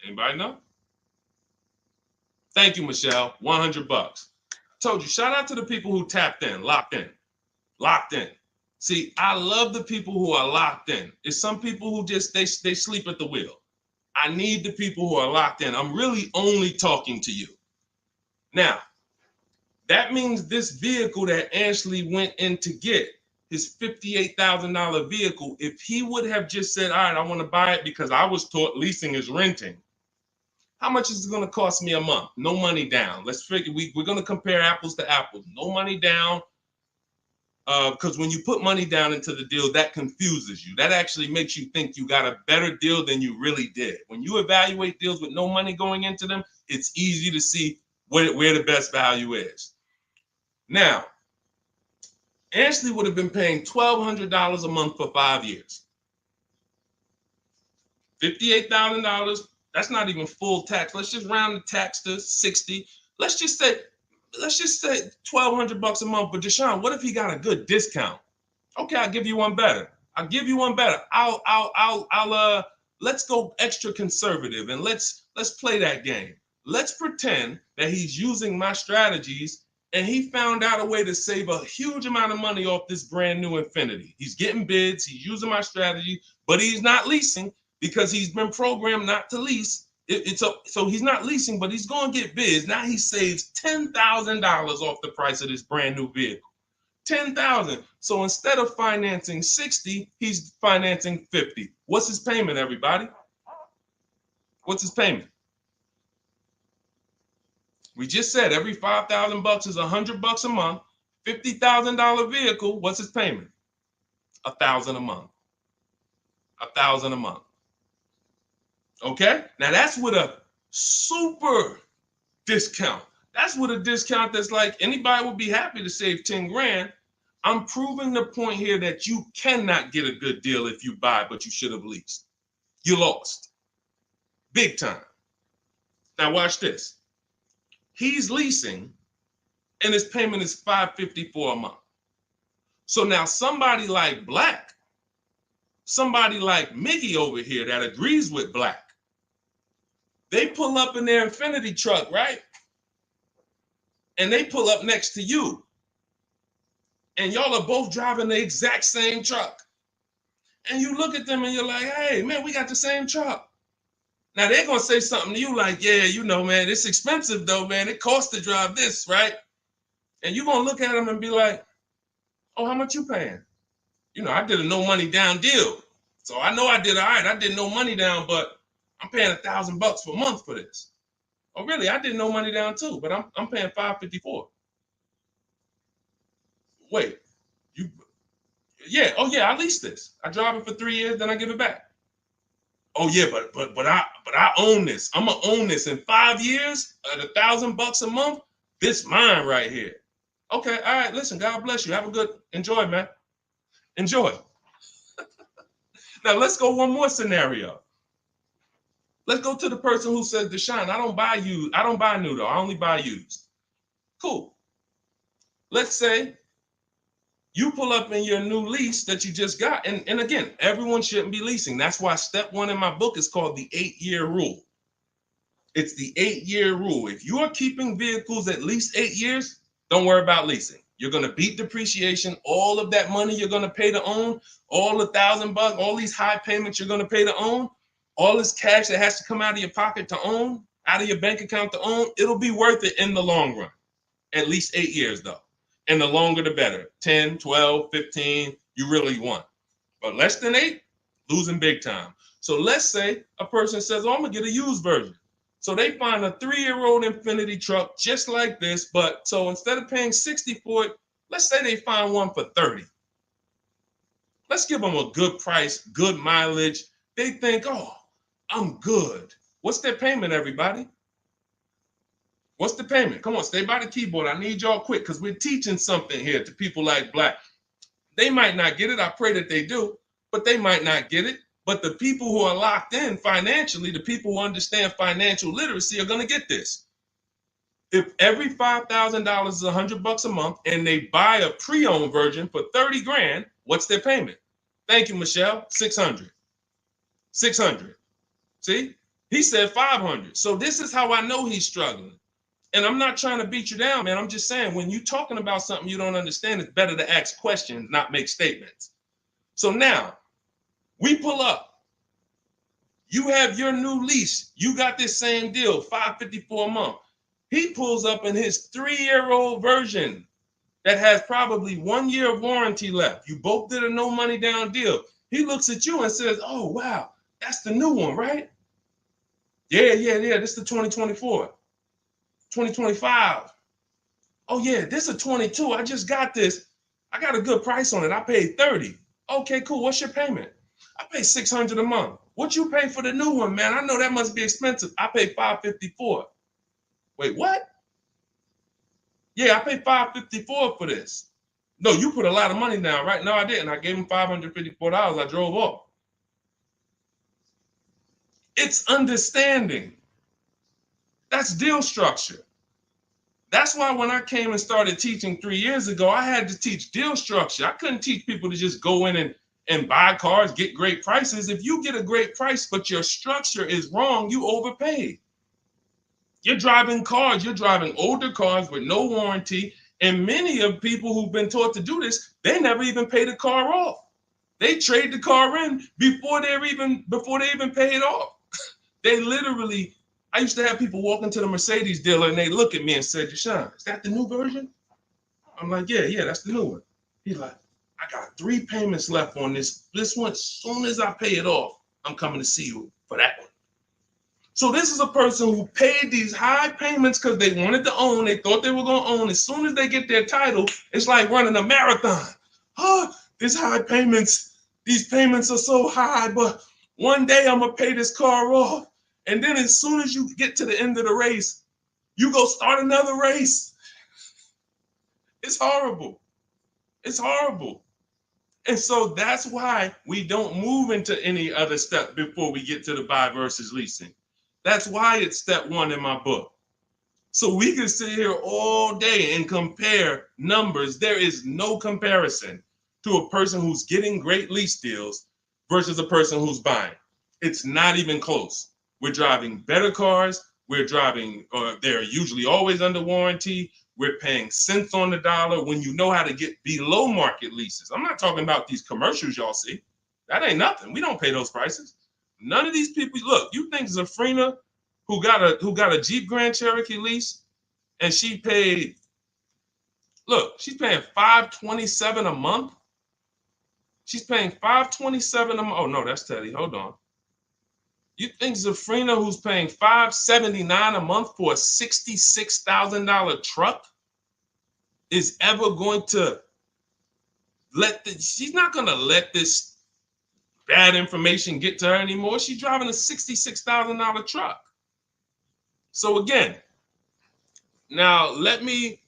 Anybody know? Thank you, Michelle. $100. Told you, shout out to the people who tapped in, locked in, locked in. See, I love the people who are locked in. It's some people who just they sleep at the wheel. I need the people who are locked in. I'm really only talking to you. Now, that means this vehicle that Ashley went in to get, his $58,000 vehicle, if he would have just said, all right, I want to buy it because I was taught leasing is renting, how much is it going to cost me a month? No money down. Let's figure, we're going to compare apples to apples. No money down, because when you put money down into the deal, that confuses you. That actually makes you think you got a better deal than you really did. When you evaluate deals with no money going into them, it's easy to see where the best value is. Now, Ashley would have been paying $1,200 a month for 5 years. $58,000. That's not even full tax. Let's just round the tax to 60. Let's just say $1,200 a month. But Deshone, what if he got a good discount? Okay, I'll give you one better. Let's go extra conservative and let's play that game. Let's pretend that he's using my strategies and he found out a way to save a huge amount of money off this brand new Infiniti. He's getting bids, he's using my strategy, but he's not leasing because he's been programmed not to lease. So he's not leasing, but he's going to get bids. Now he saves $10,000 off the price of this brand new vehicle. $10,000. So instead of financing 60, he's financing 50. What's his payment, everybody? What's his payment? We just said every $5,000 is $100 a month. $50,000 vehicle. What's his payment? $1,000 a month. $1,000 a month. Okay. Now that's with a super discount. That's with a discount that's like anybody would be happy to save 10 grand. I'm proving the point here that you cannot get a good deal if you buy, but you should have leased. You lost. Big time. Now watch this. He's leasing and his payment is $554 a month. So now somebody like Black, somebody like Miggy over here that agrees with Black, they pull up in their Infiniti truck, right? And they pull up next to you. And y'all are both driving the exact same truck. And you look at them and you're like, hey, man, we got the same truck. Now they're going to say something to you like, yeah, you know, man, it's expensive though, man. It costs to drive this, right? And you're going to look at them and be like, oh, how much you paying? You know, I did a no money down deal. So I know I did all right. I did no money down, but I'm paying $1,000 per month for this. Oh, really? I did no money down too, but I'm paying $554. Wait, you? Yeah. Oh, yeah. I leased this. I drive it for 3 years, then I give it back. Oh, yeah, but I own this. I'm gonna own this in 5 years at $1,000 a month. This mine right here. Okay. All right. Listen. God bless you. Have a good enjoy, man. Enjoy. Now let's go one more scenario. Let's go to the person who says, Deshone, I don't buy used. I don't buy new though. I only buy used. Cool. Let's say you pull up in your new lease that you just got. And again, everyone shouldn't be leasing. That's why step 1 in my book is called the 8-year rule. It's the 8-year rule. If you are keeping vehicles at least 8 years, don't worry about leasing. You're going to beat depreciation. All of that money you're going to pay to own, all the $1,000, all these high payments you're going to pay to own, all this cash that has to come out of your pocket to own, out of your bank account to own, it'll be worth it in the long run. At least 8 years though. And the longer the better. 10, 12, 15, you really want. But less than 8, losing big time. So let's say a person says, oh, I'm going to get a used version. So they find a 3-year-old Infiniti truck just like this, but so instead of paying $60 for it, let's say they find one for $30. Let's give them a good price, good mileage. They think, oh, I'm good. What's their payment, everybody? What's the payment? Come on, stay by the keyboard. I need y'all quick because we're teaching something here to people like Black. They might not get it. I pray that they do, but they might not get it. But the people who are locked in financially, the people who understand financial literacy are going to get this. If every $5,000 is $100 a month and they buy a pre-owned version for 30 grand, what's their payment? Thank you, Michelle. 600. 600. See, he said 500. So this is how I know he's struggling. And I'm not trying to beat you down, man. I'm just saying when you're talking about something you don't understand, it's better to ask questions, not make statements. So now, we pull up. You have your new lease. You got this same deal, $554 a month. He pulls up in his 3-year-old version that has probably 1 year of warranty left. You both did a no money down deal. He looks at you and says, oh, wow, that's the new one, right? Yeah. This is the 2024, 2025. Oh, yeah, this is a 22. I just got this. I got a good price on it. I paid 30. Okay, cool. What's your payment? I pay 600 a month. What you pay for the new one, man? I know that must be expensive. I pay 554. Wait, what? Yeah, I paid 554 for this. No, you put a lot of money down, right? No, I didn't. I gave him $554. I drove off. It's understanding. That's deal structure. That's why when I came and started teaching 3 years ago, I had to teach deal structure. I couldn't teach people to just go in and buy cars, get great prices. If you get a great price, but your structure is wrong, you overpaid. You're driving cars, you're driving older cars with no warranty. And many of people who've been taught to do this, they never even pay the car off. They trade the car in before they even pay it off. They literally, I used to have people walk into the Mercedes dealer and they look at me and say, Deshone, is that the new version? I'm like, yeah, that's the new one. He's like, I got 3 payments left on this one. As soon as I pay it off, I'm coming to see you for that one. So this is a person who paid these high payments because they wanted to own. They thought they were going to own. As soon as they get their title, it's like running a marathon. Oh, these high payments, these payments are so high, but one day I'm going to pay this car off. And then as soon as you get to the end of the race, you go start another race. It's horrible. It's horrible. And so that's why we don't move into any other step before we get to the buy versus leasing. That's why it's step 1 in my book. So we can sit here all day and compare numbers. There is no comparison to a person who's getting great lease deals versus a person who's buying. It's not even close. We're driving better cars. We're driving, they're usually always under warranty. We're paying cents on the dollar when you know how to get below market leases. I'm not talking about these commercials y'all see. That ain't nothing. We don't pay those prices. None of these people, look, you think Zafrina, who got a Jeep Grand Cherokee lease, and she paid Look, she's paying $527 a month. She's paying $527 a month. Oh no, that's Teddy. Hold on. You think Zafrina, who's paying $579 a month for a $66,000 truck, is ever going to she's not going to let this bad information get to her anymore. She's driving a $66,000 truck. So again, now let me,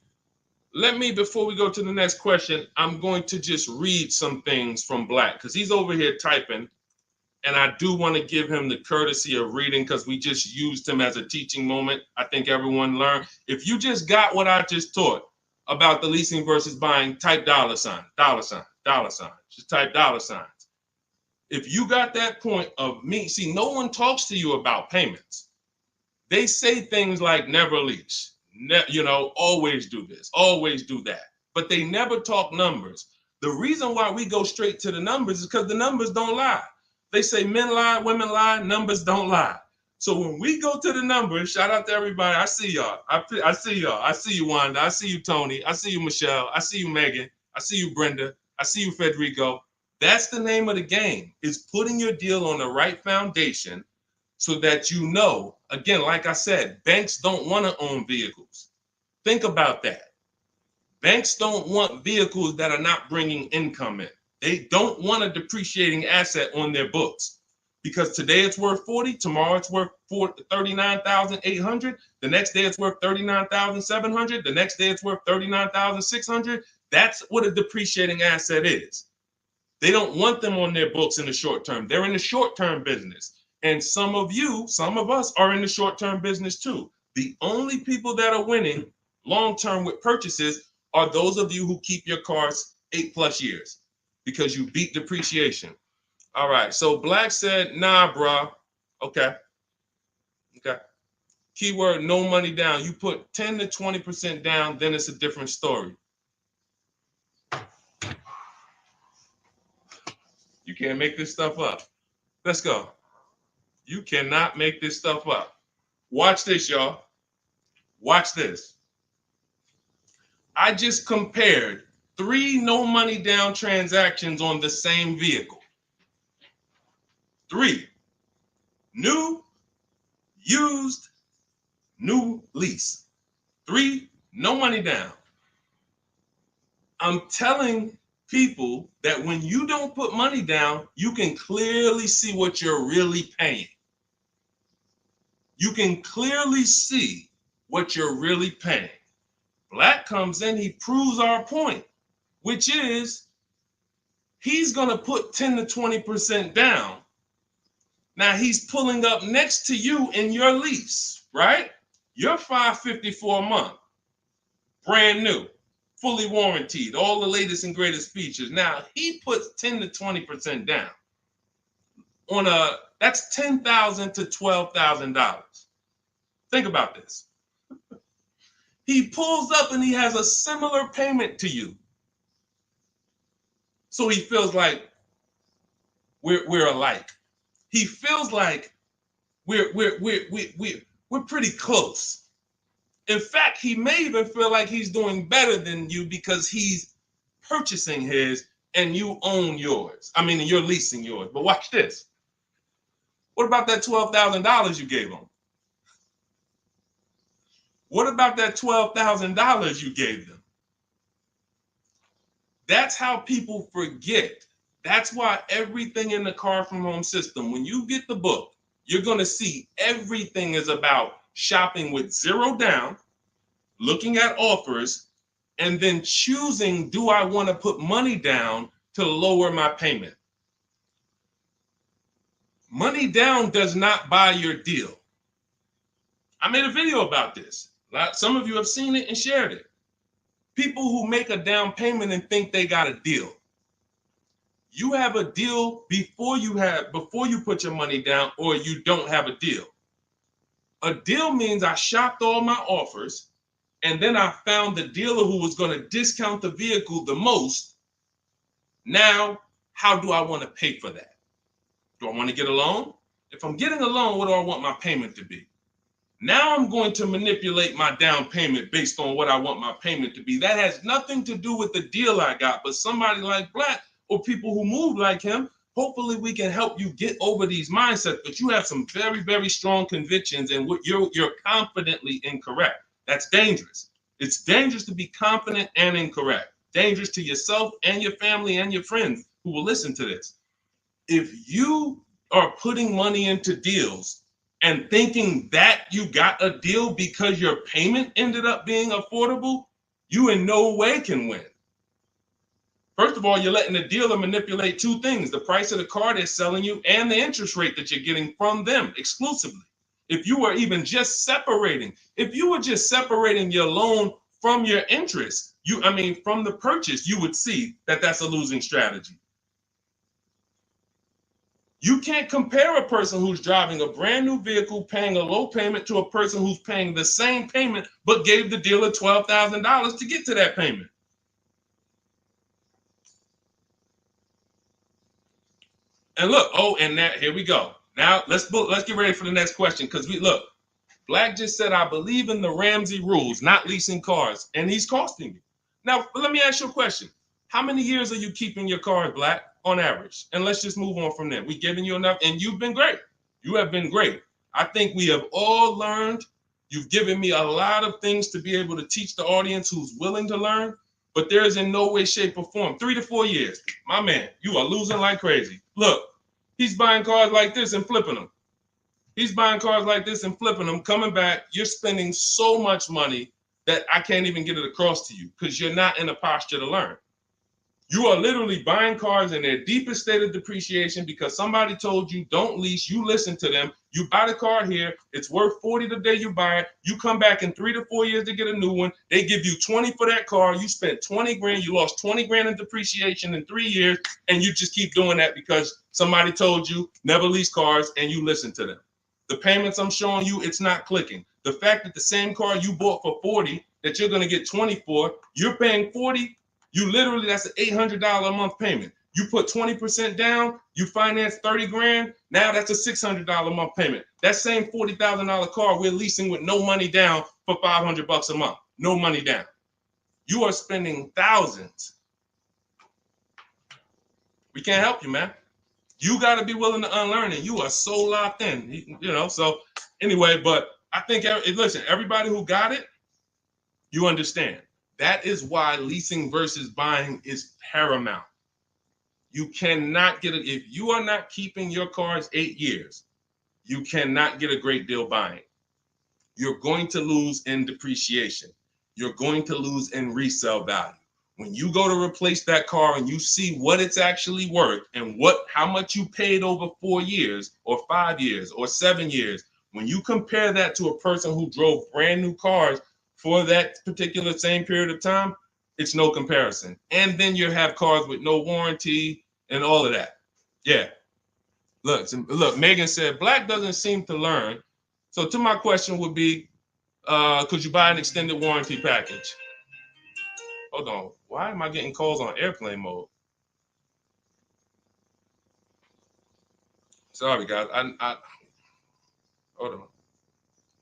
before we go to the next question, I'm going to just read some things from Black because he's over here typing. And I do want to give him the courtesy of reading because we just used him as a teaching moment. I think everyone learned. If you just got what I just taught about the leasing versus buying, type $, $, $. Just type $. If you got that point of me, see, no one talks to you about payments. They say things like never lease, always do this, always do that. But they never talk numbers. The reason why we go straight to the numbers is because the numbers don't lie. They say men lie, women lie, numbers don't lie. So when we go to the numbers, shout out to everybody. I see y'all. I see y'all. I see you, Wanda. I see you, Tony. I see you, Michelle. I see you, Megan. I see you, Brenda. I see you, Federico. That's the name of the game, is putting your deal on the right foundation so that you know, again, like I said, banks don't want to own vehicles. Think about that. Banks don't want vehicles that are not bringing income in. They don't want a depreciating asset on their books because today it's worth 40, tomorrow it's worth 39,800, the next day it's worth 39,700, the next day it's worth 39,600. That's what a depreciating asset is. They don't want them on their books in the short term. They're in the short-term business. And some of us are in the short-term business too. The only people that are winning long-term with purchases are those of you who keep your cars 8+ years. Because you beat depreciation. All right, so Black said, nah, bro. Okay. Keyword, no money down. You put 10 to 20% down, then it's a different story. You can't make this stuff up. Let's go. You cannot make this stuff up. Watch this, y'all. Watch this. I just compared 3 no money down transactions on the same vehicle. 3, new, used, new, lease. 3, no money down. I'm telling people that when you don't put money down, you can clearly see what you're really paying. You can clearly see what you're really paying. Black comes in, he proves our point, which is he's going to put 10 to 20% down. Now he's pulling up next to you in your lease, right? You're $554 a month, brand new, fully warranted, all the latest and greatest features. Now he puts 10 to 20% down on that's $10,000 to $12,000. Think about this. He pulls up and he has a similar payment to you. So he feels like we're alike. He feels like we're pretty close. In fact, he may even feel like he's doing better than you because he's purchasing his and you own yours. I mean, you're leasing yours. But watch this. What about that $12,000 you gave him? What about that $12,000 you gave them? That's how people forget. That's why everything in the Car From Home system, when you get the book, you're going to see everything is about shopping with 0 down, looking at offers, and then choosing, do I want to put money down to lower my payment? Money down does not buy your deal. I made a video about this. Some of you have seen it and shared it. People who make a down payment and think they got a deal. You have a deal before you put your money down, or you don't have a deal. A deal means I shopped all my offers, and then I found the dealer who was going to discount the vehicle the most. Now, how do I want to pay for that? Do I want to get a loan? If I'm getting a loan, what do I want my payment to be? Now I'm going to manipulate my down payment based on what I want my payment to be. That has nothing to do with the deal I got, but somebody like Black or people who move like him, hopefully we can help you get over these mindsets. But you have some very, very strong convictions, and you're confidently incorrect. That's dangerous. It's dangerous to be confident and incorrect. Dangerous to yourself and your family and your friends who will listen to this. If you are putting money into deals and thinking that you got a deal because your payment ended up being affordable, you in no way can win. First of all, you're letting the dealer manipulate two things: the price of the car they're selling you and the interest rate that you're getting from them exclusively. If you were just separating your loan from your interest, from the purchase, you would see that that's a losing strategy. You can't compare a person who's driving a brand new vehicle paying a low payment to a person who's paying the same payment but gave the dealer $12,000 to get to that payment. And look, here we go. Now let's get ready for the next question, because Black just said, I believe in the Ramsey rules, not leasing cars, and he's costing you. Now, let me ask you a question. How many years are you keeping your cars, Black, on average? And let's just move on from there. We've given you enough, and you've been great. You have been great. I think we have all learned. You've given me a lot of things to be able to teach the audience who's willing to learn, but there is in no way, shape, or form. 3 to 4 years. My man, you are losing like crazy. Look, he's buying cars like this and flipping them. He's buying cars like this and flipping them, coming back. You're spending so much money that I can't even get it across to you because you're not in a posture to learn. You are literally buying cars in their deepest state of depreciation because somebody told you don't lease. You listen to them. You buy the car here. It's worth $40 the day you buy it. You come back in 3 to 4 years to get a new one. They give you $20 for that car. You spent $20 grand. You lost $20 grand in depreciation in 3 years. And you just keep doing that because somebody told you never lease cars and you listen to them. The payments I'm showing you, it's not clicking. The fact that the same car you bought for $40 that you're going to get $20 for, you're paying $40. That's an $800 a month payment. You put 20% down, you finance 30 grand. Now that's a $600 a month payment. That same $40,000 car we're leasing with no money down for $500 a month. No money down. You are spending thousands. We can't help you, man. You got to be willing to unlearn it. You are so locked in, So anyway, but I think, listen, everybody who got it, you understand. That is why leasing versus buying is paramount. You cannot get it. If you are not keeping your cars 8 years, you cannot get a great deal buying. You're going to lose in depreciation. You're going to lose in resale value. When you go to replace that car and you see what it's actually worth and how much you paid over 4 years or 5 years or 7 years, when you compare that to a person who drove brand new cars for that particular same period of time, it's no comparison. And then you have cars with no warranty and all of that. Yeah. Look, Megan said, Black doesn't seem to learn. So to my question would be, could you buy an extended warranty package? Hold on. Why am I getting calls on airplane mode? Sorry, guys. I hold on.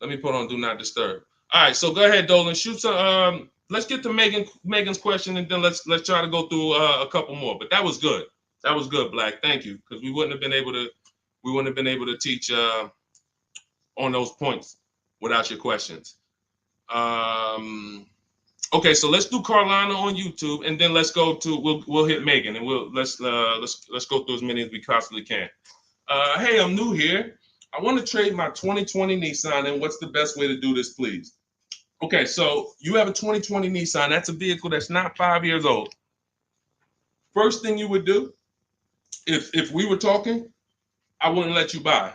Let me put on Do Not Disturb. All right, so go ahead, Dolan. Shoot some. Let's get to Megan's question, and then let's try to go through a couple more. But that was good. That was good, Black. Thank you, because we wouldn't have been able to teach on those points without your questions. Okay, so let's do Carolina on YouTube, and then let's go to we'll hit Megan, and let's go through as many as we possibly can. Hey, I'm new here. I want to trade my 2020 Nissan, and what's the best way to do this, please? Okay, so you have a 2020 Nissan. That's a vehicle that's not 5 years old. First thing you would do, if we were talking, I wouldn't let you buy.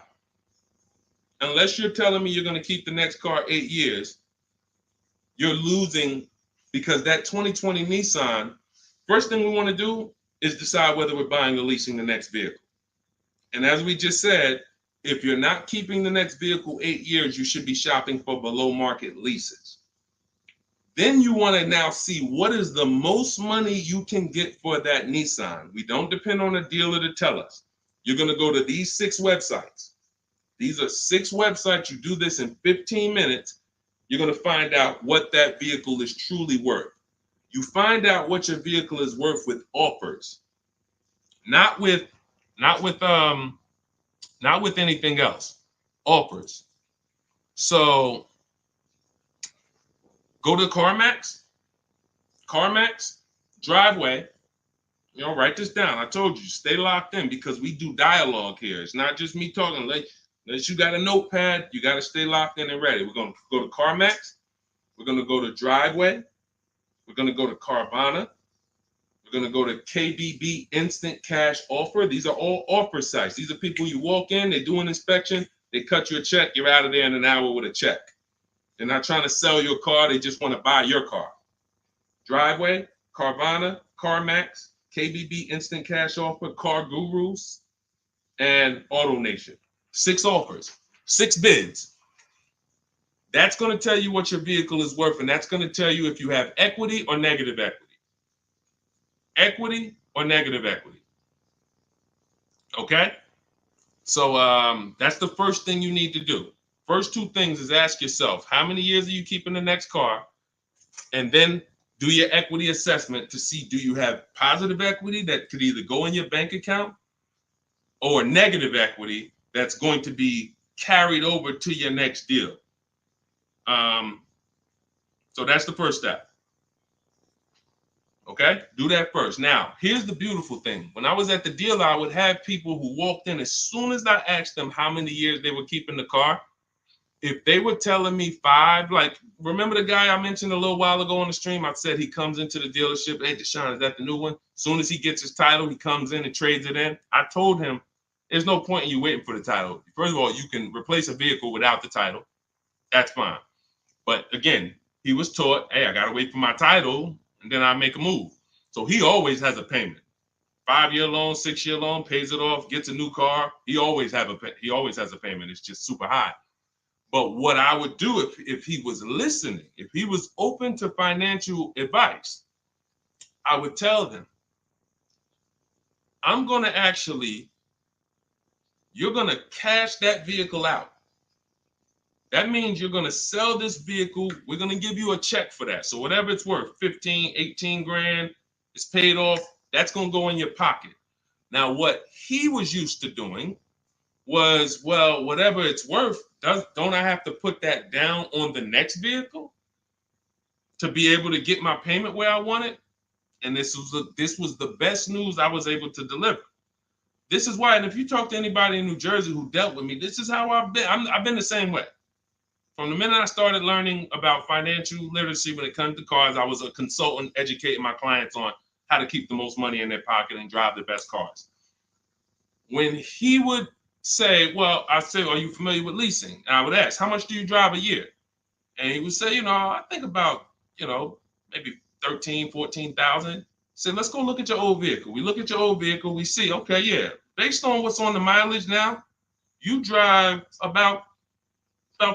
Unless you're telling me you're going to keep the next car 8 years, you're losing, because that 2020 Nissan, first thing we want to do is decide whether we're buying or leasing the next vehicle. And as we just said, if you're not keeping the next vehicle 8 years, you should be shopping for below market leases. Then you want to now see what is the most money you can get for that Nissan. We don't depend on a dealer to tell us. You're going to go to these 6 websites. These are 6 websites. You do this in 15 minutes. You're going to find out what that vehicle is truly worth. You find out what your vehicle is worth with offers, not with anything else. Offers. So go to CarMax, Driveway. Write this down. I told you, stay locked in because we do dialogue here. It's not just me talking. Unless you got a notepad, you got to stay locked in and ready. We're going to go to CarMax. We're going to go to Driveway. We're going to go to Carvana. We're going to go to KBB Instant Cash Offer. These are all offer sites. These are people you walk in, they do an inspection, they cut you a check, you're out of there in an hour with a check. They're not trying to sell your car, they just want to buy your car. Driveway, Carvana, CarMax, KBB Instant Cash Offer, Car Gurus, and Auto Nation. 6 offers, 6 bids. That's going to tell you what your vehicle is worth, and that's going to tell you if you have equity or negative equity. Equity or negative equity. Okay? So that's the first thing you need to do. First 2 things is ask yourself, how many years are you keeping the next car? And then do your equity assessment to see, do you have positive equity that could either go in your bank account or negative equity that's going to be carried over to your next deal. So that's the first step. Okay, do that first. Now, here's the beautiful thing. When I was at the dealer, I would have people who walked in as soon as I asked them how many years they were keeping the car. If they were telling me 5, like, remember the guy I mentioned a little while ago on the stream? I said he comes into the dealership. Hey, Deshone, is that the new one? As soon as he gets his title, he comes in and trades it in. I told him, there's no point in you waiting for the title. First of all, you can replace a vehicle without the title. That's fine. But again, he was taught, hey, I got to wait for my title, and then I make a move. So he always has a payment. 5-year loan, 6-year loan, pays it off, gets a new car. He always has a payment. It's just super high. But what I would do if he was listening, if he was open to financial advice, I would tell them, you're going to cash that vehicle out. That means you're going to sell this vehicle. We're going to give you a check for that. So whatever it's worth, 15, 18 grand, it's paid off. That's going to go in your pocket. Now, what he was used to doing was, well, whatever it's worth, don't I have to put that down on the next vehicle to be able to get my payment where I want it? And this was the best news I was able to deliver. This is why, and if you talk to anybody in New Jersey who dealt with me, this is how I've been. I've been the same way. From the minute I started learning about financial literacy when it comes to cars, I was a consultant educating my clients on how to keep the most money in their pocket and drive the best cars. When he would say, well, I say, are you familiar with leasing? And I would ask, how much do you drive a year? And he would say, I think about, maybe 13, 14,000. I said, let's go look at your old vehicle. We look at your old vehicle. We see, okay, yeah, based on what's on the mileage now, you drive about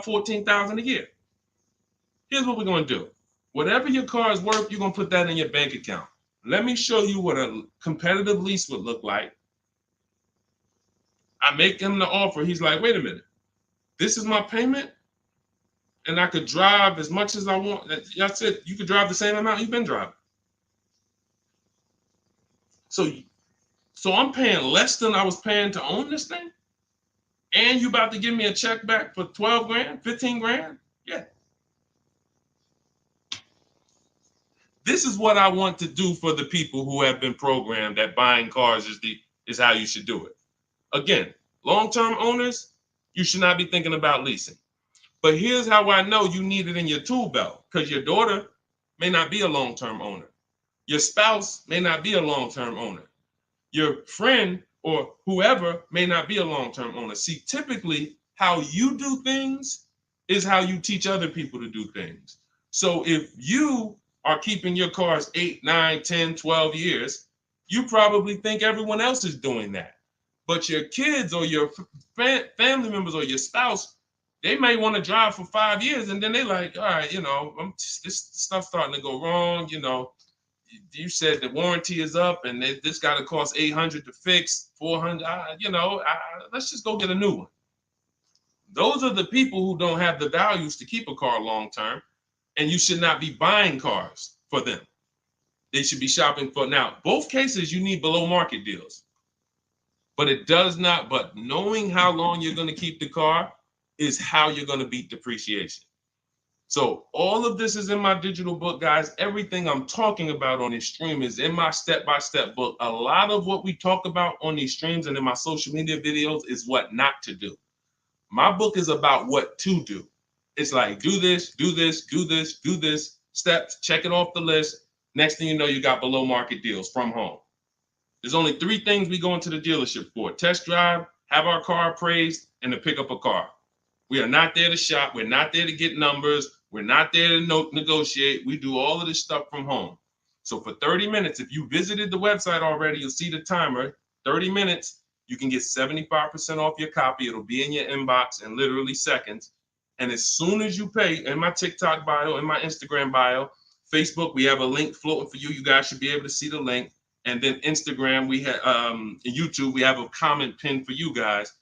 14,000 a year. Here's what we're going to do. Whatever your car is worth, you're going to put that in your bank account. Let me show you what a competitive lease would look like. I make him the offer. He's like, wait a minute. This is my payment, and I could drive as much as I want. That's it. You could drive the same amount you've been driving. So I'm paying less than I was paying to own this thing? And you about to give me a check back for 12 grand, 15 grand? Yeah. This is what I want to do for the people who have been programmed that buying cars is how you should do it. Again, long-term owners, you should not be thinking about leasing. But here's how I know you need it in your tool belt, because your daughter may not be a long-term owner. Your spouse may not be a long-term owner. Your friend or whoever may not be a long-term owner. See, typically how you do things is how you teach other people to do things. So if you are keeping your cars 8, 9, 10, 12 years, you probably think everyone else is doing that. But your kids or your family members or your spouse, they may want to drive for 5 years, and then they're like, all right, this stuff's starting to go wrong. You said the warranty is up, and this got to cost $800 to fix, $400. Let's just go get a new one. Those are the people who don't have the values to keep a car long term, and you should not be buying cars for them. They should be shopping for. Now, both cases you need below market deals, but it does not. But knowing how long you're going to keep the car is how you're going to beat depreciation. So all of this is in my digital book, guys. Everything I'm talking about on this stream is in my step-by-step book. A lot of what we talk about on these streams and in my social media videos is what not to do. My book is about what to do. It's like, do this, do this, do this, do this, steps, check it off the list. Next thing you know, you got below market deals from home. There's only 3 things we go into the dealership for: test drive, have our car appraised, and to pick up a car. We are not there to shop. We're not there to get numbers. We're not there to negotiate. We do all of this stuff from home. So for 30 minutes, if you visited the website already, you'll see the timer, 30 minutes, you can get 75% off your copy. It'll be in your inbox in literally seconds. And as soon as you pay, in my TikTok bio, in my Instagram bio, Facebook, we have a link floating for you. You guys should be able to see the link. And then Instagram, we have YouTube, we have a comment pinned for you guys.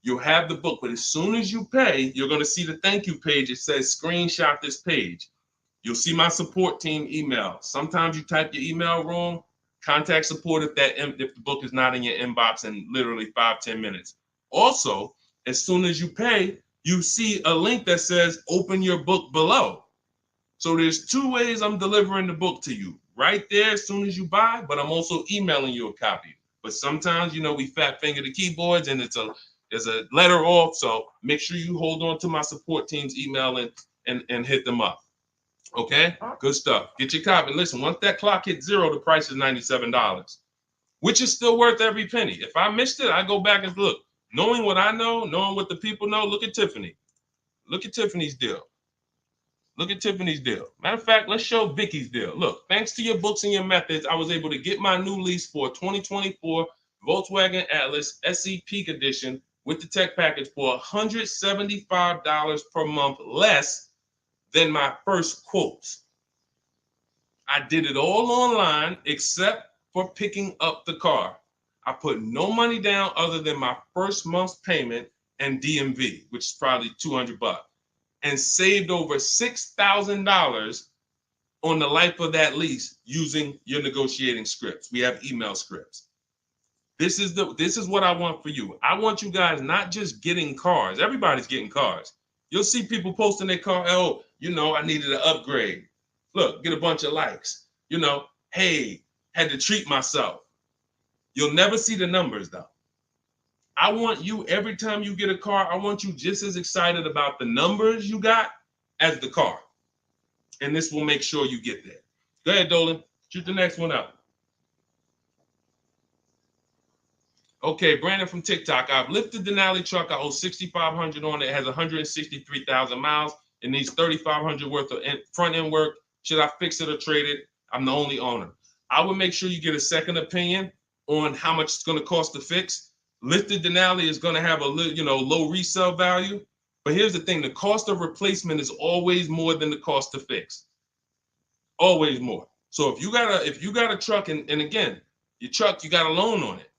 You'll have the book, but as soon as you pay, you're going to see the thank you page. It says screenshot this page. You'll see my support team email. Sometimes you type your email wrong. Contact support if the book is not in your inbox in literally 5-10 minutes. Also, as soon as you pay, you see a link that says open your book below. So there's 2 ways I'm delivering the book to you. Right there as soon as you buy, but I'm also emailing you a copy. But sometimes, we fat finger the keyboards and there's a letter off. So make sure you hold on to my support team's email and hit them up. Okay, good stuff. Get your copy. Listen, once that clock hits 0, the price is $97, which is still worth every penny. If I missed it, I go back and look. Knowing what I know, knowing what the people know, look at Tiffany. Look at Tiffany's deal. Look at Tiffany's deal. Matter of fact, let's show Vicky's deal. Look, thanks to your books and your methods, I was able to get my new lease for a 2024 Volkswagen Atlas SE Peak Edition with the tech package for $175 per month less than my first quotes. I did it all online except for picking up the car. I put no money down other than my first month's payment and DMV, which is probably $200, and saved over $6,000 on the life of that lease using your negotiating scripts. We have email scripts. This is what I want for you. I want you guys not just getting cars. Everybody's getting cars. You'll see people posting their car. Oh, I needed an upgrade. Look, get a bunch of likes. Hey, had to treat myself. You'll never see the numbers though. I want you, every time you get a car, I want you just as excited about the numbers you got as the car. And this will make sure you get there. Go ahead, Dolan. Shoot the next one up. Okay, Brandon from TikTok. I've lifted the Denali truck. I owe $6,500 on it. It has 163,000 miles. It needs $3,500 worth of front end work. Should I fix it or trade it? I'm the only owner. I would make sure you get a second opinion on how much it's going to cost to fix. Lifted Denali is going to have a low resale value. But here's the thing: the cost of replacement is always more than the cost to fix. Always more. So if you got a truck, and again, your truck, you got a loan on it.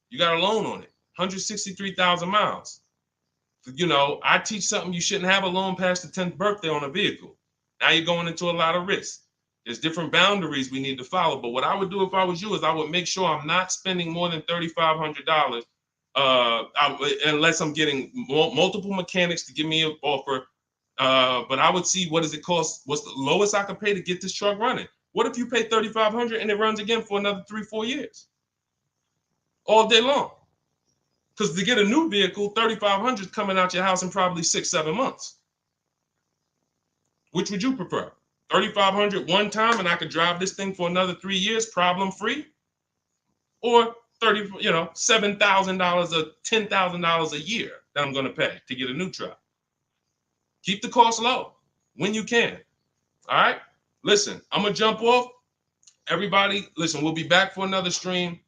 You got a loan on it, 163,000 miles. I teach something: you shouldn't have a loan past the 10th birthday on a vehicle. Now you're going into a lot of risk. There's different boundaries we need to follow. But what I would do if I was you is I would make sure I'm not spending more than $3,500 unless I'm getting multiple mechanics to give me an offer. But I would see, what does it cost? What's the lowest I can pay to get this truck running? What if you pay $3,500 and it runs again for another 3-4 years? All day long. Because to get a new vehicle, $3,500 is coming out your house in probably 6-7 months. Which would you prefer? $3,500 one time and I could drive this thing for another 3 years problem free? Or $7,000 or $10,000 a year that I'm going to pay to get a new truck? Keep the cost low when you can. All right. Listen, I'm going to jump off. Everybody, listen, we'll be back for another stream.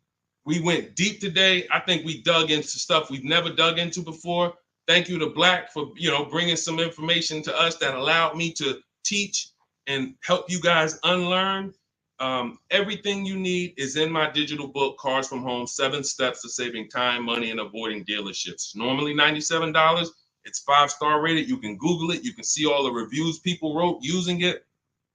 We went deep today. I think we dug into stuff we've never dug into before. Thank you to Black for, bringing some information to us that allowed me to teach and help you guys unlearn. Everything you need is in my digital book, Cars from Home, 7 Steps to Saving Time, Money, and Avoiding Dealerships. Normally $97. It's 5-star rated. You can Google it. You can see all the reviews people wrote using it.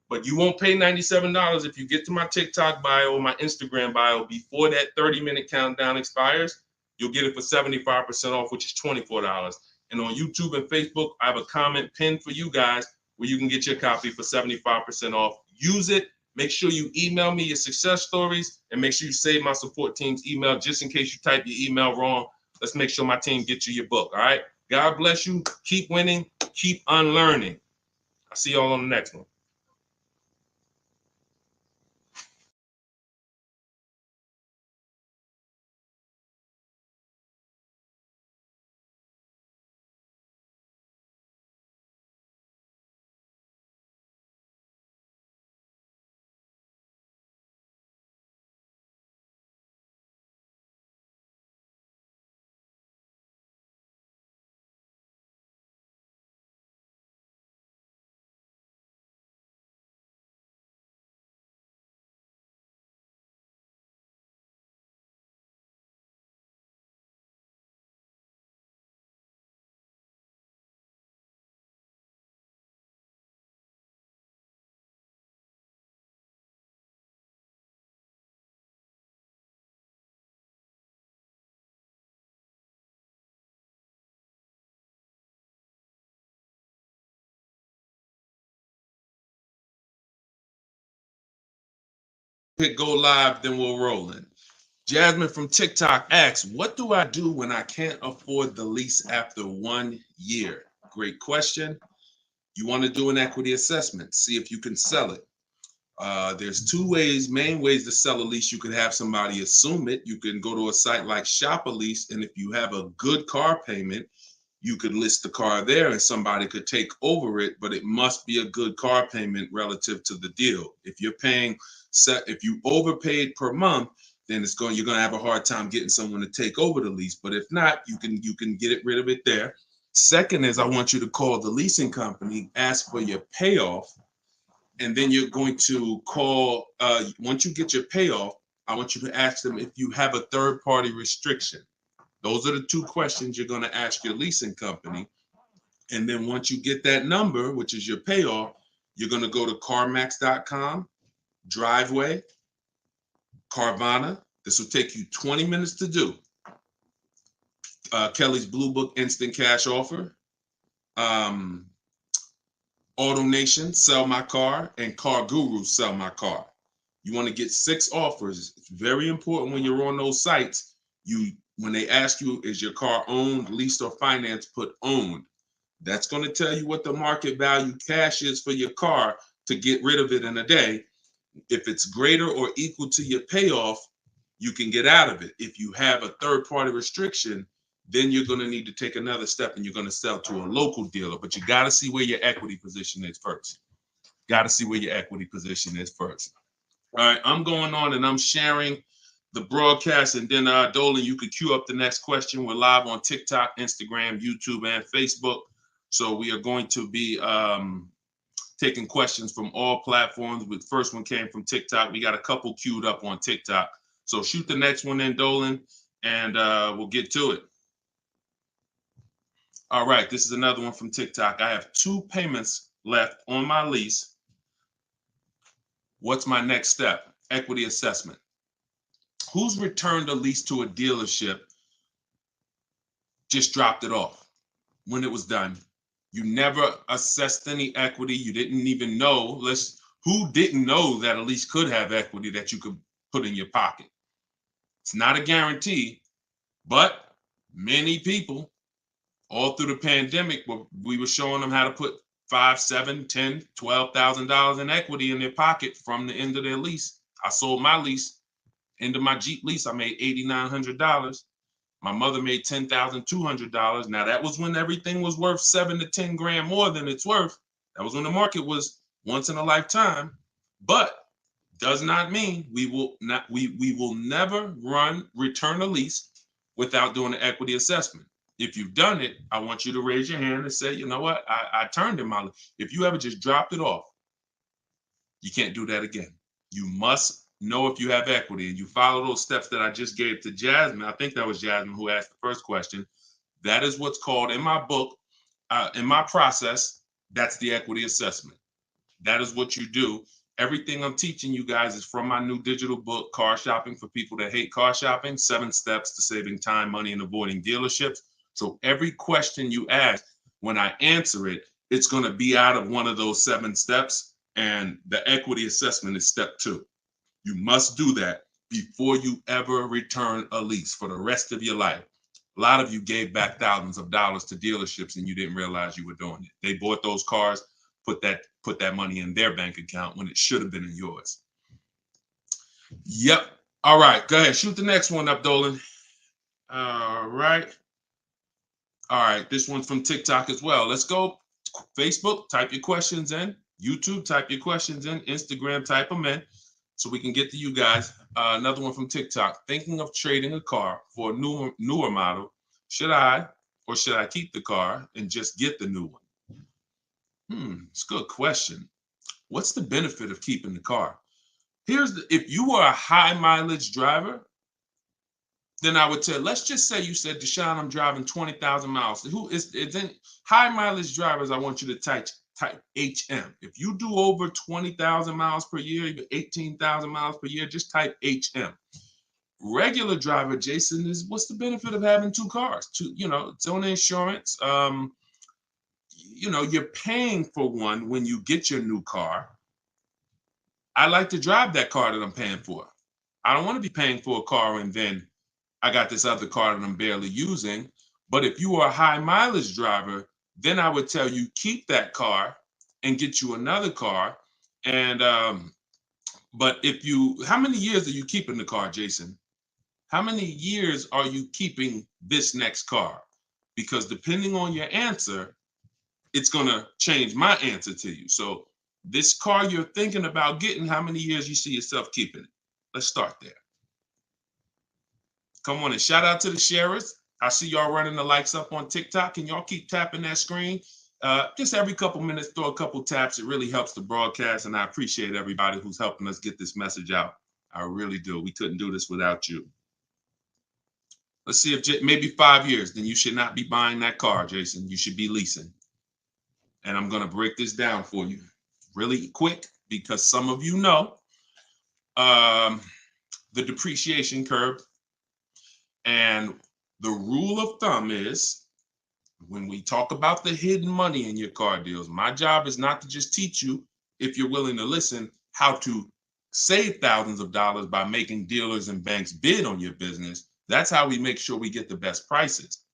But you won't pay $97 if you get to my TikTok bio or my Instagram bio before that 30-minute countdown expires. You'll get it for 75% off, which is $24. And on YouTube and Facebook, I have a comment pinned for you guys where you can get your copy for 75% off. Use it. Make sure you email me your success stories, and make sure you save my support team's email just in case you type your email wrong. Let's make sure my team gets you your book. All right. God bless you. Keep winning. Keep unlearning. I'll see y'all on the next one. Hit go live, then we'll roll in. Jasmine from TikTok asks, what do I do when I can't afford the lease after 1 year? Great question. You want to do an equity assessment, see if you can sell it. There's two main ways to sell a lease. You could have somebody assume it. You can go to a site like Shop a Lease, and if you have a good car payment, you could list the car there and somebody could take over it, but it must be a good car payment relative to the deal. If you're paying if you overpaid per month, then you're going to have a hard time getting someone to take over the lease. But if not, you can get rid of it there. Second is, I want you to call the leasing company, ask for your payoff, and then you're going to call, once you get your payoff, I want you to ask them if you have a third party restriction. Those are the two questions you're going to ask your leasing company. And then once you get that number, which is your payoff, you're going to go to CarMax.com, Driveway, Carvana. This will take you 20 minutes to do. Kelly's Blue Book Instant Cash Offer, Auto Nation, Sell My Car, and Car Guru, Sell My Car. You want to get 6 offers. It's very important when you're on those sites. When they ask you, is your car owned, leased, or financed, put owned. That's going to tell you what the market value cash is for your car to get rid of it in a day. If it's greater or equal to your payoff, you can get out of it. If you have a third-party restriction, then you're going to need to take another step and you're going to sell to a local dealer. But you got to see where your equity position is first. Got to see where your equity position is first. All right, I'm going on and I'm sharing the broadcast, and then Dolan, you can queue up the next question. We're live on TikTok, Instagram, YouTube, and Facebook. So we are going to be taking questions from all platforms. The first one came from TikTok. We got a couple queued up on TikTok. So shoot the next one in, Dolan, and we'll get to it. All right, this is another one from TikTok. I have 2 payments left on my lease. What's my next step? Equity assessment. Who's returned a lease to a dealership, just dropped it off when it was done? You never assessed any equity. You didn't even know. Who didn't know that a lease could have equity that you could put in your pocket? It's not a guarantee, but many people all through the pandemic, we were showing them how to put $5,000, $10,000, $12,000 in equity in their pocket from the end of their lease. I sold my lease. End of my Jeep lease, I made $8,900. My mother made $10,200. Now that was when everything was worth 7 to 10 grand more than it's worth. That was when the market was once in a lifetime. But does not mean we will never return a lease without doing an equity assessment. If you've done it, I want you to raise your hand and say, you know what, I turned in my lease. If you ever just dropped it off, you can't do that again. You must know if you have equity, and you follow those steps that I just gave to Jasmine. I think that was Jasmine who asked the first question. That is what's called in my book, In my process, that's the equity assessment. That is what you do. Everything I'm teaching you guys is from my new digital book, Car Shopping for People That Hate Car Shopping, 7 Steps to Saving Time, Money, and Avoiding Dealerships. So every question you ask, when I answer it, it's going to be out of one of those 7 steps. And the equity assessment is step 2. You must do that before you ever return a lease for the rest of your life. A lot of you gave back thousands of dollars to dealerships and you didn't realize you were doing it. They bought those cars, put that money in their bank account when it should have been in yours. Yep. All right. Go ahead. Shoot the next one up, Dolan. All right. All right. This one's from TikTok as well. Let's go. Facebook, type your questions in. YouTube, type your questions in. Instagram, type them in so we can get to you guys. Another one from TikTok. Thinking of trading a car for a newer model. Should I keep the car and just get the new one? It's a good question. What's the benefit of keeping the car? If you were a high mileage driver, then I would tell, let's just say you said, Deshone, I'm driving 20,000 miles. It's in high mileage drivers, I want you to type HM. If you do over 20,000 miles per year, even 18,000 miles per year, just type HM. Regular driver, Jason, what's the benefit of having 2 cars? It's on insurance. You're paying for one when you get your new car. I like to drive that car that I'm paying for. I don't want to be paying for a car and then I got this other car that I'm barely using. But if you are a high mileage driver, then I would tell you keep that car and get you another car. And but how many years are you keeping the car, Jason? How many years are you keeping this next car? Because depending on your answer, it's going to change my answer to you. So this car you're thinking about getting, how many years you see yourself keeping it? Let's start there. Come on and shout out to the sharers. I see y'all running the likes up on TikTok and y'all keep tapping that screen. Just every couple minutes, throw a couple taps. It really helps the broadcast. And I appreciate everybody who's helping us get this message out. I really do. We couldn't do this without you. Let's see if maybe 5 years, then you should not be buying that car, Jason. You should be leasing. And I'm going to break this down for you really quick because some of you know the depreciation curve. And the rule of thumb is when we talk about the hidden money in your car deals, my job is not to just teach you, if you're willing to listen, how to save thousands of dollars by making dealers and banks bid on your business. That's how we make sure we get the best prices.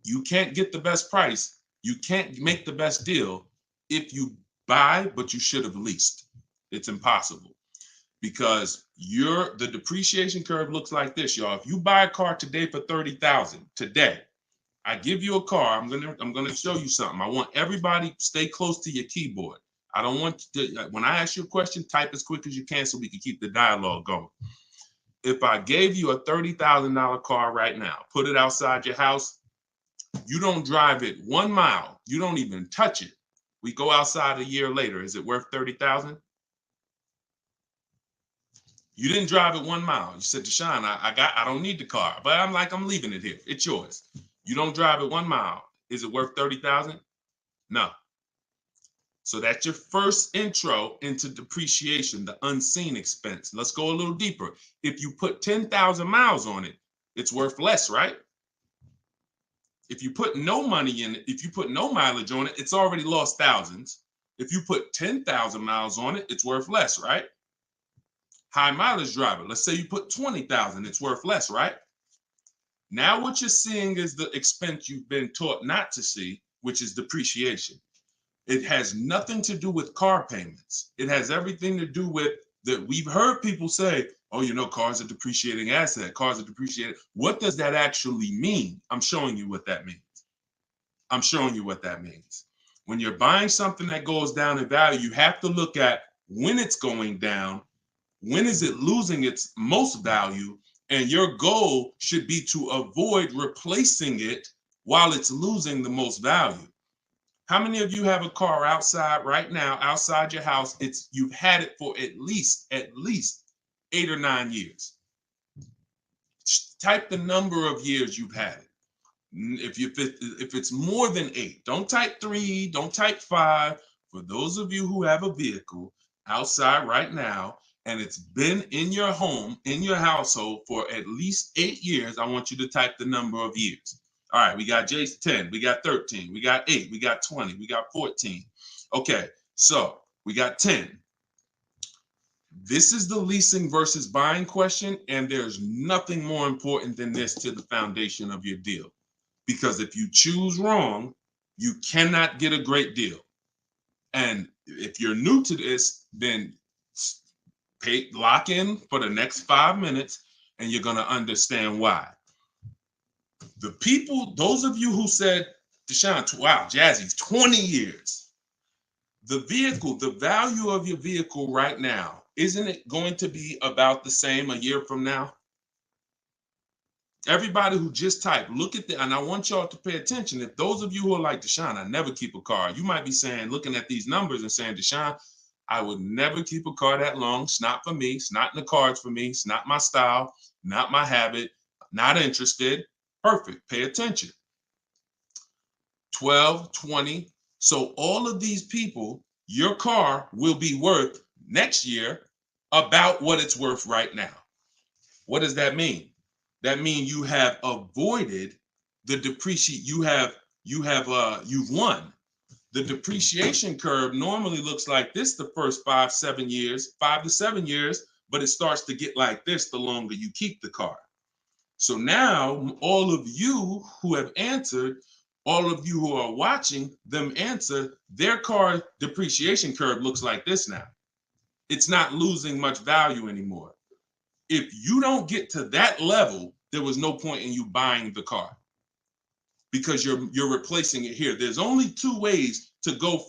You can't get the best price. You can't make the best deal if you buy, but you should have leased. It's impossible. Because the depreciation curve looks like this, y'all. If you buy a car today for $30,000 today, I give you a car. I'm gonna show you something. I want everybody stay close to your keyboard. I don't want to, when I ask you a question, type as quick as you can so we can keep the dialogue going. If I gave you a $30,000 car right now, put it outside your house, you don't drive it 1 mile, you don't even touch it. We go outside a year later. Is it worth $30,000? You didn't drive it 1 mile. You said, Deshone, I don't need the car, but I'm leaving it here. It's yours. You don't drive it 1 mile. Is it worth $30,000? No. So that's your first intro into depreciation, the unseen expense. Let's go a little deeper. If you put 10,000 miles on it, it's worth less, right? If you put no money in it, if you put no mileage on it, it's already lost thousands. If you put 10,000 miles on it, it's worth less, right? High mileage driver, let's say you put 20,000, it's worth less, right? Now what you're seeing is the expense you've been taught not to see, which is depreciation. It has nothing to do with car payments. It has everything to do with that. We've heard people say, oh, cars are depreciating asset, cars are depreciating. What does that actually mean? I'm showing you what that means. I'm showing you what that means. When you're buying something that goes down in value, you have to look at when it's going down, when is it losing its most value, and your goal should be to avoid replacing it while it's losing the most value. How many of you have a car outside right now, outside your house? You've had it for at least 8 or 9 years. Type the number of years you've had it. If it's more than 8, don't type 3, don't type 5. For those of you who have a vehicle outside right now and it's been in your home, in your household for at least 8 years, I want you to type the number of years. All right, we got Jason 10, we got 13, we got 8, we got 20, we got 14. Okay, so we got 10. This is the leasing versus buying question, and there's nothing more important than this to the foundation of your deal. Because if you choose wrong, you cannot get a great deal. And if you're new to this, then lock in for the next 5 minutes, and you're going to understand why. The people, those of you who said, Deshone, wow, Jazzy's 20 years. The vehicle, the value of your vehicle right now, isn't it going to be about the same a year from now? Everybody who just typed, look at that. And I want y'all to pay attention. If those of you who are like, Deshone, I never keep a car, you might be saying, looking at these numbers and saying, Deshone, I would never keep a car that long. It's not for me. It's not in the cards for me. It's not my style, not my habit, not interested. Perfect. Pay attention. 12, 20. So all of these people, your car will be worth next year about what it's worth right now. What does that mean? That means you have avoided the depreciation. You've won. The depreciation curve normally looks like this the first 5 to 7 years, but it starts to get like this the longer you keep the car. So now all of you who have answered, all of you who are watching them answer, their car depreciation curve looks like this now. It's not losing much value anymore. If you don't get to that level, there was no point in you buying the car because you're replacing it here. There's only 2 ways to go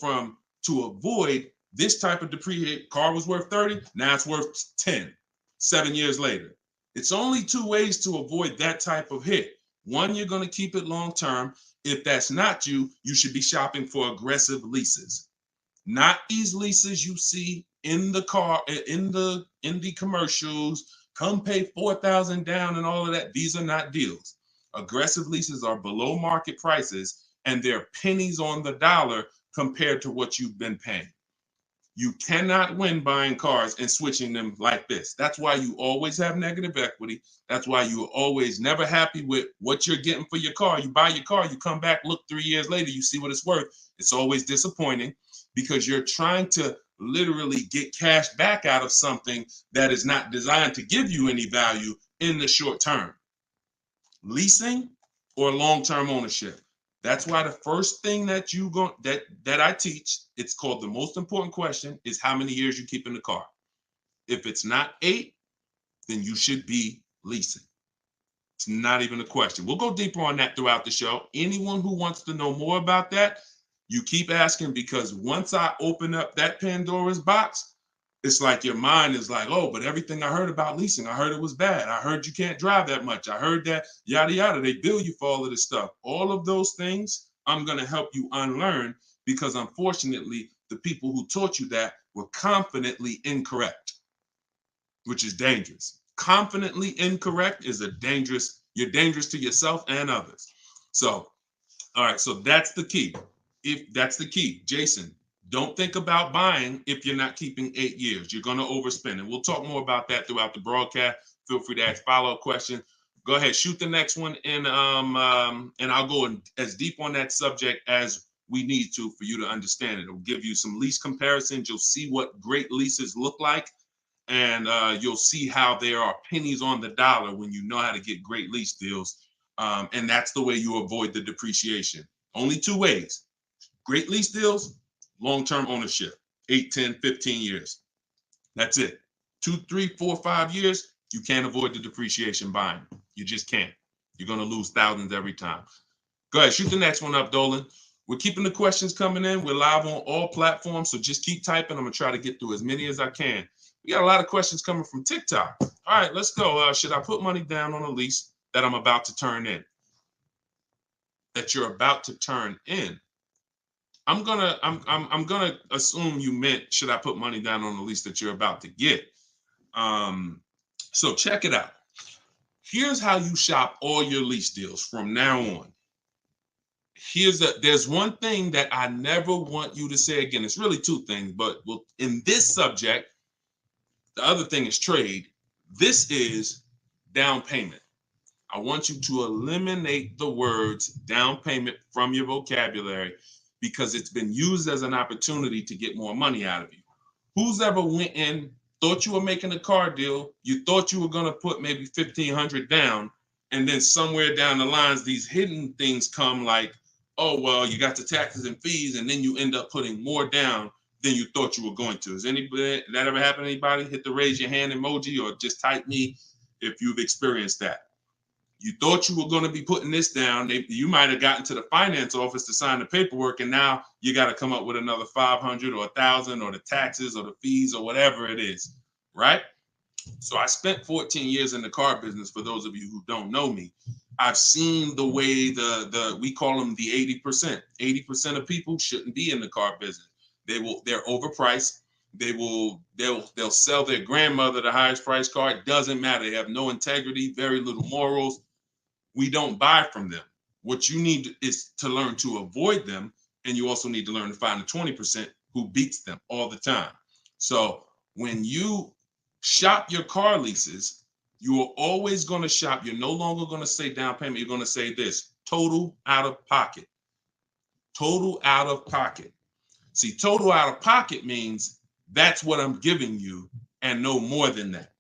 to avoid this type of depreciation. Car was worth 30, now it's worth 10, 7 years later. It's only 2 ways to avoid that type of hit. One, you're going to keep it long term. If that's not you, you should be shopping for aggressive leases. Not these leases you see in the car, in the commercials, come pay $4,000 down and all of that. These are not deals. Aggressive leases are below market prices and they're pennies on the dollar compared to what you've been paying. You cannot win buying cars and switching them like this. That's why you always have negative equity. That's why you're always never happy with what you're getting for your car. You buy your car, you come back, look 3 years later, you see what it's worth. It's always disappointing because you're trying to literally get cash back out of something that is not designed to give you any value in the short term. Leasing or long-term ownership. That's why the first thing that I teach, it's called the most important question, is how many years you keep in the car. If it's not 8, then you should be leasing. It's not even a question. We'll go deeper on that throughout the show. Anyone who wants to know more about that, you keep asking, because once I open up that Pandora's box, it's like your mind is like, oh, but everything I heard about leasing, I heard it was bad. I heard you can't drive that much. I heard that yada, yada. They bill you for all of this stuff. All of those things, I'm going to help you unlearn because unfortunately, the people who taught you that were confidently incorrect, which is dangerous. Confidently incorrect is you're dangerous to yourself and others. So, all right, so that's the key. That's the key, Jason. Don't think about buying if you're not keeping 8 years. You're going to overspend. And we'll talk more about that throughout the broadcast. Feel free to ask follow-up questions. Go ahead, shoot the next one, and I'll go as deep on that subject as we need to for you to understand it. It'll give you some lease comparisons. You'll see what great leases look like, and you'll see how there are pennies on the dollar when you know how to get great lease deals. And that's the way you avoid the depreciation. Only 2 ways. Great lease deals, long-term ownership, 8, 10, 15 years. That's it. 2, 3, 4, 5 years, you can't avoid the depreciation buying. You just can't. You're going to lose thousands every time. Go ahead, shoot the next one up, Dolan. We're keeping the questions coming in. We're live on all platforms, so just keep typing. I'm going to try to get through as many as I can. We got a lot of questions coming from TikTok. All right, let's go. Should I put money down on a lease that I'm about to turn in? That you're about to turn in. I'm gonna assume you meant, should I put money down on the lease that you're about to get? So check it out. Here's how you shop all your lease deals from now on. there's one thing that I never want you to say again. It's really two things, but in this subject, the other thing is trade. This is down payment. I want you to eliminate the words down payment from your vocabulary because it's been used as an opportunity to get more money out of you. Who's ever went in, thought you were making a car deal, you thought you were going to put maybe $1,500 down, and then somewhere down the lines, these hidden things come like, oh, well, you got the taxes and fees, and then you end up putting more down than you thought you were going to. Has anybody that ever happened to anybody? Hit the raise your hand emoji or just type me if you've experienced that. You thought you were going to be putting this down. You might have gotten to the finance office to sign the paperwork, and now you got to come up with another 500 or 1,000 or the taxes or the fees or whatever it is, right? So I spent 14 years in the car business. For those of you who don't know me, I've seen the way we call them the 80%. 80% of people shouldn't be in the car business. They're overpriced. They'll sell their grandmother the highest price car. It doesn't matter. They have no integrity, very little morals. We don't buy from them. What you need is to learn to avoid them, and you also need to learn to find the 20% who beats them all the time. So when you shop your car leases, you are always going to shop. You're no longer going to say down payment. You're going to say this: total out of pocket. Total out of pocket. See, total out of pocket means that's what I'm giving you and no more than that.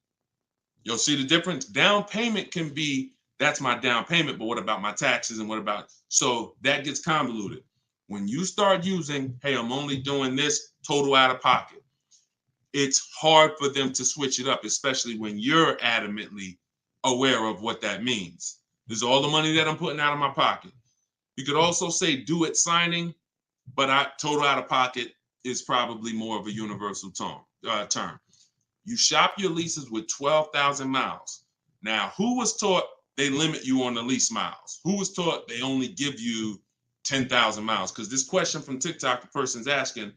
You'll see the difference. Down payment can be, that's my down payment, but what about my taxes and what about, so that gets convoluted. When you start using, hey, I'm only doing this total out of pocket, it's hard for them to switch it up, especially when you're adamantly aware of what that means. This is all the money that I'm putting out of my pocket. You could also say do it signing, but total out of pocket is probably more of a universal term. You shop your leases with 12,000 miles. Now, who was taught they limit you on the lease miles? Who was taught they only give you 10,000 miles? Because this question from TikTok, the person's asking,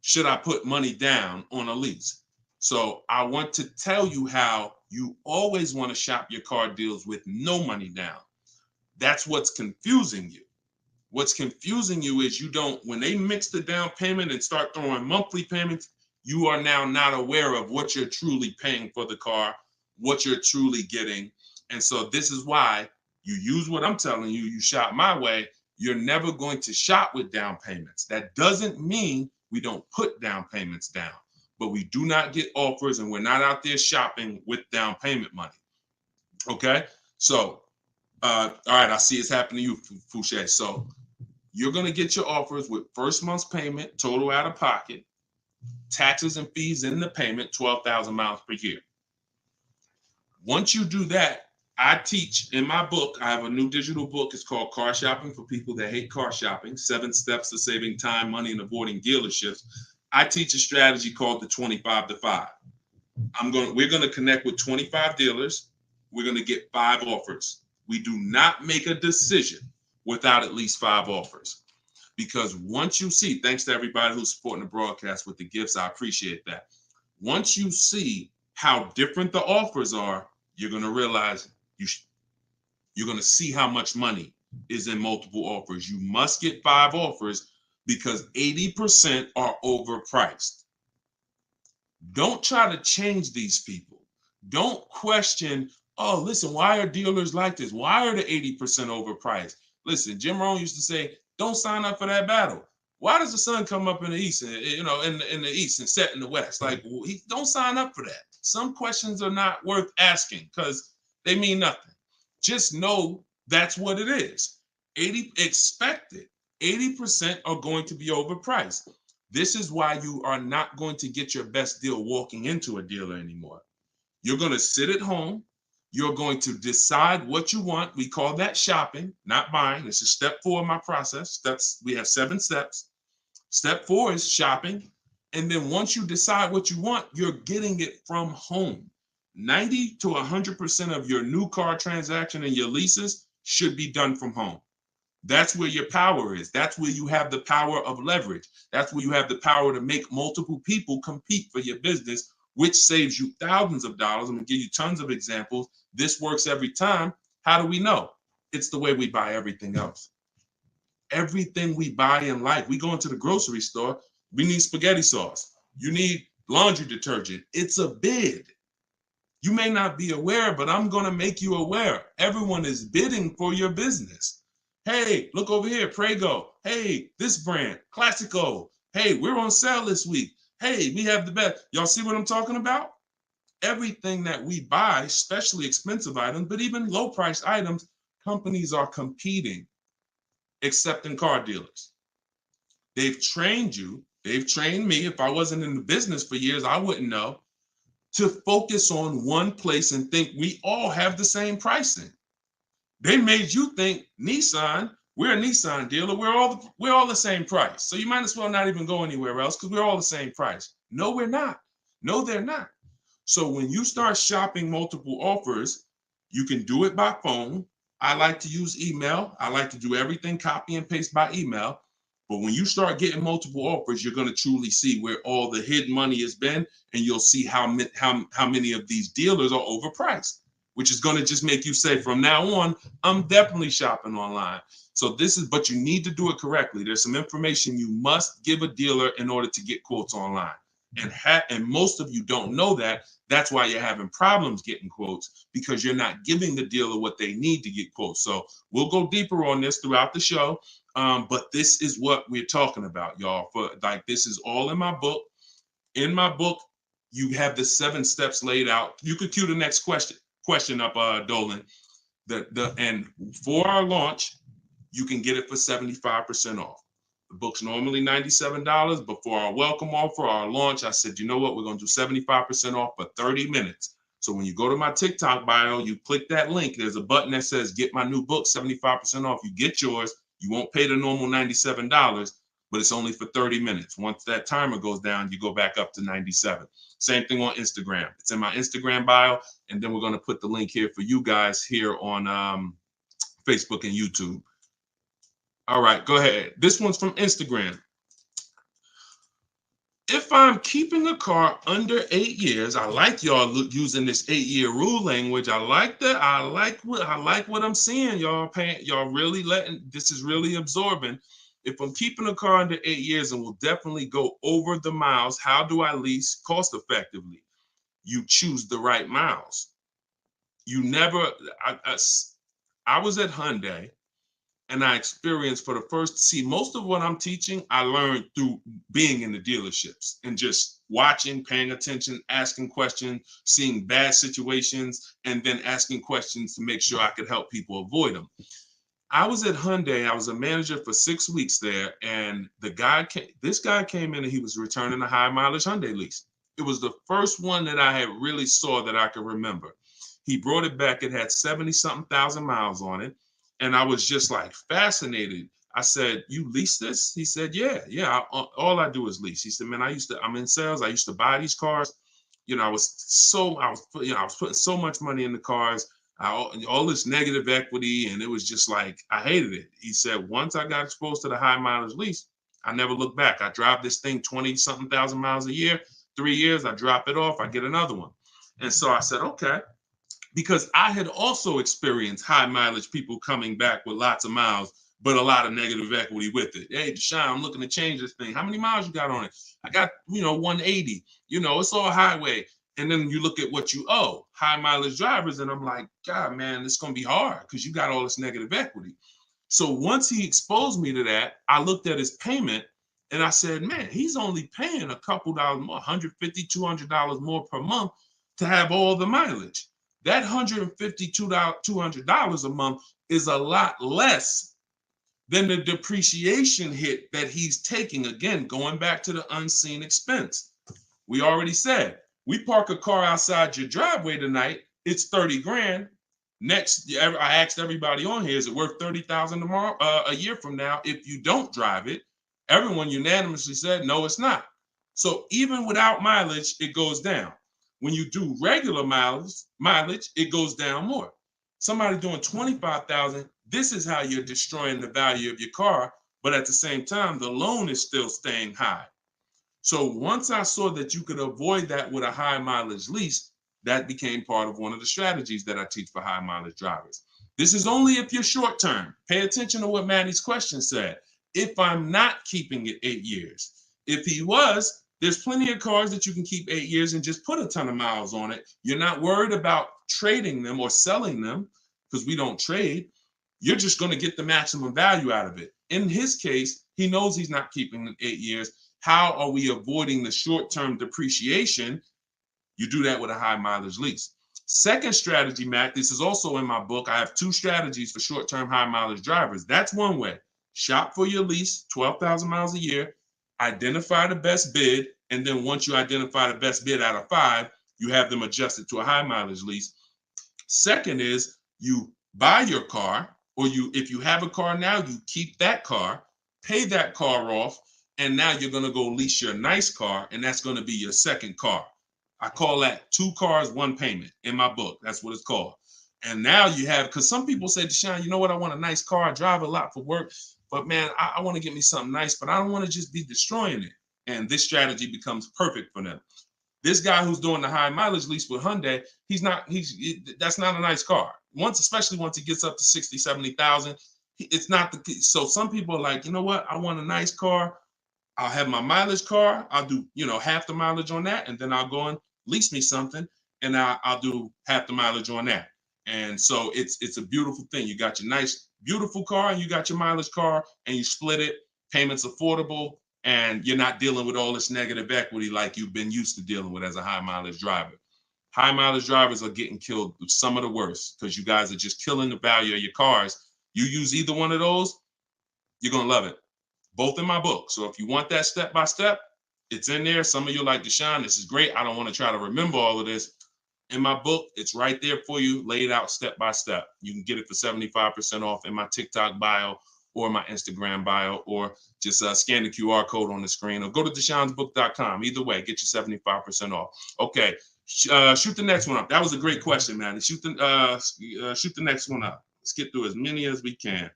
should I put money down on a lease? So I want to tell you how you always want to shop your car deals with no money down. That's what's confusing you. What's confusing you is when they mix the down payment and start throwing monthly payments, you are now not aware of what you're truly paying for the car, what you're truly getting. And so this is why you use what I'm telling you, you shop my way. You're never going to shop with down payments. That doesn't mean we don't put down payments down, but we do not get offers and we're not out there shopping with down payment money. Okay? So, all right, I see it's happening to you, Fouché. So you're going to get your offers with first month's payment, total out of pocket, taxes and fees in the payment, 12,000 miles per year. Once you do that, I teach in my book, I have a new digital book. It's called Car Shopping for People That Hate Car Shopping, 7 Steps to Saving Time, Money, and Avoiding Dealerships. I teach a strategy called the 25 to 5. We're going to connect with 25 dealers. We're going to get 5 offers. We do not make a decision without at least 5 offers. Because once you see, thanks to everybody who's supporting the broadcast with the gifts, I appreciate that. Once you see how different the offers are, you're going to realize you're going to see how much money is in multiple offers. You must get 5 offers because 80% are overpriced. Don't try to change these people. Don't question, oh, listen, why are dealers like this? Why are the 80% overpriced? Listen, Jim Rohn used to say, don't sign up for that battle. Why does the sun come up in the east, and, in the east and set in the west? Like, don't sign up for that. Some questions are not worth asking because they mean nothing. Just know that's what it is. Expected. 80% are going to be overpriced. This is why you are not going to get your best deal walking into a dealer anymore. You're going to sit at home. You're going to decide what you want. We call that shopping, not buying. This is step 4 of my process. We have 7 steps. Step 4 is shopping. And then once you decide what you want, you're getting it from home. 90 to 100% of your new car transaction and your leases should be done from home. That's where your power is. That's where you have the power of leverage. That's where you have the power to make multiple people compete for your business, which saves you thousands of dollars. I'm going to give you tons of examples. This works every time. How do we know? It's the way we buy everything else. Everything we buy in life, we go into the grocery store, we need spaghetti sauce. You need laundry detergent. It's a bid. You may not be aware, but I'm going to make you aware. Everyone is bidding for your business. Hey, look over here, Prego. Hey, this brand, Classico. Hey, we're on sale this week. Hey, we have the best. Y'all see what I'm talking about? Everything that we buy, especially expensive items, but even low price items, companies are competing, except in car dealers. They've trained you. They've trained me. If I wasn't in the business for years, I wouldn't know, to focus on one place and think we all have the same pricing. They made you think Nissan, we're a Nissan dealer, we're all the same price. So you might as well not even go anywhere else because we're all the same price. No, we're not. No, they're not. So when you start shopping multiple offers, you can do it by phone. I like to use email. I like to do everything copy and paste by email. But when you start getting multiple offers, you're going to truly see where all the hidden money has been, and you'll see how many of these dealers are overpriced, which is going to just make you say, from now on, I'm definitely shopping online. So but you need to do it correctly. There's some information you must give a dealer in order to get quotes online. And most of you don't know that. That's why you're having problems getting quotes, because you're not giving the dealer what they need to get quotes. So we'll go deeper on this throughout the show. But this is what we're talking about, y'all. This is all in my book. In my book, you have the 7 steps laid out. You could cue the next question up, Dolan. And for our launch, you can get it for 75% off. The book's normally $97. Before our welcome offer, our launch, I said, you know what? We're going to do 75% off for 30 minutes. So when you go to my TikTok bio, you click that link. There's a button that says, get my new book, 75% off. You get yours. You won't pay the normal $97, but it's only for 30 minutes. Once that timer goes down, you go back up to 97. Same thing on Instagram. It's in my Instagram bio. And then we're going to put the link here for you guys here on Facebook and YouTube. All right, go ahead. This one's from Instagram. If I'm keeping a car under 8 years, I like y'all using this 8-year rule language. I like that. I like what I'm seeing, y'all. Y'all really this is really absorbing. If I'm keeping a car under 8 years and will definitely go over the miles, how do I lease cost effectively? You choose the right miles. You never. I was at Hyundai. And I experienced most of what I'm teaching, I learned through being in the dealerships and just watching, paying attention, asking questions, seeing bad situations, and then asking questions to make sure I could help people avoid them. I was at Hyundai. I was a manager for 6 weeks there. And this guy came in and he was returning a high mileage Hyundai lease. It was the first one that I had really saw that I could remember. He brought it back. It had 70-something thousand miles on it. And I was just like fascinated. I said, you lease this? He said, yeah. All I do is lease. He said, man, I'm in sales. I used to buy these cars. You know, I was putting so much money in the cars, all this negative equity. And it was just like, I hated it. He said, once I got exposed to the high mileage lease, I never looked back. I drive this thing 20-something thousand miles a year, 3 years, I drop it off, I get another one. And so I said, okay. Because I had also experienced high mileage people coming back with lots of miles, but a lot of negative equity with it. Hey, Deshone, I'm looking to change this thing. How many miles you got on it? I got, 180. It's all highway. And then you look at what you owe, high mileage drivers. And I'm like, God, man, it's going to be hard because you got all this negative equity. So once he exposed me to that, I looked at his payment and I said, man, he's only paying a couple dollars more, $150, $200 more per month to have all the mileage. That $150, $200 a month is a lot less than the depreciation hit that he's taking. Again, going back to the unseen expense. We already said, we park a car outside your driveway tonight, it's 30 grand. Next, I asked everybody on here, is it worth 30,000 tomorrow, a year from now? If you don't drive it, everyone unanimously said, no, it's not. So even without mileage, it goes down. When you do regular mileage, it goes down more. Somebody doing 25,000, this is how you're destroying the value of your car. But at the same time, the loan is still staying high. So once I saw that you could avoid that with a high mileage lease, that became part of one of the strategies that I teach for high mileage drivers. This is only if you're short term. Pay attention to what Maddie's question said. If I'm not keeping it 8 years. If he was, there's plenty of cars that you can keep 8 years and just put a ton of miles on it. You're not worried about trading them or selling them because we don't trade. You're just going to get the maximum value out of it. In his case, he knows he's not keeping it 8 years. How are we avoiding the short-term depreciation? You do that with a high mileage lease. Second strategy, Matt, this is also in my book. I have 2 strategies for short-term high mileage drivers. That's one way. Shop for your lease, 12,000 miles a year, identify the best bid, and then once you identify the best bid out of 5, you have them adjusted to a high mileage lease. Second is you buy your car, or if you have a car now, you keep that car, pay that car off, and now you're going to go lease your nice car, and that's going to be your second car. I call that 2 cars, 1 payment in my book. That's what it's called. And now you have, because some people say, Deshone, you know what? I want a nice car. I drive a lot for work, but man, I want to get me something nice, but I don't want to just be destroying it. And this strategy becomes perfect for them. This guy who's doing the high mileage lease with Hyundai, that's not a nice car. Especially once it gets up to 60, 70,000, it's not so some people are like, you know what? I want a nice car. I'll have my mileage car. I'll do, half the mileage on that. And then I'll go and lease me something and I'll do half the mileage on that. And so it's a beautiful thing. You got your nice, beautiful car and you got your mileage car and you split it, payments affordable, and you're not dealing with all this negative equity like you've been used to dealing with as a high mileage driver. High mileage drivers are getting killed with some of the worst because you guys are just killing the value of your cars. You use either one of those, you're going to love it. Both in my book. So if you want that step by step, it's in there. Some of you are like, Deshone, this is great. I don't want to try to remember all of this. In my book, it's right there for you, laid out step by step. You can get it for 75% off in my TikTok bio or my Instagram bio, or just scan the QR code on the screen, or go to DeshonesBook.com. Either way, get you 75% off. Okay, shoot the next one up. That was a great question, man. Shoot the next one up. Let's get through as many as we can.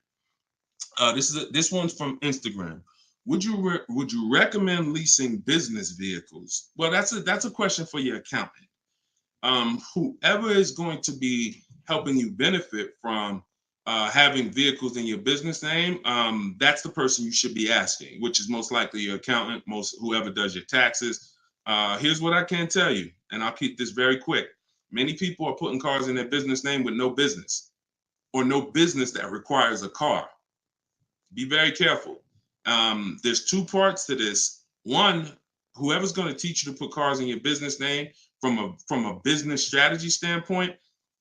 This one's from Instagram. Would you recommend leasing business vehicles? Well, that's a question for your accountant. Whoever is going to be helping you benefit from having vehicles in your business name, that's the person you should be asking, which is most likely your accountant, whoever does your taxes. Here's what I can tell you, and I'll keep this very quick. Many people are putting cars in their business name with no business, or no business that requires a car. Be very careful. There's 2 parts to this. One, whoever's going to teach you to put cars in your business name from a business strategy standpoint,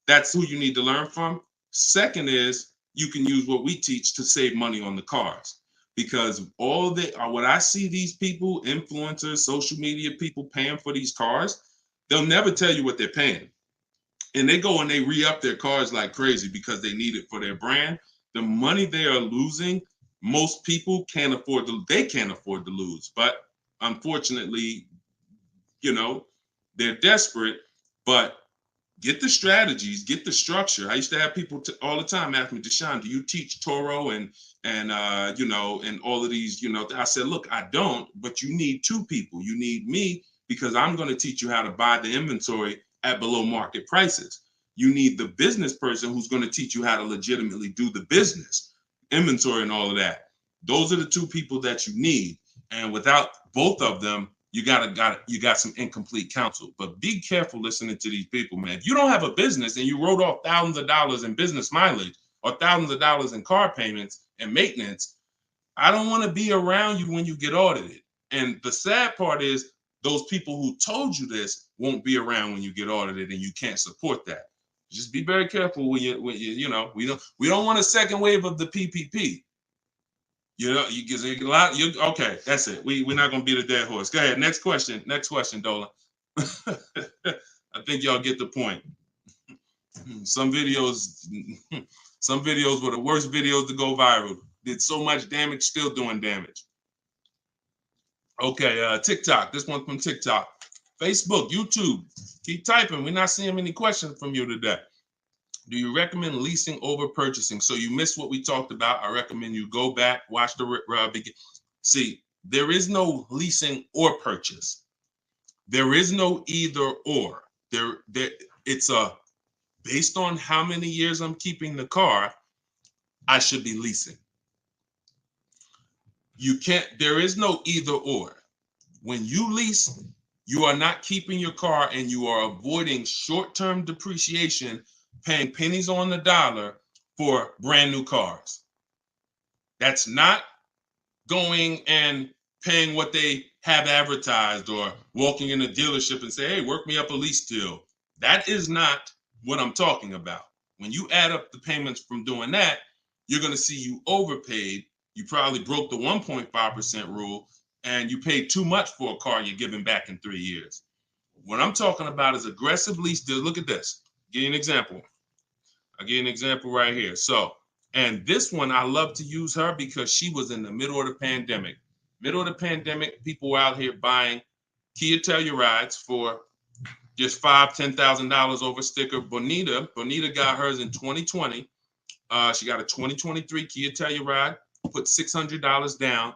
that's who you need to learn from. Second is you can use what we teach to save money on the cars, because what I see these people, influencers, social media people paying for these cars, they'll never tell you what they're paying. And they go and they re-up their cars like crazy because they need it for their brand. The money they are losing, most people can't afford to lose. But unfortunately, they're desperate. But get the strategies, get the structure. I used to have people all the time ask me, Deshone, do you teach Toro and all of these, I said, look, I don't, but you need 2 people. You need me, because I'm going to teach you how to buy the inventory at below market prices. You need the business person who's going to teach you how to legitimately do the business, inventory and all of that. Those are the 2 people that you need. And without both of them, you got some incomplete counsel. But be careful listening to these people, man. If you don't have a business and you wrote off thousands of dollars in business mileage or thousands of dollars in car payments and maintenance, I don't want to be around you when you get audited. And the sad part is those people who told you this won't be around when you get audited, and you can't support that. Just be very careful we don't want a second wave of the PPP. You get a lot. Okay, that's it. We're not gonna beat a dead horse. Go ahead. Next question, Dolan. I think y'all get the point. Some videos were the worst videos to go viral. Did so much damage, still doing damage. Okay, TikTok. This one's from TikTok. Facebook, YouTube. Keep typing. We're not seeing many questions from you today. Do you recommend leasing over purchasing? So you missed what we talked about. I recommend you go back, watch the begin. See, there is no leasing or purchase. There is no either or. It's a based on how many years I'm keeping the car, I should be leasing. You can't, there is no either or. When you lease, you are not keeping your car and you are avoiding short-term depreciation, paying pennies on the dollar for brand new cars. That's not going and paying what they have advertised or walking in a dealership and say, hey, work me up a lease deal. That is not what I'm talking about. When you add up the payments from doing that, you're going to see you overpaid. You probably broke the 1.5% rule and you paid too much for a car you're giving back in 3 years. What I'm talking about is aggressive lease deal. Look at this. Give you an example. I'll give you an example right here. So, and this one, I love to use her because she was in the middle of the pandemic. Middle of the pandemic, people were out here buying Kia Tellurides for just $5,000, $10,000 over sticker. Bonita got hers in 2020. She got a 2023 Kia Telluride, put $600 down,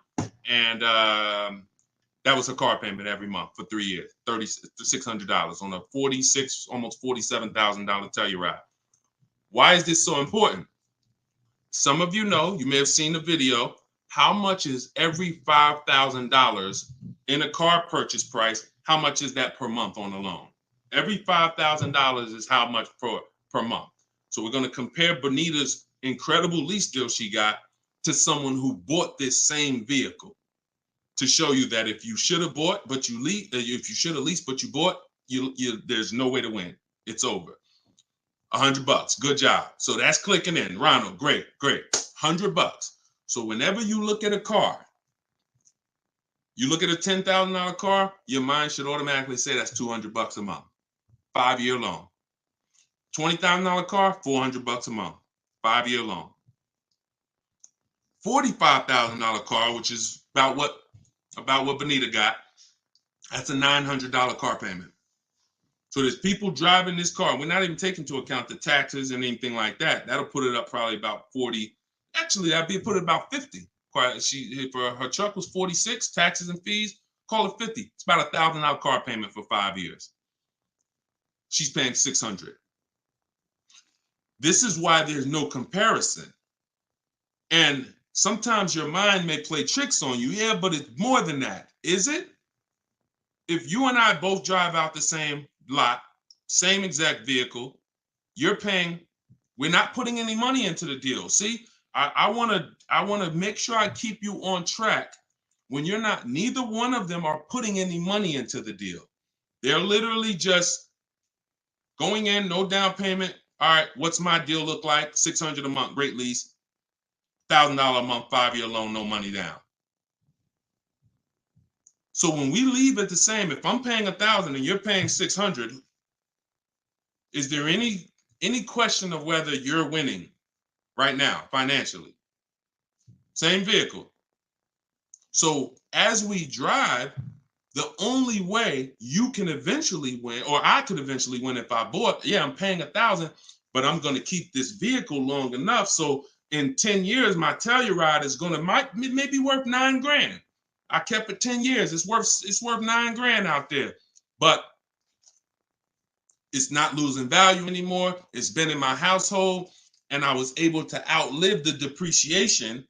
and that was her car payment every month for 3 years, $600 on a almost $47,000 Telluride. Why is this so important? Some of you know, you may have seen the video, how much is every $5,000 in a car purchase price? How much is that per month on a loan? Every $5,000 is how much per month. So we're going to compare Bonita's incredible lease deal she got to someone who bought this same vehicle to show you that if you should have bought, but you lease, if you should have leased, but you bought, there's no way to win. It's over. $100. Good job. So that's clicking in. Ronald, great. $100. So whenever you look at a car, you look at a $10,000 car, your mind should automatically say that's $200 a month. 5-year loan. $20,000 car, $400 a month. 5-year loan. $45,000 car, which is about what Bonita got, that's a $900 car payment. So there's people driving this car. We're not even taking into account the taxes and anything like that. That'll put it up probably about 40. Actually, that'd be put it about 50. For her truck was 46, taxes and fees, call it 50. It's about $1,000 car payment for 5 years. She's paying $600. This is why there's no comparison. And sometimes your mind may play tricks on you. Yeah, but it's more than that. Is it? If you and I both drive out the same lot, same exact vehicle, you're paying, we're not putting any money into the deal. See, I want to make sure I keep you on track when you're not, neither one of them are putting any money into the deal. They're literally just going in, no down payment. All right, what's my deal look like? $600 a month, great lease. $1,000 a month, 5-year loan, no money down. So when we leave it the same, if I'm paying $1,000 and you're paying $600, is there any question of whether you're winning right now financially? Same vehicle. So as we drive, the only way you can eventually win, or I could eventually win if I bought, yeah, I'm paying $1,000, but I'm going to keep this vehicle long enough. So in 10 years, my Telluride is going to maybe worth $9,000. I kept it 10 years. It's worth $9,000 out there, but it's not losing value anymore. It's been in my household and I was able to outlive the depreciation.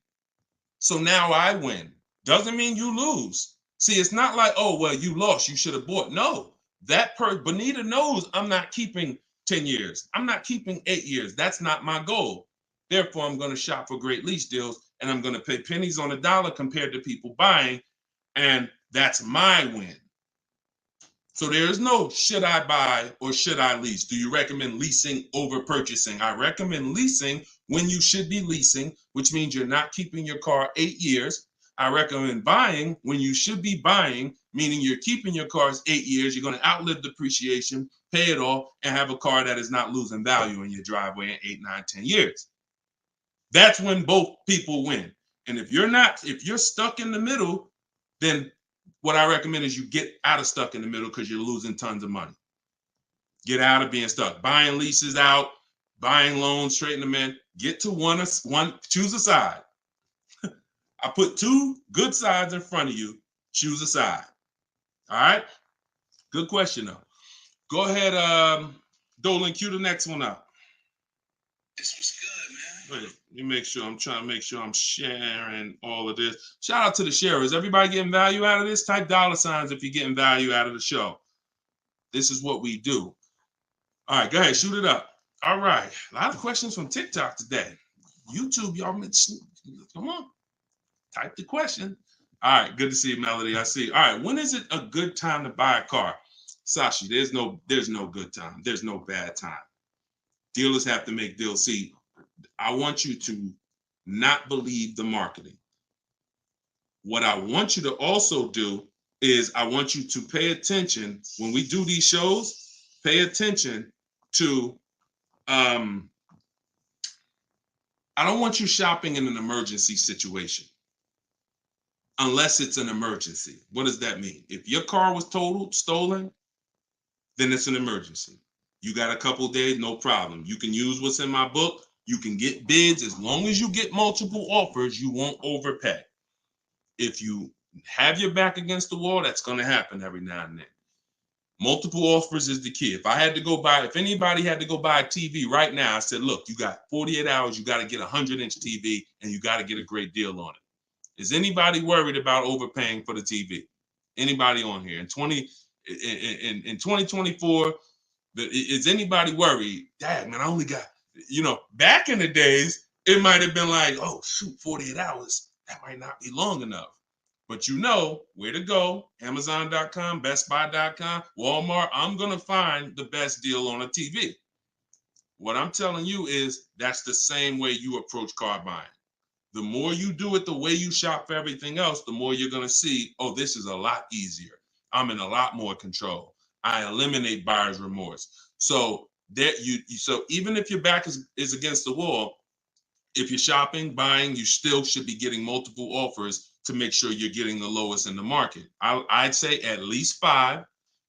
So now I win. Doesn't mean you lose. See, it's not like, oh, well, you lost, you should have bought. No, Bonita knows I'm not keeping 10 years. I'm not keeping 8 years. That's not my goal. Therefore, I'm going to shop for great lease deals and I'm going to pay pennies on the dollar compared to people buying. And that's my win. So there is no should I buy or should I lease? Do you recommend leasing over purchasing? I recommend leasing when you should be leasing, which means you're not keeping your car 8 years. I recommend buying when you should be buying, meaning you're keeping your cars 8 years. You're going to outlive depreciation, pay it off, and have a car that is not losing value in your driveway in 8, 9, 10 years. That's when both people win. And if you're stuck in the middle, then what I recommend is you get out of stuck in the middle because you're losing tons of money. Get out of being stuck. Buying leases out, buying loans, straighten them in. Get to one, choose a side. I put 2 good sides in front of you. Choose a side. All right? Good question, though. Go ahead, Dolan, cue the next one up. This was good, man. Wait, let me make sure. I'm trying to make sure I'm sharing all of this. Shout out to the sharers. Everybody getting value out of this? Type $ if you're getting value out of the show. This is what we do. All right, go ahead, shoot it up. All right, a lot of questions from TikTok today. YouTube, y'all, come on, type the question. All right, good to see you, Melody. I see. All right, when is it a good time to buy a car? Sashi, there's no good time. There's no bad time. Dealers have to make deals. See, I want you to not believe the marketing. What I want you to also do is I want you to pay attention when we do these shows. Pay attention to I don't want you shopping in an emergency situation unless it's an emergency. What does that mean? If your car was totaled, stolen, then it's an emergency. You got a couple days, no problem. You can use what's in my book. You can get bids. As long as you get multiple offers, you won't overpay. If you have your back against the wall, that's going to happen every now and then. Multiple offers is the key. If anybody had to go buy a TV right now, I said, look, you got 48 hours, you got to get a 100-inch TV, and you got to get a great deal on it. Is anybody worried about overpaying for the TV? Anybody on here? In 2024, is anybody worried? Dad, man, I only got, back in the days, it might have been like, oh, shoot, 48 hours. That might not be long enough. But you know where to go. Amazon.com, BestBuy.com, Walmart. I'm going to find the best deal on a TV. What I'm telling you is that's the same way you approach car buying. The more you do it the way you shop for everything else, the more you're going to see, oh, this is a lot easier. I'm in a lot more control. I eliminate buyer's remorse. So so even if your back is against the wall, if you're shopping, buying, you still should be getting multiple offers to make sure you're getting the lowest in the market. I'd say at least 5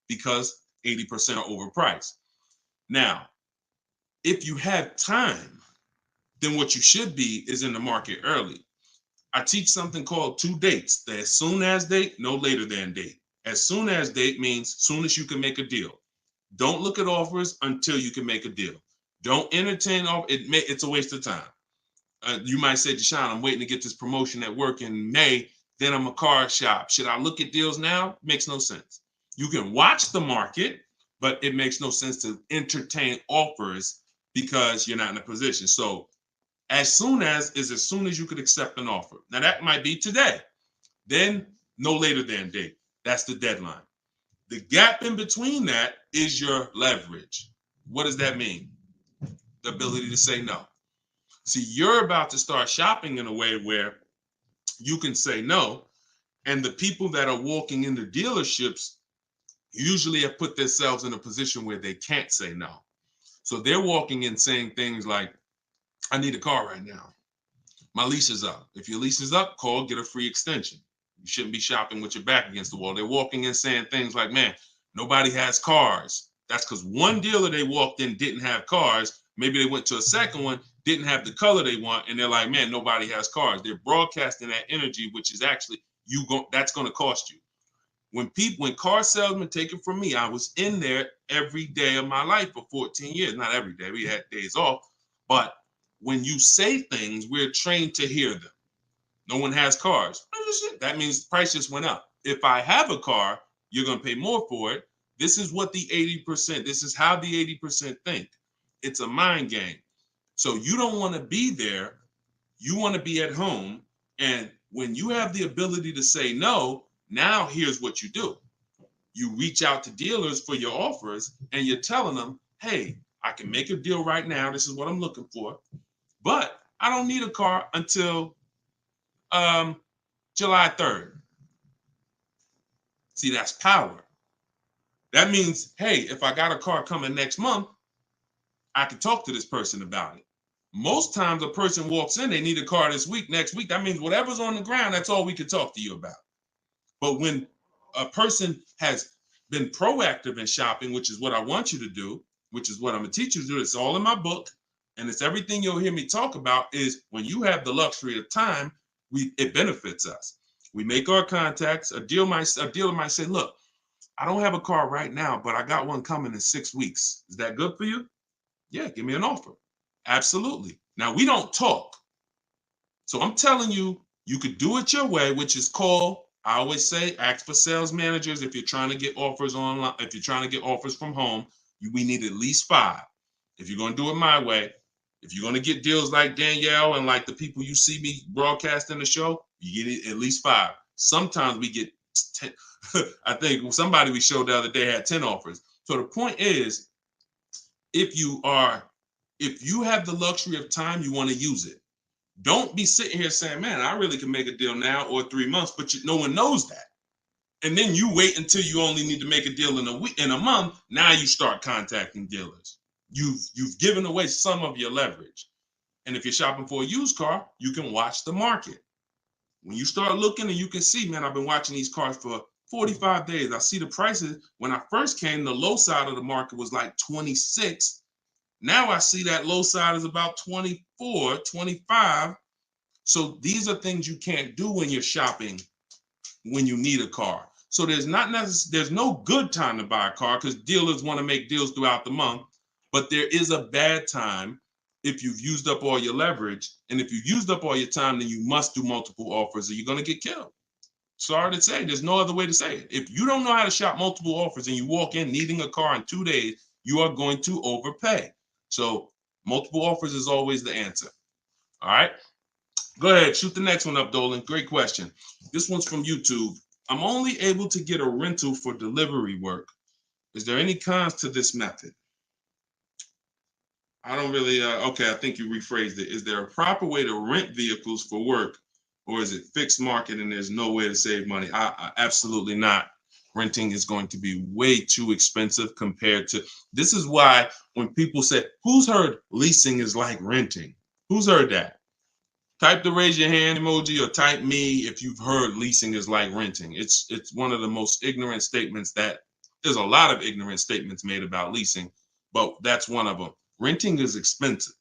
because 80% are overpriced. Now, if you have time, then what you should be is in the market early. I teach something called 2 dates. The as soon as date, no later than date. As soon as date means soon as you can make a deal. Don't look at offers until you can make a deal. Don't entertain it's a waste of time. You might say, Deshone, I'm waiting to get this promotion at work in May. Then I'm a car shop. Should I look at deals now? Makes no sense. You can watch the market, but it makes no sense to entertain offers because you're not in a position. So as soon as you could accept an offer. Now that might be today. Then no later than date. That's the deadline. The gap in between that is your leverage. What does that mean? The ability to say no. See, you're about to start shopping in a way where you can say no, and the people that are walking into dealerships usually have put themselves in a position where they can't say no. So they're walking in saying things like, I need a car right now. My lease is up. If your lease is up, call, get a free extension. You shouldn't be shopping with your back against the wall. They're walking in saying things like, man, nobody has cars. That's because one dealer they walked in didn't have cars. Maybe they went to a second one, didn't have the color they want, and they're like, man, nobody has cars. They're broadcasting that energy, which is actually that's going to cost you. When car salesmen take it from me, I was in there every day of my life for 14 years. Not every day, we had days off, but when you say things, we're trained to hear them. No one has cars. That means the price just went up. If I have a car, you're going to pay more for it. This is what the 80%, this is how the 80% think. It's a mind game. So you don't want to be there. You want to be at home. And when you have the ability to say no, now here's what you do. You reach out to dealers for your offers and you're telling them, hey, I can make a deal right now. This is what I'm looking for. But I don't need a car until July 3rd. See, that's power. That means, hey, if I got a car coming next month, I can talk to this person about it. Most times a person walks in, they need a car this week, next week. That means whatever's on the ground, that's all we can talk to you about. But when a person has been proactive in shopping, which is what I want you to do, which is what I'm going to teach you to do, it's all in my book, and it's everything you'll hear me talk about, is when you have the luxury of time, it benefits us. We make our contacts. A dealer might say, look, I don't have a car right now, but I got one coming in 6 weeks. Is that good for you? Yeah, give me an offer. Absolutely. Now we don't talk. So I'm telling you, you could do it your way, which is call. I always say, ask for sales managers if you're trying to get offers online. If you're trying to get offers from home, we need at least 5. If you're going to do it my way, if you're going to get deals like Danielle and like the people you see me broadcasting the show, you get at least 5. Sometimes we get 10. I think somebody we showed the other day had 10 offers. So the point is, if you have the luxury of time, you want to use it. Don't be sitting here saying, man, I really can make a deal now or 3 months, but no one knows that. And then you wait until you only need to make a deal in a month. Now you start contacting dealers. You've given away some of your leverage. And if you're shopping for a used car, you can watch the market. When you start looking and you can see, man, I've been watching these cars for 45 days. I see the prices. When I first came, the low side of the market was like 26. Now I see that low side is about 24, 25. So these are things you can't do when you're shopping when you need a car. So there's no good time to buy a car because dealers want to make deals throughout the month. But there is a bad time if you've used up all your leverage. And if you've used up all your time, then you must do multiple offers or you're going to get killed. Sorry to say, there's no other way to say it. If you don't know how to shop multiple offers and you walk in needing a car in 2 days, you are going to overpay. So multiple offers is always the answer. All right. Go ahead, shoot the next one up, Dolan. Great question. This one's from YouTube. I'm only able to get a rental for delivery work. Is there any cons to this method? I don't really, okay, I think you rephrased it. Is there a proper way to rent vehicles for work, or is it fixed market and there's no way to save money? Absolutely not. Renting is going to be way too expensive compared to, this is why when people say, who's heard leasing is like renting? Who's heard that? Type the raise your hand emoji or type me if you've heard leasing is like renting. It's one of the most ignorant statements that there's a lot of ignorant statements made about leasing, but that's one of them. Renting is expensive.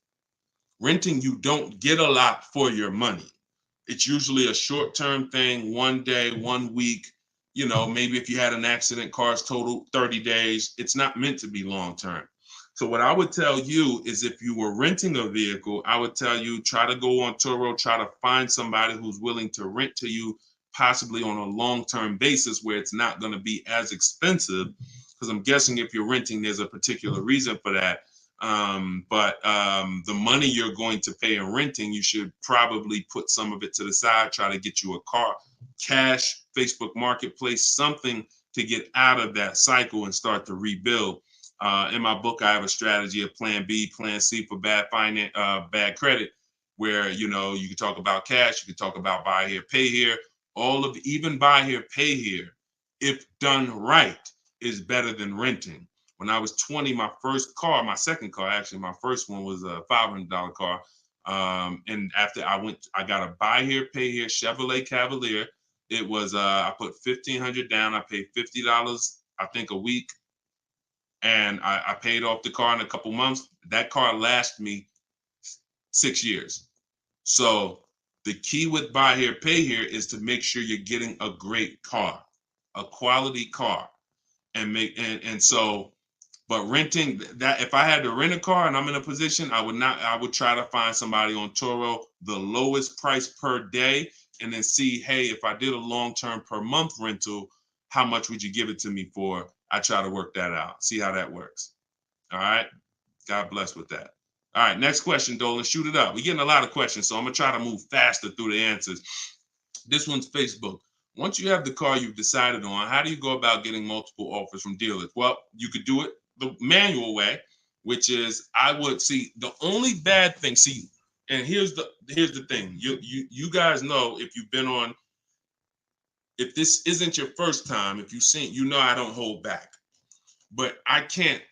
Renting, you don't get a lot for your money. It's usually a short-term thing, 1 day, 1 week. You know, maybe if you had an accident, cars total 30 days. It's not meant to be long-term. So what I would tell you is if you were renting a vehicle, I would tell you try to go on Turo, try to find somebody who's willing to rent to you, possibly on a long-term basis where it's not going to be as expensive. Because I'm guessing if you're renting, there's a particular reason for that. But the money you're going to pay in renting, you should probably put some of it to the side, try to get you a car, cash, Facebook Marketplace, something to get out of that cycle and start to rebuild. In my book, I have a strategy of plan B, plan C for bad finance, bad credit, where, you know, you can talk about cash, you can talk about buy here, pay here, even buy here, pay here, if done right, is better than renting. When I was 20, my second car, actually, my first one was a $500 car. And after I got a buy here, pay here Chevrolet Cavalier. It was, I put $1,500 down. I paid $50, I think, a week. And I paid off the car in a couple months. That car lasted me 6 years. So the key with buy here, pay here is to make sure you're getting a great car, a quality car, but renting, that if I had to rent a car and I'm in a position, I would try to find somebody on Turo, the lowest price per day, and then see, hey, if I did a long-term per month rental, how much would you give it to me for? I try to work that out, see how that works. All right. God bless with that. All right, next question, Dolan. Shoot it up. We're getting a lot of questions, so I'm going to try to move faster through the answers. This one's Facebook. Once you have the car you've decided on, how do you go about getting multiple offers from dealers? Well, you could do it the manual way, which is I would see the only bad thing. See, and here's the thing. You guys know if you've been on, if this isn't your first time, if you've seen, you know I don't hold back. But I can't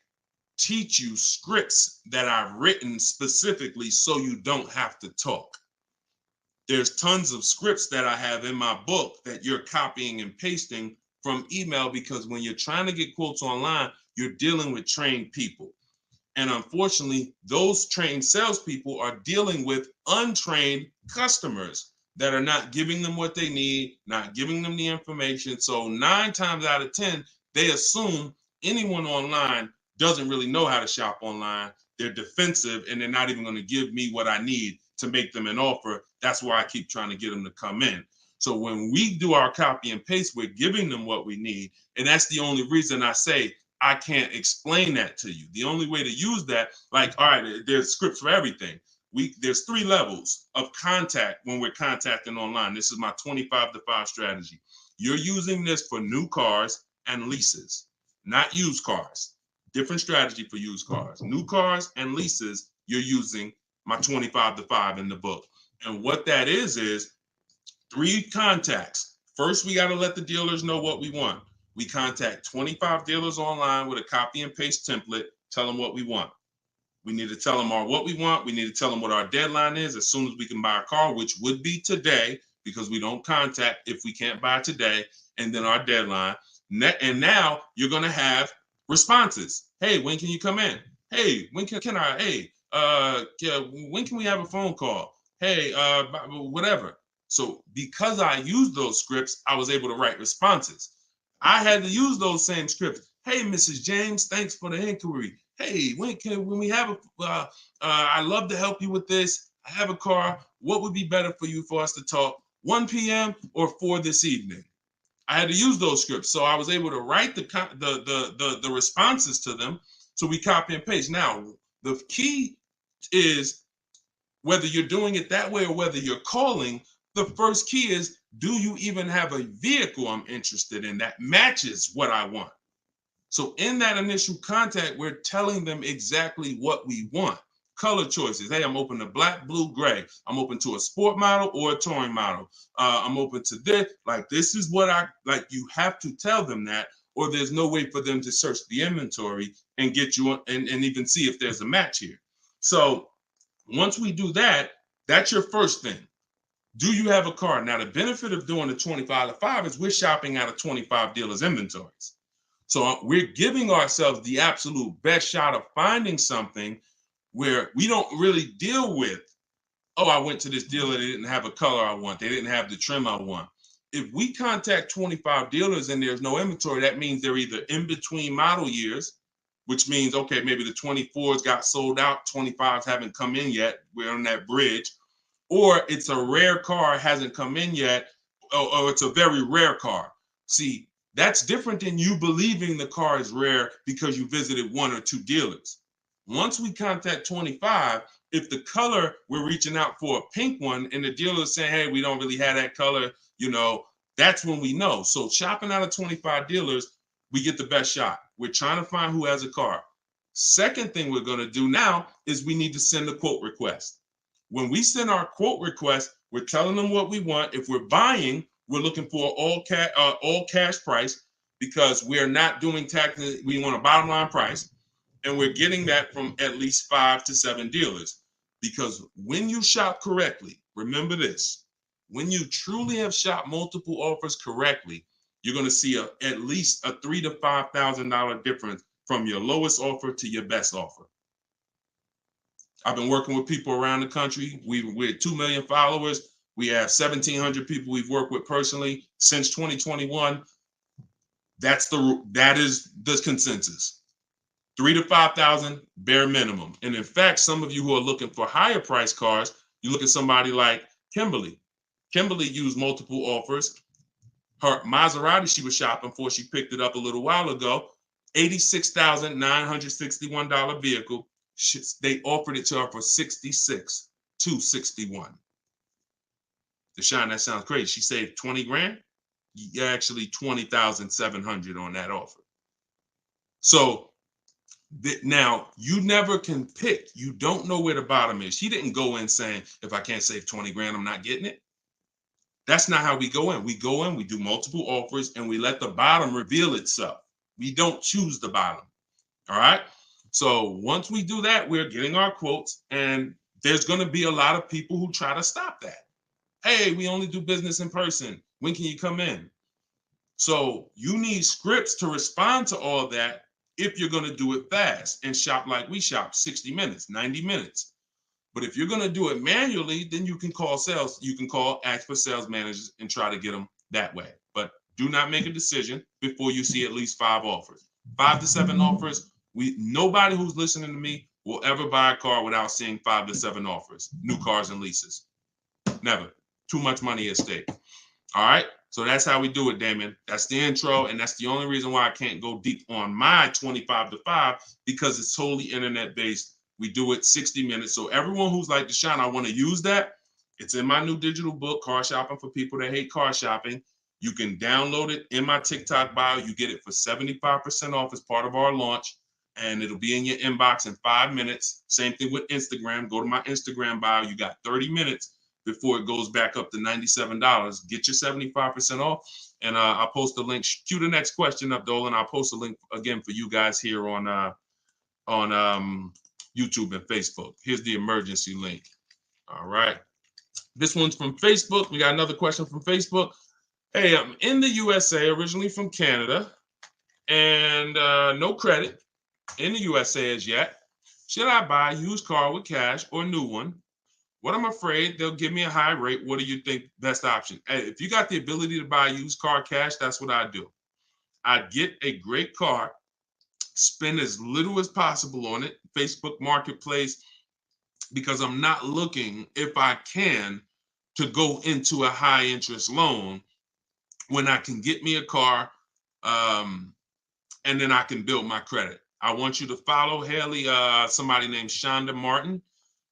teach you scripts that I've written specifically so you don't have to talk. There's tons of scripts that I have in my book that you're copying and pasting from email, because when you're trying to get quotes online, you're dealing with trained people. And unfortunately, those trained salespeople are dealing with untrained customers that are not giving them what they need, not giving them the information. So 9 times out of 10, they assume anyone online doesn't really know how to shop online. they're defensive, and they're not even going to give me what I need to make them an offer. That's why I keep trying to get them to come in. So when we do our copy and paste, we're giving them what we need. And that's the only reason I say I can't explain that to you. The only way to use that, like, all right, there's scripts for everything. There's 3 levels of contact when we're contacting online. This is my 25-to-5 strategy. You're using this for new cars and leases, not used cars. Different strategy for used cars. New cars and leases, you're using my 25-to-5 in the book. And what that is 3 contacts. First, we got to let the dealers know what we want. We contact 25 dealers online with a copy and paste template, tell them what we want. We need to tell them what we want. We need to tell them what our deadline is as soon as we can buy a car, which would be today, because we don't contact if we can't buy today, and then our deadline. And now you're going to have responses. Hey, when can you come in? Hey, when can I? Hey, when can we have a phone call? Hey, whatever. So because I used those scripts, I was able to write responses. I had to use those same scripts. Hey, Mrs. James, thanks for the inquiry. Hey, when we have I'd love to help you with this. I have a car. What would be better for you for us to talk? 1 p.m. or 4 this evening? I had to use those scripts. So I was able to write the responses to them. So we copy and paste. Now, the key is whether you're doing it that way or whether you're calling, the first key is, do you even have a vehicle I'm interested in that matches what I want? So in that initial contact, we're telling them exactly what we want. Color choices. Hey, I'm open to black, blue, gray. I'm open to a sport model or a touring model. I'm open to this. Like, this is what I like. You have to tell them that, or there's no way for them to search the inventory and get you and even see if there's a match here. So once we do that, that's your first thing. Do you have a car? Now, the benefit of doing the 25-to-5 is we're shopping out of 25 dealers' inventories. So we're giving ourselves the absolute best shot of finding something where we don't really deal with, oh, I went to this dealer, they didn't have a color I want, they didn't have the trim I want. If we contact 25 dealers and there's no inventory, that means they're either in between model years, which means, okay, maybe the 24s got sold out, 25s haven't come in yet, we're on that bridge, or it's a rare car, hasn't come in yet, or it's a very rare car. See, that's different than you believing the car is rare because you visited 1 or 2 dealers. Once we contact 25, if the color, we're reaching out for a pink one and the dealer is saying, hey, we don't really have that color, that's when we know. So shopping out of 25 dealers, we get the best shot. We're trying to find who has a car. Second thing we're going to do now is we need to send a quote request. When we send our quote request, we're telling them what we want. If we're buying, we're looking for all cash price, because we're not doing taxes. We want a bottom line price. And we're getting that from at least 5 to 7 dealers. Because when you shop correctly, remember this, when you truly have shopped multiple offers correctly, you're going to see at least a $3,000 to $5,000 difference from your lowest offer to your best offer. I've been working with people around the country. We're 2 million followers. We have 1,700 people we've worked with personally since 2021. That is the consensus. 3,000 to 5,000 bare minimum. And in fact, some of you who are looking for higher price cars, you look at somebody like Kimberly. Kimberly used multiple offers. Her Maserati she was shopping for, she picked it up a little while ago, $86,961 vehicle. They offered it to her for $66,261. Deshone, that sounds crazy. She saved 20 grand. Actually, 20,700 on that offer. So now you never can pick. You don't know where the bottom is. She didn't go in saying, if I can't save 20 grand, I'm not getting it. That's not how we go in. We go in, we do multiple offers, and we let the bottom reveal itself. We don't choose the bottom. All right. So once we do that, we're getting our quotes, and there's going to be a lot of people who try to stop that. Hey, we only do business in person. When can you come in? So you need scripts to respond to all that if you're going to do it fast and shop like we shop, 60 minutes, 90 minutes. But if you're going to do it manually, then you can call sales. You can ask for sales managers and try to get them that way. But do not make a decision before you see at least 5 offers. 5 to 7 offers. Nobody who's listening to me will ever buy a car without seeing 5 to 7 offers, new cars and leases. Never. Too much money at stake. All right. So that's how we do it, Damon. That's the intro. And that's the only reason why I can't go deep on my 25 to 5, because it's totally internet based. We do it 60 minutes. So everyone who's like, Deshone, I want to use that. It's in my new digital book, Car Shopping for People That Hate Car Shopping. You can download it in my TikTok bio. You get it for 75% off as part of our launch. And it'll be in your inbox in 5 minutes. Same thing with Instagram. Go to my Instagram bio. You got 30 minutes before it goes back up to $97. Get your 75% off. And I'll post a link. Cue the next question up, Dolan. I'll post a link again for you guys here on YouTube and Facebook. Here's the emergency link. All right. This one's from Facebook. We got another question from Facebook. Hey, I'm in the USA, originally from Canada, and no credit in the USA as yet. Should I buy a used car with cash or a new one? What I'm afraid they'll give me a high rate. What do you think best option? Hey, if you got the ability to buy a used car cash, that's what I do. I'd get a great car, spend as little as possible on it, Facebook Marketplace, because I'm not looking, if I can, to go into a high interest loan when I can get me a car and then I can build my credit. I want you to follow Haley, somebody named Shonda Martin.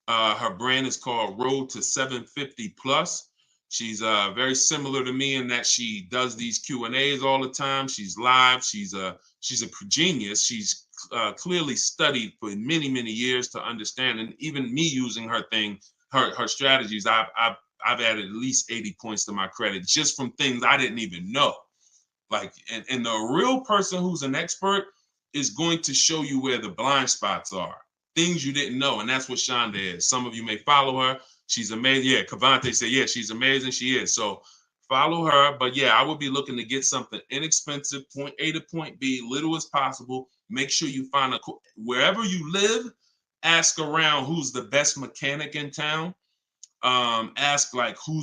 Her brand is called Road to 750 Plus. She's very similar to me in that she does these Q&As all the time. She's live. She's a genius. She's clearly studied for many, many years to understand. And even me using her thing, her strategies, I've added at least 80 points to my credit just from things I didn't even know. Like, and the real person who's an expert is going to show you where the blind spots are. Things you didn't know, and that's what Shonda is. Some of you may follow her. She's amazing. Yeah, Cavante said, yeah, she's amazing. She is. So follow her. But yeah, I would be looking to get something inexpensive, point A to point B, little as possible. Make sure you find wherever you live, ask around who's the best mechanic in town. Ask like who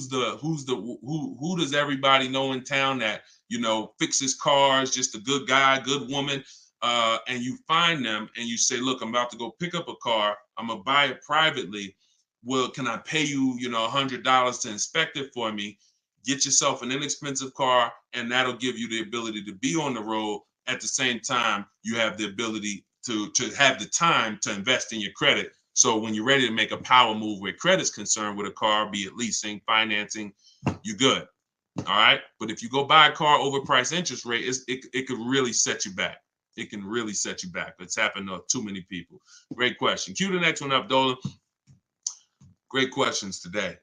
does everybody know in town that, you know, fixes cars, just a good guy, good woman. And you find them and you say, look, I'm about to go pick up a car. I'm gonna buy it privately. Well, can I pay you, you know, $100 to inspect it for me? Get yourself an inexpensive car, and that'll give you the ability to be on the road. At the same time, you have the ability to have the time to invest in your credit. So when you're ready to make a power move where credit's concerned with a car, be it leasing, financing, you're good. All right. But if you go buy a car overpriced interest rate, it could really set you back. It can really set you back. It's happened to too many people. Great question. Cue the next one up, Dolan. Great questions today.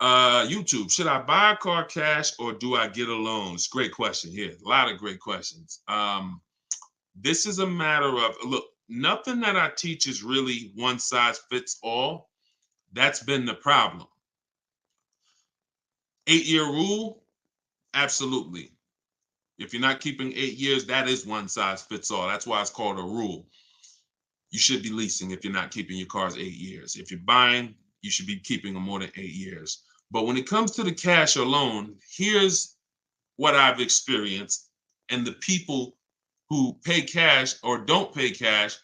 YouTube, should I buy a car cash or do I get a loan? It's a great question here. A lot of great questions. This is a matter of, look, nothing that I teach is really one size fits all. That's been the problem. 8-year rule, absolutely. If you're not keeping 8 years, that is one size fits all. That's why it's called a rule. You should be leasing if you're not keeping your cars 8 years. If you're buying, you should be keeping them more than 8 years. But when it comes to the cash or loan, here's what I've experienced. And the people who pay cash or don't pay cash,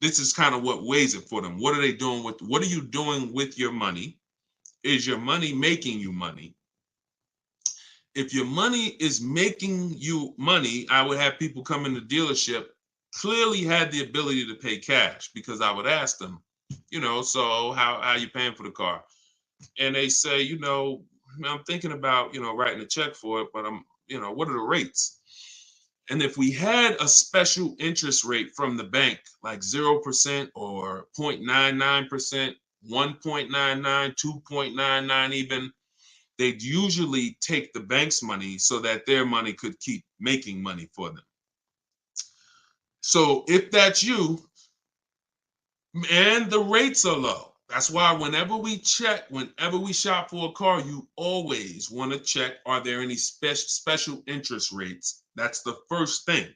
this is kind of what weighs it for them. What are they doing with, what are you doing with your money? Is your money making you money? If your money is making you money, I would have people come in the dealership, clearly had the ability to pay cash, because I would ask them, you know, so how are you paying for the car? And they say, you know, I'm thinking about, you know, writing a check for it, but I'm, you know, what are the rates? And if we had a special interest rate from the bank, like 0% or 0.99%, 1.99, 2.99 even, they'd usually take the bank's money so that their money could keep making money for them. So if that's you, and the rates are low, that's why whenever we shop for a car, you always want to check, are there any special interest rates? That's the first thing.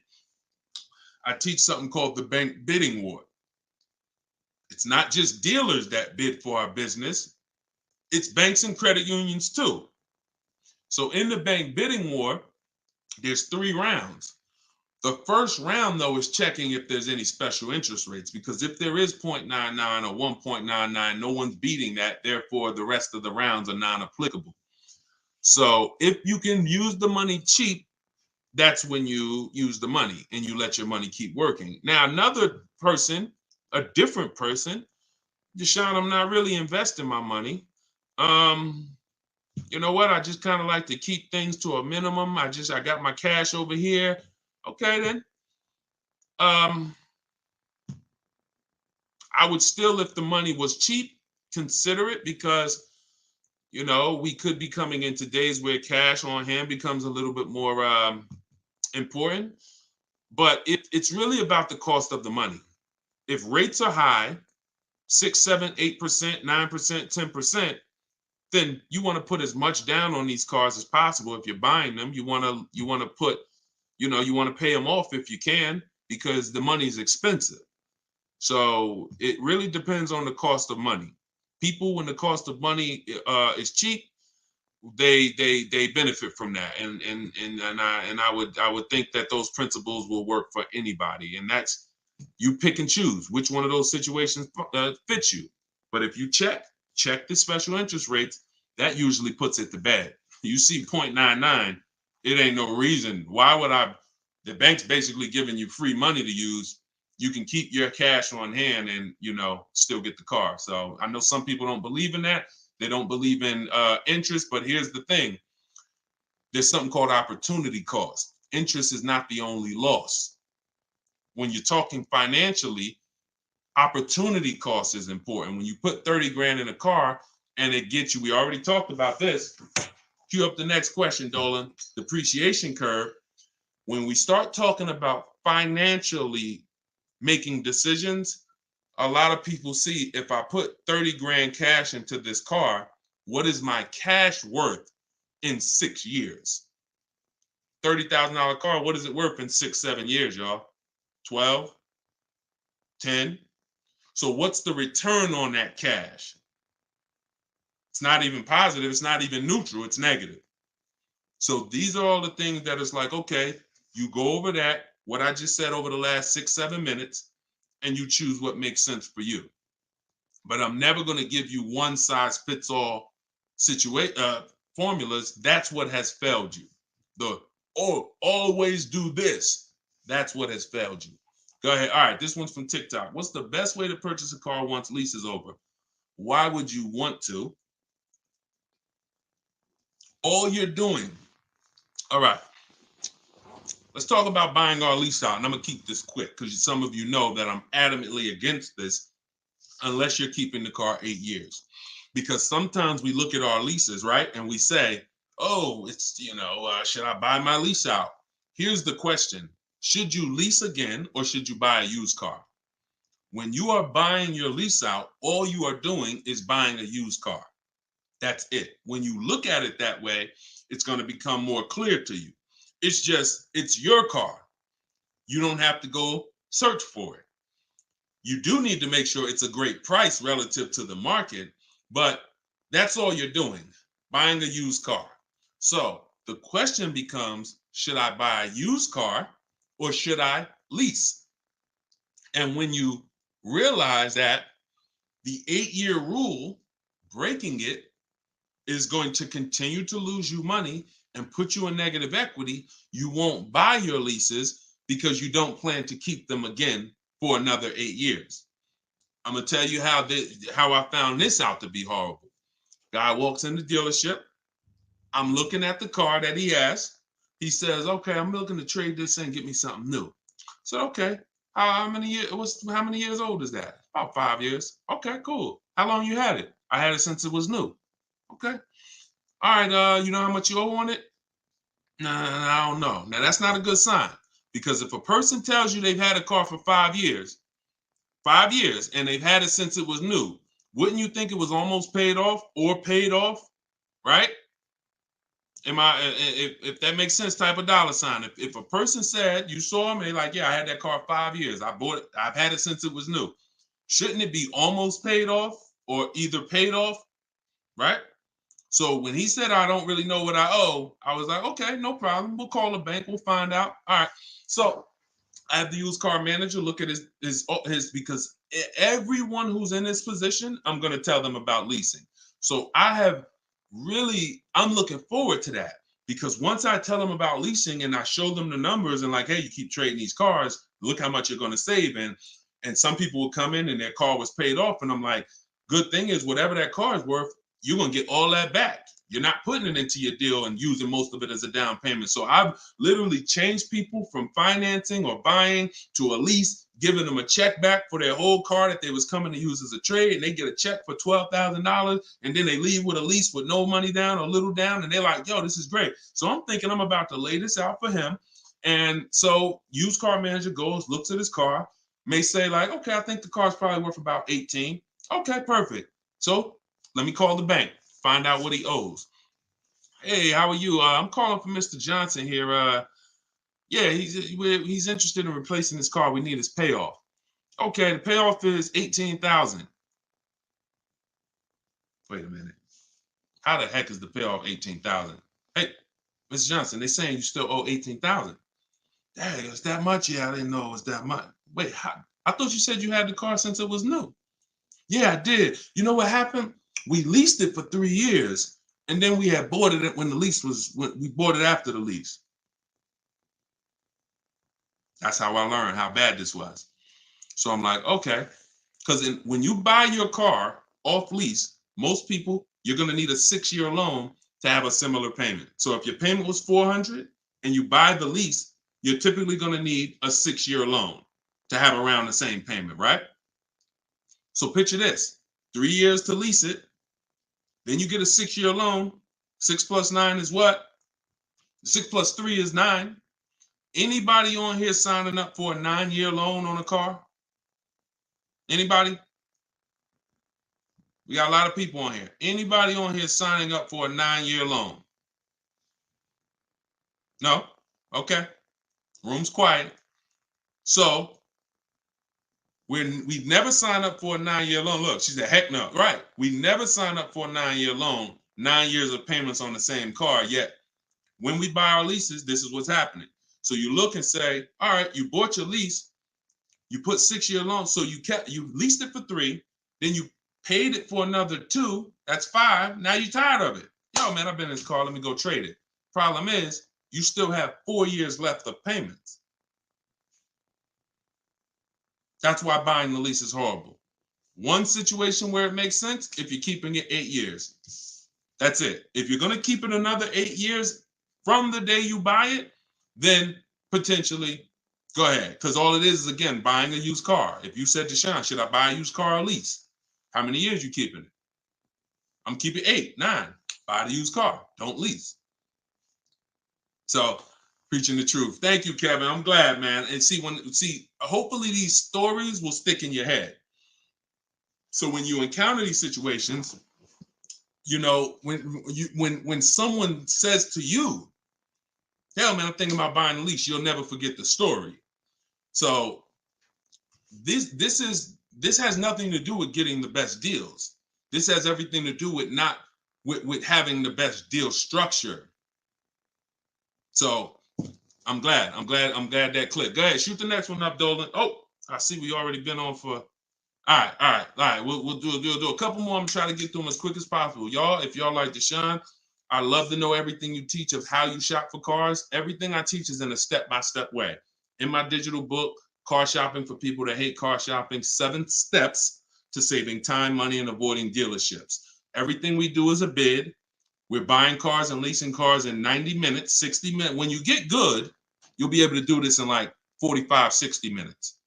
I teach something called the bank bidding war. It's not just dealers that bid for our business. It's banks and credit unions too. So in the bank bidding war, there's 3 rounds. The first round, though, is checking if there's any special interest rates, because if there is 0.99 or 1.99, no one's beating that. Therefore, the rest of the rounds are non-applicable. So if you can use the money cheap, that's when you use the money and you let your money keep working. Now, another person, a different person, Deshone, I'm not really investing my money. You know what? I just kind of like to keep things to a minimum. I got my cash over here. Okay, then. I would still, if the money was cheap, consider it, because we could be coming into days where cash on hand becomes a little bit more important. But it's really about the cost of the money. If rates are high, 6, 7, 8%, 9%, 10%, then you want to put as much down on these cars as possible. If you're buying them, you want to put, you want to pay them off if you can, because the money is expensive. So it really depends on the cost of money. People, when the cost of money is cheap, they benefit from that, and I would think that those principles will work for anybody, and that's, you pick and choose which one of those situations fits you. But if you check the special interest rates, that usually puts it to bed. You see 0.99, it ain't no reason. Why would I? The bank's basically giving you free money to use. You can keep your cash on hand and still get the car. So I know some people don't believe in that. They don't believe in interest, but here's the thing. There's something called opportunity cost. Interest is not the only loss. When you're talking financially, opportunity cost is important. When you put 30 grand in a car and it gets you, we already talked about this. Cue up the next question, Dolan. Depreciation curve. When we start talking about financially making decisions, a lot of people see, if I put 30 grand cash into this car, what is my cash worth in 6 years? $30,000 car, what is it worth in 6, 7 years, y'all? 12, 10. So what's the return on that cash? It's not even positive. It's not even neutral. It's negative. So these are all the things that is like, okay, you go over that, what I just said over the last 6, 7 minutes, and you choose what makes sense for you. But I'm never going to give you one size fits all formulas. That's what has failed you. Always do this. That's what has failed you. Go ahead. All right, this one's from Tik Tok. What's the best way to purchase a car once lease is over? Why would you want to? All you're doing. All right. Let's talk about buying our lease out. And I'm going to keep this quick because some of you know that I'm adamantly against this unless you're keeping the car 8 years. Because sometimes we look at our leases, right? And we say, oh, it's, should I buy my lease out? Here's the question. Should you lease again or should you buy a used car? When you are buying your lease out, all you are doing is buying a used car. That's it. When you look at it that way, it's going to become more clear to you. It's your car. You don't have to go search for it. You do need to make sure it's a great price relative to the market, but that's all you're doing, buying a used car. So the question becomes, should I buy a used car or should I lease? And when you realize that the 8-year rule, breaking it, is going to continue to lose you money and put you in negative equity, you won't buy your leases because you don't plan to keep them again for another 8 years. I'm gonna tell you how I found this out to be horrible. Guy walks in the dealership. I'm looking at the car that he has. He says, "Okay, I'm looking to trade this in, get me something new." So, okay, how many years old is that? About 5 years. Okay, cool. How long you had it? I had it since it was new. Okay. All right. You know how much you owe on it? Nah, I don't know. Now that's not a good sign, because if a person tells you they've had a car for 5 years, and they've had it since it was new, wouldn't you think it was almost paid off or paid off, right? If that makes sense, type of dollar sign. If a person said, you saw me, like, yeah, I had that car 5 years, I bought it, I've had it since it was new, shouldn't it be almost paid off or either paid off, right? So when he said, I don't really know what I owe, I was like, okay, no problem. We'll call the bank. We'll find out. All right. So I have the used car manager look at his because everyone who's in this position, I'm going to tell them about leasing. So I'm looking forward to that, because once I tell them about leasing and I show them the numbers and like, hey, you keep trading these cars, look how much you're going to save. And some people will come in and their car was paid off. And I'm like, good thing is whatever that car is worth, you're going to get all that back. You're not putting it into your deal and using most of it as a down payment. So I've literally changed people from financing or buying to a lease, giving them a check back for their whole car that they was coming to use as a trade, and they get a check for $12,000, and then they leave with a lease with no money down or little down, and they're like, yo, this is great. So I'm thinking I'm about to lay this out for him. And so used car manager goes, looks at his car, may say like, okay, I think the car's probably worth about 18. Okay, perfect. So let me call the bank, find out what he owes. Hey, how are you? I'm calling for Mr. Johnson here. Yeah, he's interested in replacing his car. We need his payoff. Okay, the payoff is 18,000. Wait a minute. How the heck is the payoff 18,000? Hey, Mr. Johnson, they're saying you still owe 18,000. Dang, it's that much? Yeah, I didn't know it was that much. Wait, I thought you said you had the car since it was new. Yeah, I did. You know what happened? We leased it for 3 years, and then we had bought it when we bought it after the lease. That's how I learned how bad this was. So I'm like, okay, because when you buy your car off lease, most people, you're going to need a 6-year loan to have a similar payment. So if your payment was 400 and you buy the lease, you're typically going to need a 6-year loan to have around the same payment, right? So picture this, 3 years to lease it, then you get a 6-year loan. 6 plus 9 is what? 6 plus 3 is 9. Anybody on here signing up for a 9-year loan on a car? Anybody? We got a lot of people on here. Anybody on here signing up for a 9-year loan? No? Okay. Room's quiet. So we've never signed up for a 9-year loan. Look, she said, heck no. Right. We never signed up for a 9-year loan, 9 years of payments on the same car. Yet when we buy our leases, this is what's happening. So you look and say, all right, you bought your lease, you put 6-year loan, so you leased it for 3, then you paid it for another 2, that's 5. Now you're tired of it. Yo, man, I've been in this car, let me go trade it. Problem is, you still have 4 years left of payments. That's why buying the lease is horrible. One situation where it makes sense, if you're keeping it 8 years. That's it. If you're going to keep it another 8 years from the day you buy it, then potentially go ahead. Because all it is again, buying a used car. If you said to Sean, should I buy a used car or lease? How many years you keeping it? I'm keeping 8, 9. Buy the used car. Don't lease. So preaching the truth. Thank you, Kevin. I'm glad, man. And hopefully these stories will stick in your head. So when you encounter these situations, you know, when someone says to you, hell, man, I'm thinking about buying a lease, you'll never forget the story. So this has nothing to do with getting the best deals. This has everything to do with having the best deal structure. So I'm glad that clicked. Go ahead, shoot the next one up, Dolan. Oh, I see we already been on for. All right. We'll do a couple more. I'm trying to get through them as quick as possible. Y'all, if y'all like Deshone, I love to know everything you teach of how you shop for cars. Everything I teach is in a step-by-step way. In my digital book, Car Shopping for People That Hate Car Shopping, 7 Steps to Saving Time, Money, and Avoiding Dealerships. Everything we do is a bid. We're buying cars and leasing cars in 90 minutes, 60 minutes. When you get good, you'll be able to do this in like 45, 60 minutes.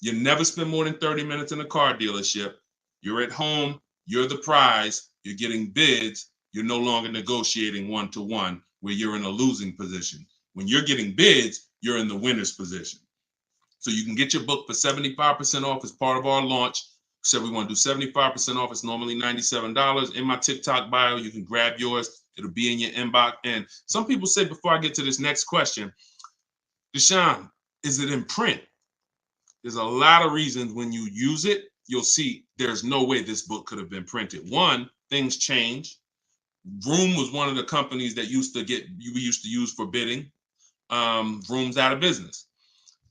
You never spend more than 30 minutes in a car dealership. You're at home. You're the prize. You're getting bids. You're no longer negotiating one-to-one where you're in a losing position. When you're getting bids, you're in the winner's position. So you can get your book for 75% off as part of our launch. So we want to do 75% off. It's normally $97. In my TikTok bio, you can grab yours. It'll be in your inbox. And some people say, before I get to this next question, Deshone, is it in print? There's a lot of reasons when you use it, you'll see there's no way this book could have been printed. One, things change. Vroom was one of the companies that we used to use for bidding. Vroom's out of business.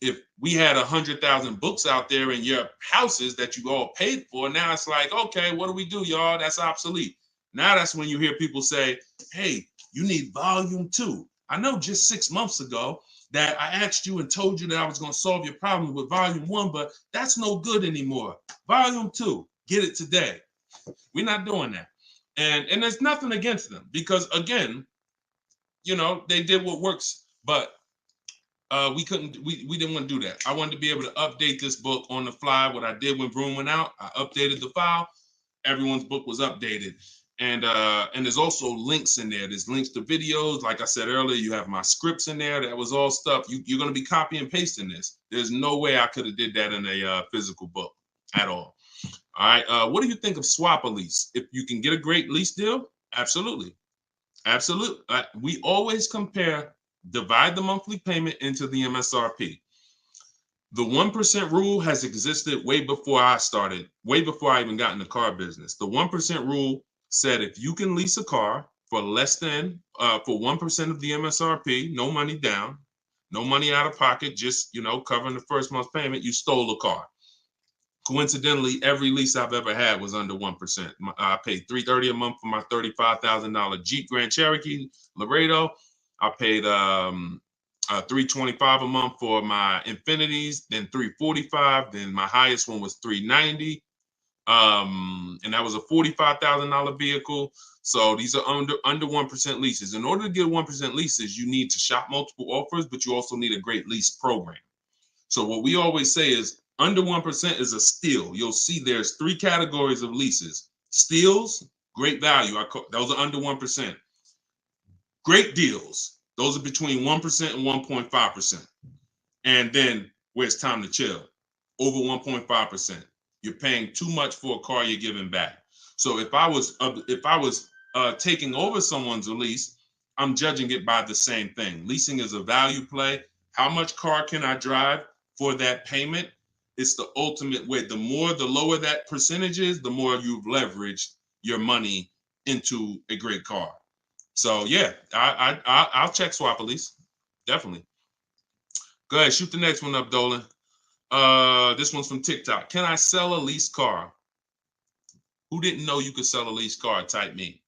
if we had 100,000 books out there in your houses that you all paid for, now it's like, okay, what do we do, y'all? That's obsolete. Now that's when you hear people say, hey, you need volume 2. I know just 6 months ago that I asked you and told you that I was going to solve your problem with volume 1, but that's no good anymore. Volume 2, get it today. We're not doing that. And there's nothing against them because, again, you know, they did what works, but we didn't want to do that. I wanted to be able to update this book on the fly. What I did when Broom went out, I updated the file. Everyone's book was updated. And there's also links in there. There's links to videos. Like I said earlier, you have my scripts in there. That was all stuff. You're going to be copy and pasting this. There's no way I could have did that in a physical book at all. All right. What do you think of swap a lease? If you can get a great lease deal, absolutely. Absolutely. We always compare, divide the monthly payment into the MSRP. The 1% rule has existed way before I started, way before I even got in the car business. The 1% rule said if you can lease a car for less than, for 1% of the MSRP, no money down, no money out of pocket, just, you know, covering the first month's payment, you stole a car. Coincidentally, every lease I've ever had was under 1%. I paid $330 a month for my $35,000 Jeep Grand Cherokee Laredo. I paid $325 a month for my Infinities, then $345. Then my highest one was $390, and that was a $45,000 vehicle. So these are under 1% leases. In order to get 1% leases, you need to shop multiple offers, but you also need a great lease program. So what we always say is under 1% is a steal. You'll see there's 3 categories of leases. Steals, great value. Those are under 1%. Great deals. Those are between 1% and 1.5%. And then where it's time to chill, over 1.5%. You're paying too much for a car you're giving back. So if I was taking over someone's lease, I'm judging it by the same thing. Leasing is a value play. How much car can I drive for that payment? It's the ultimate way. The lower that percentage is, the more you've leveraged your money into a great car. So yeah, I'll check swap a lease, definitely. Go ahead, shoot the next one up, Dolan. This one's from Tik Tok. Can I sell a leased car? Who didn't know you could sell a leased car? Type me.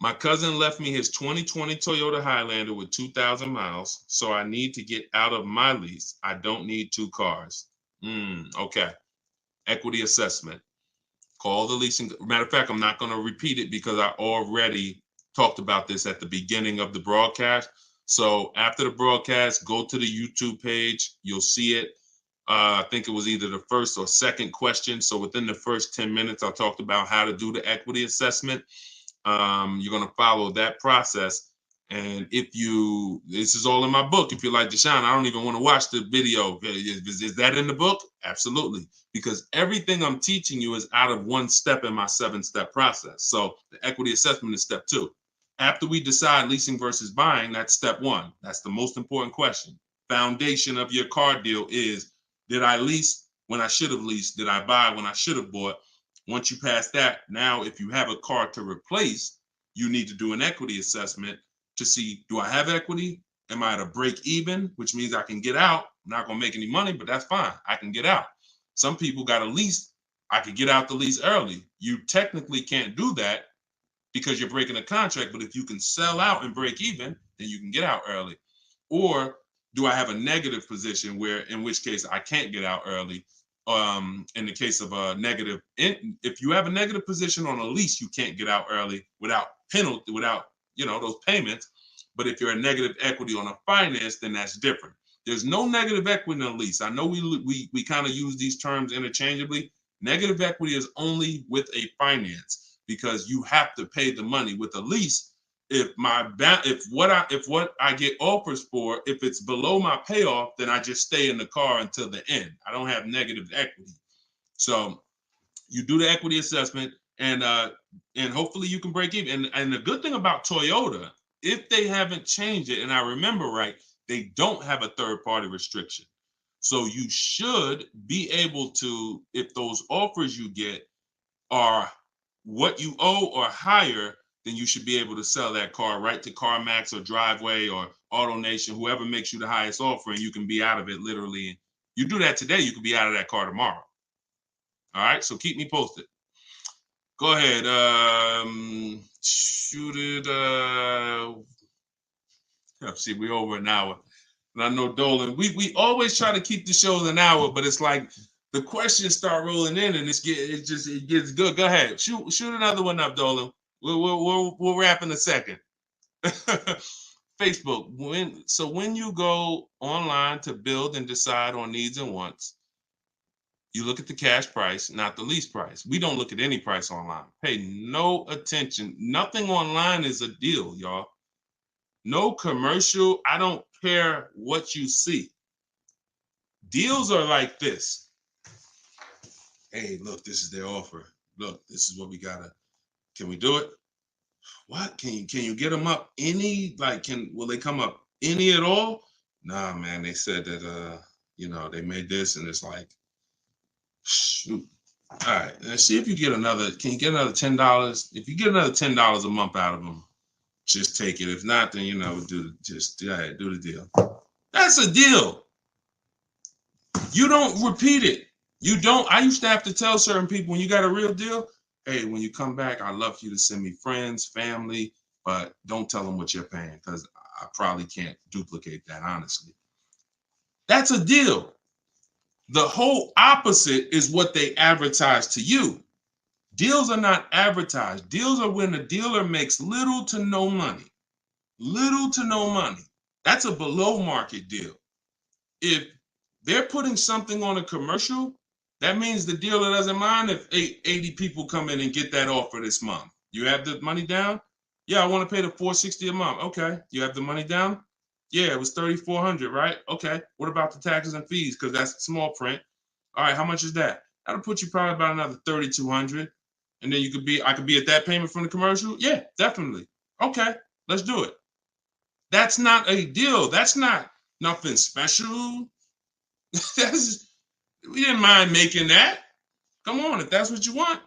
My cousin left me his 2020 Toyota Highlander with 2,000 miles, so I need to get out of my lease. I don't need 2 cars. Okay. Equity assessment. Call the leasing. Matter of fact, I'm not going to repeat it because I already talked about this at the beginning of the broadcast. So after the broadcast, go to the YouTube page. You'll see it. I think it was either the first or second question. So within the first 10 minutes, I talked about how to do the equity assessment. You're going to follow that process. And this is all in my book. If you're like, Deshone, I don't even want to watch the video. Is that in the book? Absolutely. Because everything I'm teaching you is out of 1 step in my 7-step process. So the equity assessment is step 2. After we decide leasing versus buying, that's step 1. That's the most important question. Foundation of your car deal is, did I lease when I should have leased? Did I buy when I should have bought? Once you pass that, now if you have a car to replace, you need to do an equity assessment to see, do I have equity? Am I at a break even, which means I can get out? I'm not going to make any money, but that's fine. I can get out. Some people got a lease. I could get out the lease early. You technically can't do that because you're breaking a contract, but if you can sell out and break even, then you can get out early. Or do I have a negative position where, in which case I can't get out early? In the case of a negative, if you have a negative position on a lease, you can't get out early without penalty, without, those payments. But if you're a negative equity on a finance, then that's different. There's no negative equity in a lease. I know we kind of use these terms interchangeably. Negative equity is only with a finance because you have to pay the money. With a lease, if what I get offers for, if it's below my payoff, then I just stay in the car until the end. I don't have negative equity. So you do the equity assessment, and hopefully you can break even. And the good thing about Toyota, if they haven't changed it, and I remember right, they don't have a third-party restriction. So you should be able to, if those offers you get are what you owe or higher, then you should be able to sell that car right to CarMax or Driveway or AutoNation, whoever makes you the highest offer, and you can be out of it literally. You do that today, you could be out of that car tomorrow. All right, so keep me posted. Go ahead. Shoot it. See, we're over an hour. And I know Dolan, we always try to keep the shows an hour, but it's like the questions start rolling in and it gets good. Go ahead. Shoot another one up, Dolan. We'll wrap in a second. Facebook. When you go online to build and decide on needs and wants, you look at the cash price, not the lease price. We don't look at any price online. Pay no attention. Nothing online is a deal, y'all. No commercial. I don't care what you see. Deals are like this. Hey, look, this is their offer. Look, this is what we gotta. Can we do it? What? Can you get them up any? Like, will they come up any at all? Nah, man. They said that they made this, and it's like, shoot. All right, let's see if you get another. Can you get another $10? If you get another $10 a month out of them, just take it. If not, then do the deal. That's a deal. You don't repeat it. You don't. I used to have to tell certain people, when you got a real deal, hey, when you come back, I'd love for you to send me friends, family, but don't tell them what you're paying, because I probably can't duplicate that, honestly. That's a deal. The whole opposite is what they advertise to you. Deals are not advertised. Deals are when the dealer makes little to no money. Little to no money. That's a below market deal. If they're putting something on a commercial, that means the dealer doesn't mind if 80 people come in and get that offer this month. You have the money down? Yeah, I want to pay the $460 a month. Okay. You have the money down? Yeah, it was $3,400, right? Okay. What about the taxes and fees? Because that's small print. All right, how much is that? That'll put you probably about another $3,200. And then I could be at that payment from the commercial? Yeah, definitely. Okay, let's do it. That's not a deal. That's not nothing special. We didn't mind making that. Come on, if that's what you want.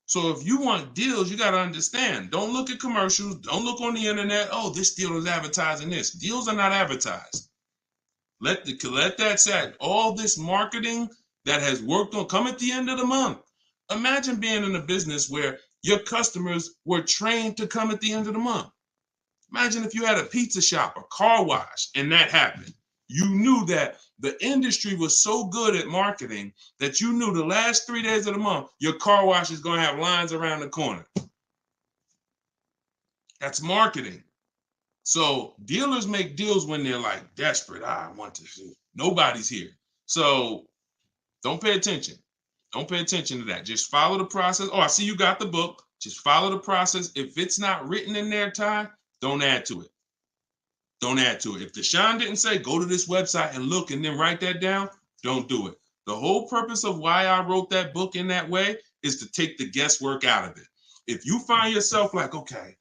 So if you want deals, you got to understand. Don't look at commercials. Don't look on the internet. Oh, this deal is advertising this. Deals are not advertised. Let that set. All this marketing that has worked on come at the end of the month. Imagine being in a business where your customers were trained to come at the end of the month. Imagine if you had a pizza shop, a car wash, and that happened. You knew that the industry was so good at marketing that you knew the last 3 days of the month, your car wash is going to have lines around the corner. That's marketing. So dealers make deals when they're like desperate. I want to see. Nobody's here. So don't pay attention. Don't pay attention to that. Just follow the process. Oh, I see you got the book. Just follow the process. If it's not written in there, Ty, don't add to it. Don't add to it. If Deshone didn't say, go to this website and look and then write that down, don't do it. The whole purpose of why I wrote that book in that way is to take the guesswork out of it. If you find yourself like, okay,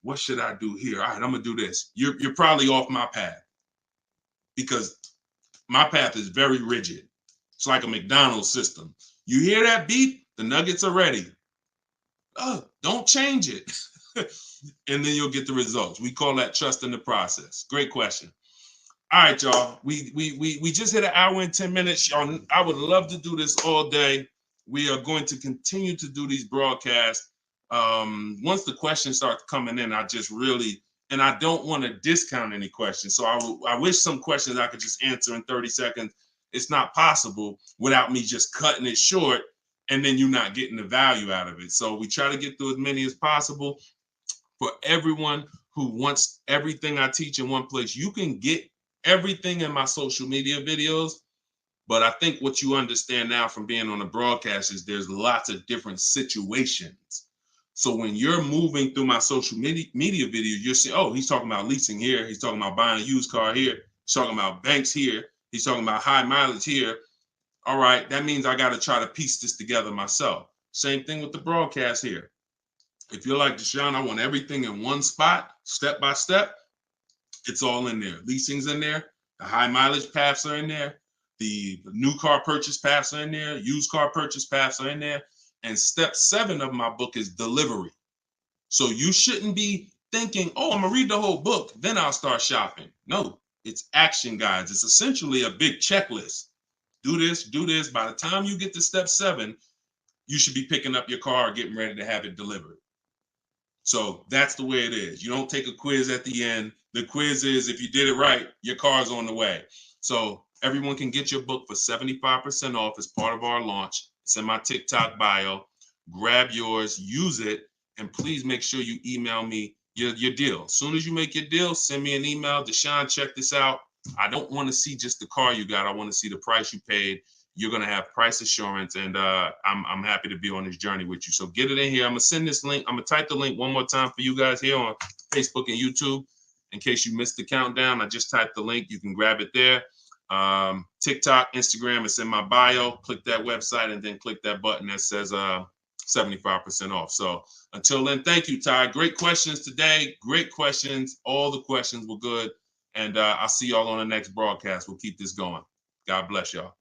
what should I do here? All right, I'm going to do this. You're probably off my path, because my path is very rigid. It's like a McDonald's system. You hear that beep, the nuggets are ready. Oh, don't change it. And then you'll get the results. We call that trust in the process. Great question. All right, y'all. We just hit an hour and 10 minutes. Y'all, I would love to do this all day. We are going to continue to do these broadcasts. Once the questions start coming in, I don't want to discount any questions. So I wish some questions I could just answer in 30 seconds. It's not possible without me just cutting it short and then you not getting the value out of it. So we try to get through as many as possible. For everyone who wants everything I teach in one place, you can get everything in my social media videos. But I think what you understand now from being on the broadcast is there's lots of different situations. So when you're moving through my social media video, you're saying, oh, he's talking about leasing here. He's talking about buying a used car here. He's talking about banks here. He's talking about high mileage here. All right, that means I got to try to piece this together myself. Same thing with the broadcast here. If you're like Deshone, I want everything in one spot, step by step. It's all in there. Leasing's in there. The high mileage paths are in there. The new car purchase paths are in there. Used car purchase paths are in there. And step 7 of my book is delivery. So you shouldn't be thinking, oh, I'm gonna read the whole book, then I'll start shopping. No, it's action guides. It's essentially a big checklist. Do this, do this. By the time you get to step 7, you should be picking up your car, getting ready to have it delivered. So that's the way it is. You don't take a quiz at the end. The quiz is if you did it right, your car's on the way. So everyone can get your book for 75% off as part of our launch. It's in my TikTok bio. Grab yours, use it, and please make sure you email me your deal. As soon as you make your deal, send me an email. Deshone, check this out. I don't want to see just the car you got. I want to see the price you paid. You're going to have price assurance, and I'm happy to be on this journey with you. So get it in here. I'm going to send this link. I'm going to type the link one more time for you guys here on Facebook and YouTube. In case you missed the countdown, I just typed the link. You can grab it there. TikTok, Instagram, it's in my bio. Click that website and then click that button that says 75% off. So until then, thank you, Ty. Great questions today. Great questions. All the questions were good. And I'll see y'all on the next broadcast. We'll keep this going. God bless y'all.